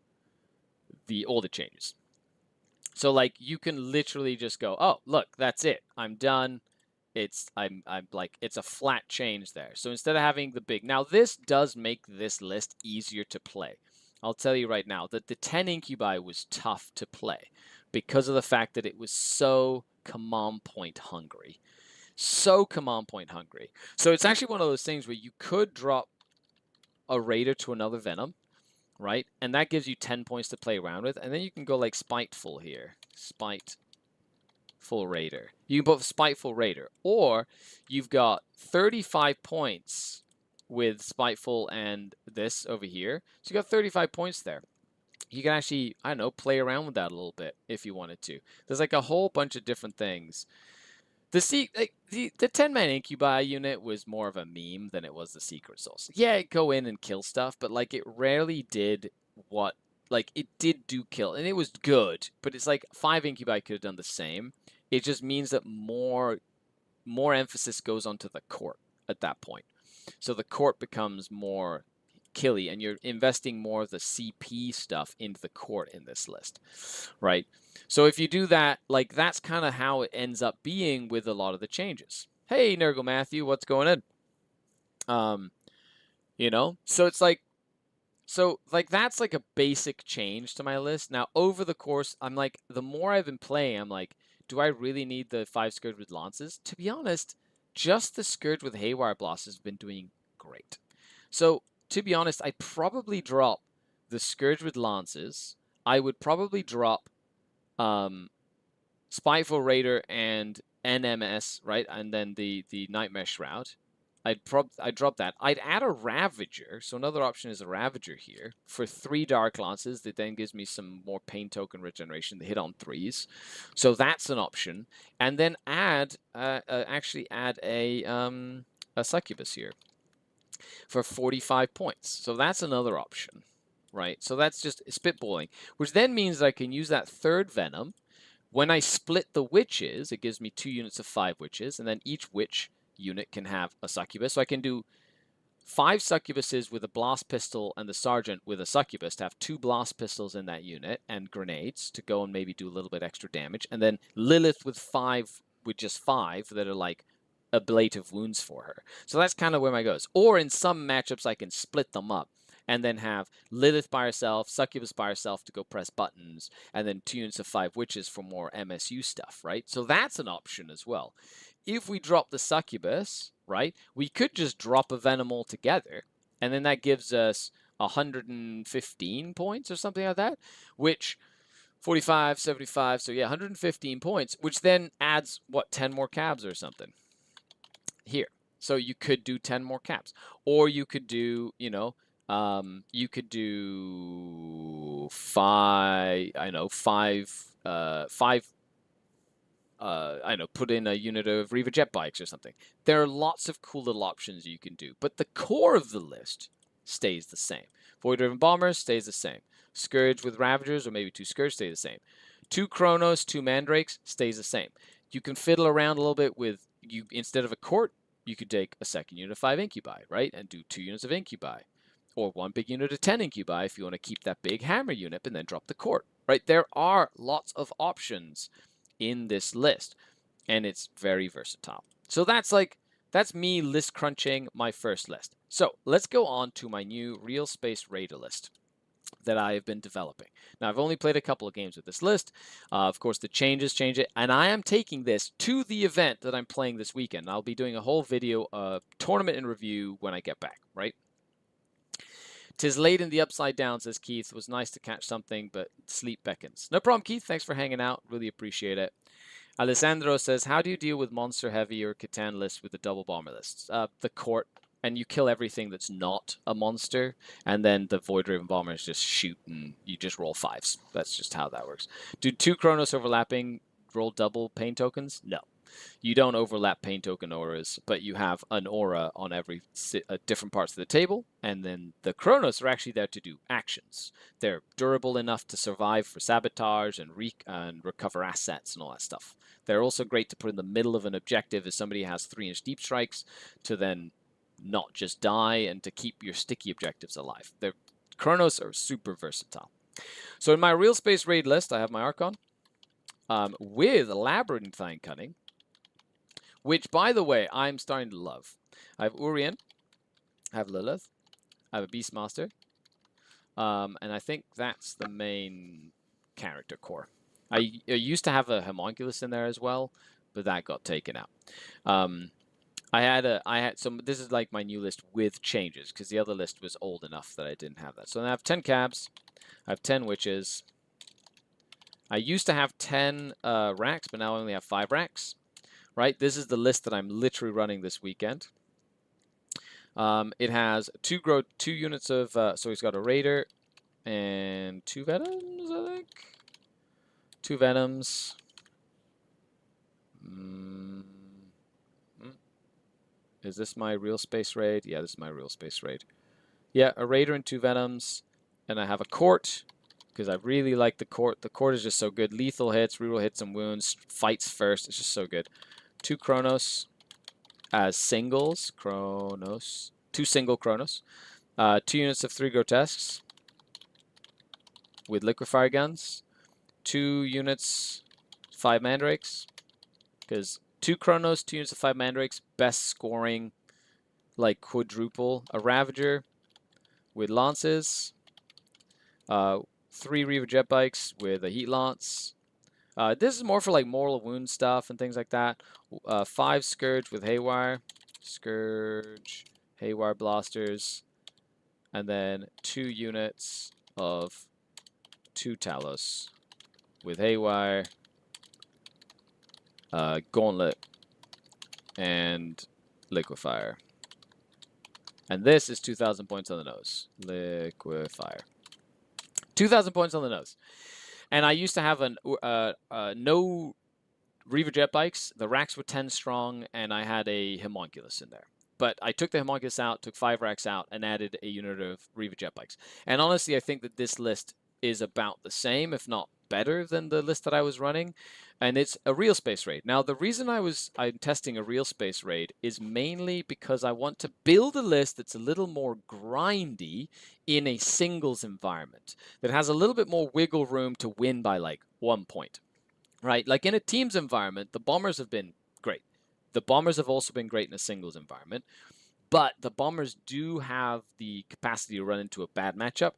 all the changes. So like you can literally just go, oh, look, that's it. I'm done. I'm like, it's a flat change there. So instead of having the big, now this does make this list easier to play. I'll tell you right now that the 10 incubi was tough to play because of the fact that it was so command point hungry. So command point hungry. So it's actually one of those things where you could drop a raider to another venom, right? And that gives you 10 points to play around with. And then you can go like Spiteful here. Spiteful Raider. You can put Spiteful Raider. Or you've got 35 points with Spiteful and this over here. So you got 35 points there. You can actually, I don't know, play around with that a little bit if you wanted to. There's like a whole bunch of different things The 10-man incubi unit was more of a meme than it was the secret source. Yeah, it go in and kill stuff, but like it rarely did what like it did do kill, and it was good. But it's like 5 incubi could have done the same. It just means that more emphasis goes onto the court at that point. So the court becomes more killy, and you're investing more of the CP stuff into the court in this list, right? So if you do that, like that's kind of how it ends up being with a lot of the changes. Hey, Nergal Matthew, what's going on? You know, so it's like, that's like a basic change to my list. Now, over the course, I'm like, the more I've been playing, I'm like, do I really need the 5 Scourge with Lances? To be honest, just the Scourge with Haywire Blast has been doing great. So, to be honest, I'd probably drop the Scourge with Lances. I would probably drop Spiteful Raider and NMS, right? And then the Nightmare Shroud. I'd drop that. I'd add a Ravager. So another option is a Ravager here for 3 Dark Lances. That then gives me some more Pain Token regeneration to hit on 3s. So that's an option. And then actually add a Succubus here for 45 points. So that's another option, right? So that's just spitballing, which then means that I can use that 3rd Venom. When I split the witches, it gives me 2 units of 5 witches, and then each witch unit can have a succubus. So I can do 5 succubuses with a blast pistol and the sergeant with a succubus to have 2 blast pistols in that unit and grenades to go and maybe do a little bit extra damage. And then Lilith with just 5 that are like ablative wounds for her. So that's kind of where my goes. Or in some matchups, I can split them up and then have Lilith by herself, Succubus by herself to go press buttons, and then 2 units of 5 witches for more MSU stuff, right? So that's an option as well. If we drop the Succubus, right, we could just drop a Venom altogether, and then that gives us 115 points or something like that, which 45, 75, so yeah, 115 points, which then adds, what, 10 more cabs or something here. So you could do 10 more cabs, or you could do, you could do 5, put in a unit of Reaver jet bikes or something. There are lots of cool little options you can do, but the core of the list stays the same. Void-driven bombers stays the same. Scourge with Ravagers, or maybe 2 Scourge, stay the same. 2 Chronos, 2 Mandrakes stays the same. You can fiddle around a little bit with, instead of a court, you could take a 2nd unit of 5 Incubi, right? And do 2 units of Incubi. Or 1 big unit of 10 Incubi if you want to keep that big hammer unit and then drop the court, right? There are lots of options in this list, and it's very versatile. So that's me list crunching my first list. So let's go on to my new Real Space Raider list that I have been developing. Now, I've only played a couple of games with this list. Of course, the changes change it, and I am taking this to the event that I'm playing this weekend. I'll be doing a whole video tournament and review when I get back, right? 'Tis late in the upside down, says Keith. It was nice to catch something, but sleep beckons. No problem, Keith. Thanks for hanging out. Really appreciate it. Alessandro says, how do you deal with Monster Heavy or Catan lists with the double bomber lists? The court, and you kill everything that's not a monster, and then the Void-Raven bombers just shoot, and you just roll 5s. That's just how that works. Do 2 Chronos overlapping roll double pain tokens? No. You don't overlap pain token auras, but you have an aura on every different parts of the table, and then the Chronos are actually there to do actions. They're durable enough to survive for sabotage and recover assets and all that stuff. They're also great to put in the middle of an objective if somebody has 3-inch deep strikes to then not just die and to keep your sticky objectives alive. Their Chronos are super versatile. So in my Real Space Raid list, I have my Archon with Labyrinthine Cunning, which, by the way, I'm starting to love. I have Urien, I have Lilith, I have a Beastmaster, and I think that's the main character core. I used to have a Homunculus in there as well, but that got taken out. So this is like my new list with changes, because the other list was old enough that I didn't have that. So I have 10 cabs, I have 10 witches. I used to have 10 racks, but now I only have 5 racks. Right, this is the list that I'm literally running this weekend. It has 2 units of, so he's got a Raider and 2 Venoms, I think. 2 Venoms. Is this my real space raid? Yeah, this is my real space raid. Yeah, a raider and 2 venoms. And I have a court, because I really like the court. The court is just so good. Lethal hits, reroll hits and wounds, fights first. It's just so good. 2 Chronos as singles. Chronos. 2 single Chronos. 2 units of 3 Grotesques with liquefier guns. 2 units, 5 Mandrakes. Because 2 Chronos, 2 units of 5 Mandrakes, best scoring, like quadruple. A Ravager with lances. 3 Reaver jet bikes with a heat lance. This is more for like mortal wound stuff and things like that. 5 Scourge with Haywire. Scourge, Haywire blasters. And then 2 units of 2 Talos with Haywire, Gauntlet, and Liquefier. And this is 2,000 points on the nose. Liquefier. 2,000 points on the nose. And I used to have no Reaver jet bikes. The racks were 10 strong, and I had a Homunculus in there. But I took the Homunculus out, took 5 racks out, and added a unit of Reaver jet bikes. And honestly, I think that this list is about the same, if not better than the list that I was running. And it's a real space raid. Now, the reason I'm testing a real space raid is mainly because I want to build a list that's a little more grindy in a singles environment, that has a little bit more wiggle room to win by like 1 point. Right? Like in a teams environment, the Bombers have been great. The Bombers have also been great in a singles environment, but the Bombers do have the capacity to run into a bad matchup,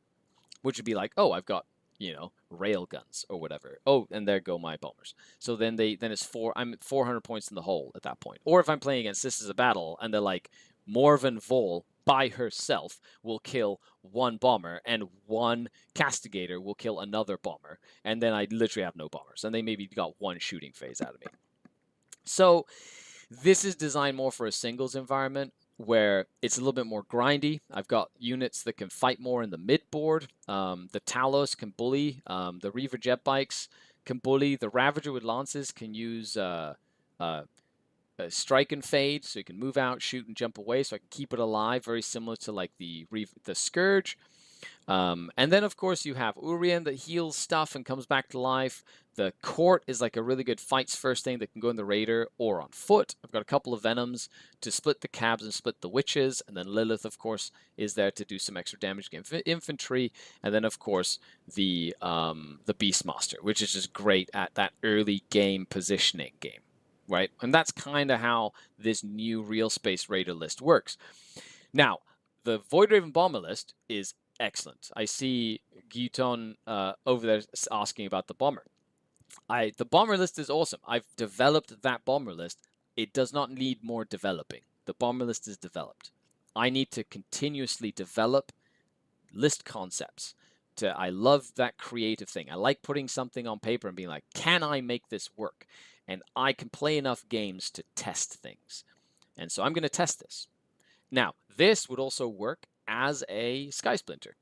which would be like, oh, I've got, you know, rail guns or whatever. Oh, and there go my Bombers. So then I'm at 400 points in the hole at that point. Or if I'm playing against This Is a Battle and they're like, Morven Vol by herself will kill 1 bomber and 1 castigator will kill another bomber, and then I literally have no bombers, and they maybe got 1 shooting phase out of me. So this is designed more for a singles environment where it's a little bit more grindy. I've got units that can fight more in the mid board. The Talos can bully. The Reaver jet bikes can bully. The Ravager with lances can use strike and fade, so you can move out, shoot, and jump away, so I can keep it alive, very similar to like the Scourge. And then, of course, you have Urien that heals stuff and comes back to life. The Court is like a really good fights first thing that can go in the Raider or on foot. I've got a couple of Venoms to split the Cabs and split the Witches. And then Lilith, of course, is there to do some extra damage against infantry. And then, of course, the Beastmaster, which is just great at that early game positioning game. Right? And that's kind of how this new Real Space Raider list works. Now, the Voidraven Bomber list is excellent. I see Guiton over there asking about the bomber. The bomber list is awesome. I've developed that bomber list. It does not need more developing. The bomber list is developed. I need to continuously develop list concepts. I love that creative thing. I like putting something on paper and being like, can I make this work? And I can play enough games to test things. And so I'm going to test this. Now, this would also work as a Sky Splinter,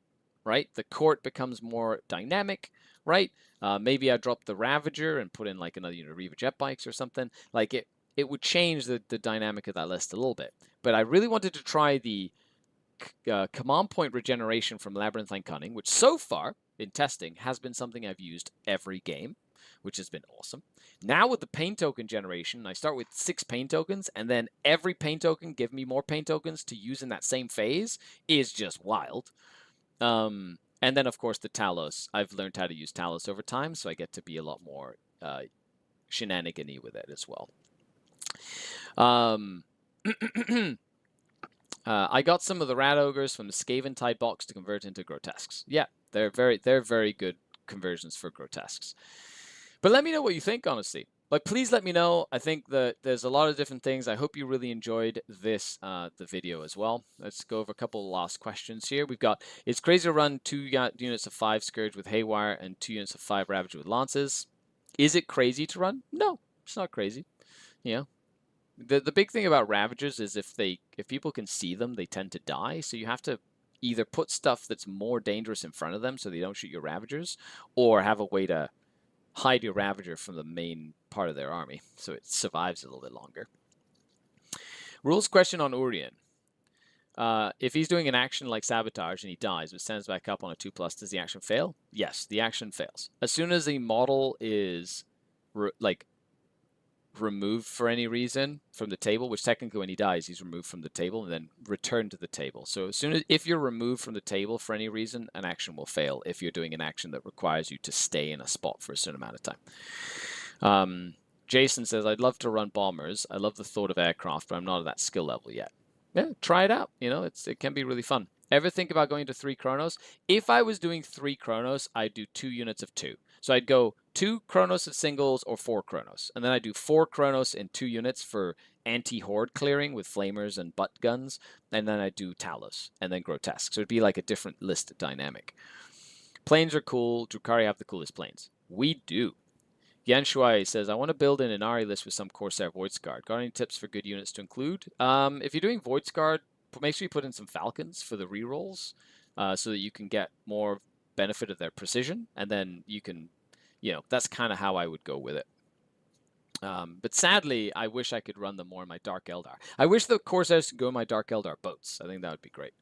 right? The Court becomes more dynamic, right? Maybe I drop the Ravager and put in like another unit of Reaver jet bikes or something. Like it would change the dynamic of that list a little bit. But I really wanted to try the command point regeneration from Labyrinthine Cunning, which so far in testing has been something I've used every game, which has been awesome. Now with the pain token generation, I start with 6 pain tokens, and then every pain token give me more pain tokens to use in that same phase is just wild. And then, of course, the Talos. I've learned how to use Talos over time, so I get to be a lot more shenanigan-y with it as well. I got some of the Rat Ogres from the Skaven Tide box to convert into Grotesques. Yeah, they're very good conversions for Grotesques. But let me know what you think, honestly. Like, please let me know. I think that there's a lot of different things. I hope you really enjoyed this, the video as well. Let's go over a couple of last questions here. We've got, it's crazy to run 2 units of 5 Scourge with Haywire and 2 units of 5 Ravager with Lances. Is it crazy to run? No, it's not crazy. You know, the big thing about Ravagers is if people can see them, they tend to die. So you have to either put stuff that's more dangerous in front of them so they don't shoot your Ravagers, or have a way to hide your Ravager from the main part of their army so it survives a little bit longer. Rules question on Urien. If he's doing an action like Sabotage and he dies but stands back up on a 2+, does the action fail? Yes, the action fails. As soon as the model is removed for any reason from the table, which technically when he dies, he's removed from the table and then returned to the table. So as soon as if you're removed from the table for any reason, an action will fail if you're doing an action that requires you to stay in a spot for a certain amount of time. Jason says, I'd love to run bombers. I love the thought of aircraft, but I'm not at that skill level yet. Yeah, try it out. You know, it can be really fun. Ever think about going to 3 Chronos? If I was doing 3 Chronos, I'd do 2 units of 2. So I'd go 2 Chronos of singles or 4 Chronos. And then I'd do 4 Chronos in 2 units for anti-horde clearing with flamers and butt guns. And then I'd do Talos and then Grotesque. So it'd be like a different list dynamic. Planes are cool. Drukhari have the coolest planes. We do. Yan Shuai says, I want to build an Inari list with some Corsair Voidsguard. Got any tips for good units to include? If you're doing Voidsguard, make sure you put in some Falcons for the rerolls so that you can get more benefit of their precision. And then you can, you know, that's kind of how I would go with it. But sadly, I wish I could run them more in my Dark Eldar. I wish the Corsairs could go in my Dark Eldar boats. I think that would be great.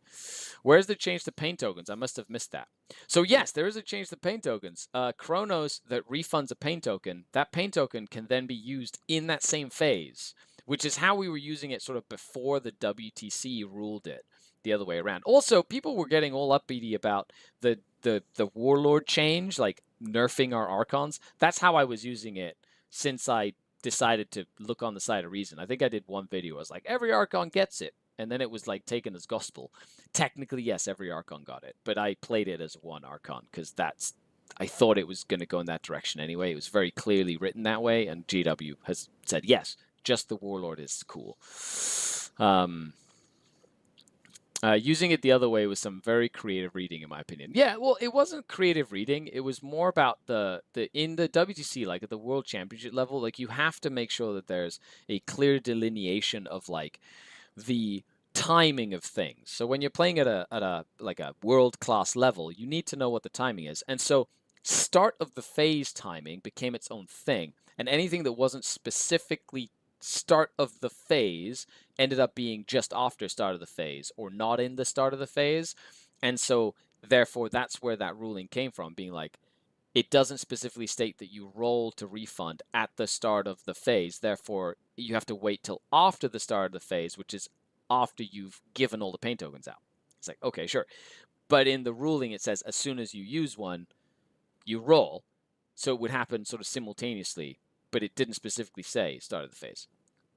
Where's the change to paint tokens? I must have missed that. So yes, there is a change to paint tokens. Chronos that refunds a paint token, that paint token can then be used in that same phase, which is how we were using it sort of before the WTC ruled it the other way around. Also, people were getting all uppity about the Warlord change, like nerfing our Archons. That's how I was using it since I decided to look on the side of reason. I think I did one video. I was like, every Archon gets it. And then it was like taken as gospel. Technically, yes, every Archon got it. But I played it as one Archon because I thought it was going to go in that direction anyway. It was very clearly written that way. And GW has said, yes, just the Warlord is cool. Using it the other way was some very creative reading, in my opinion. Yeah, well, it wasn't creative reading. It was more about in the WTC, like at the World Championship level, like you have to make sure that there's a clear delineation of like the timing of things. So when you're playing at a world class level, you need to know what the timing is. And so start of the phase timing became its own thing, and anything that wasn't specifically start of the phase ended up being just after start of the phase or not in the start of the phase. And so therefore that's where that ruling came from, being like, it doesn't specifically state that you roll to refund at the start of the phase. Therefore, you have to wait till after the start of the phase, which is after you've given all the paint tokens out. It's like, okay, sure. But in the ruling, it says as soon as you use one, you roll. So it would happen sort of simultaneously, but it didn't specifically say start of the phase.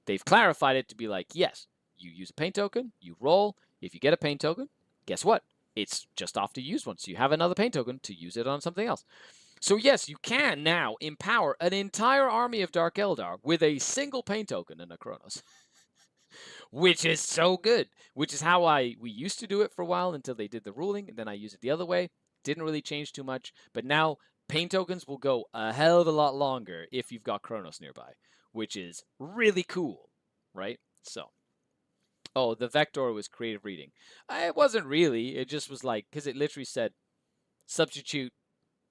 They've clarified it to be like, yes, you use a paint token, you roll. If you get a paint token, guess what? It's just after you use one. So you have another paint token to use it on something else. So yes, you can now empower an entire army of Dark Eldar with a single paint token in a Chronos. Which is so good. Which is how we used to do it for a while until they did the ruling, and then I use it the other way. Didn't really change too much, but now paint tokens will go a hell of a lot longer if you've got Chronos nearby, which is really cool, right? So, oh, the vector was creative reading. It wasn't really. It just was like, because it literally said, substitute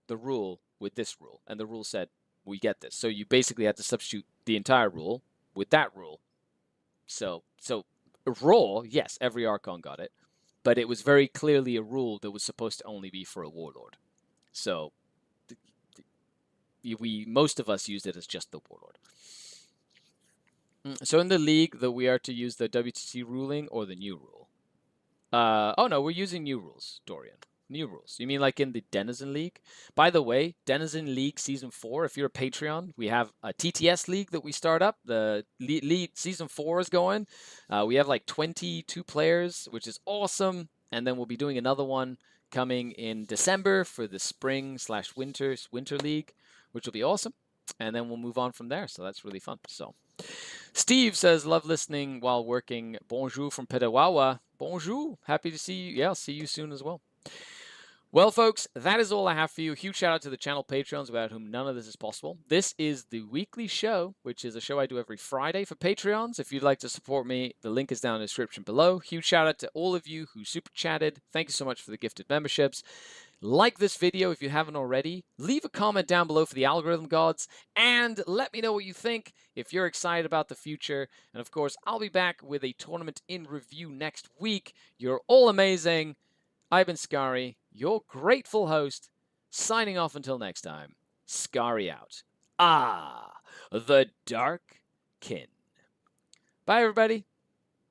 the rule with this rule, and the rule said, we get this. So you basically had to substitute the entire rule with that rule. So roll, yes, every Archon got it, but it was very clearly a rule that was supposed to only be for a Warlord. So most of us used it as just the Warlord. So in the league, that we are to use the WTC ruling or the new rule? Oh no, we're using new rules, Dorian. New rules. You mean like in the Denizen League? By the way, Denizen League Season 4, if you're a Patreon, we have a TTS League that we start up. The League Season 4 is going. We have like 22 players, which is awesome. And then we'll be doing another one coming in December for the spring/winter league, which will be awesome. And then we'll move on from there. So that's really fun. So Steve says, love listening while working. Bonjour from Petawawa. Bonjour. Happy to see you. Yeah, I'll see you soon as well. Well, folks, that is all I have for you. Huge shout out to the channel Patreons, without whom none of this is possible. This is the weekly show, which is a show I do every Friday for Patreons. If you'd like to support me, the link is down in the description below. Huge shout out to all of you who super chatted. Thank you so much for the gifted memberships. Like this video if you haven't already. Leave a comment down below for the algorithm gods, and let me know what you think, if you're excited about the future. And of course, I'll be back with a tournament in review next week. You're all amazing. I've been Skari, your grateful host, signing off until next time. Skari out. Ah, the Dark Kin. Bye, everybody.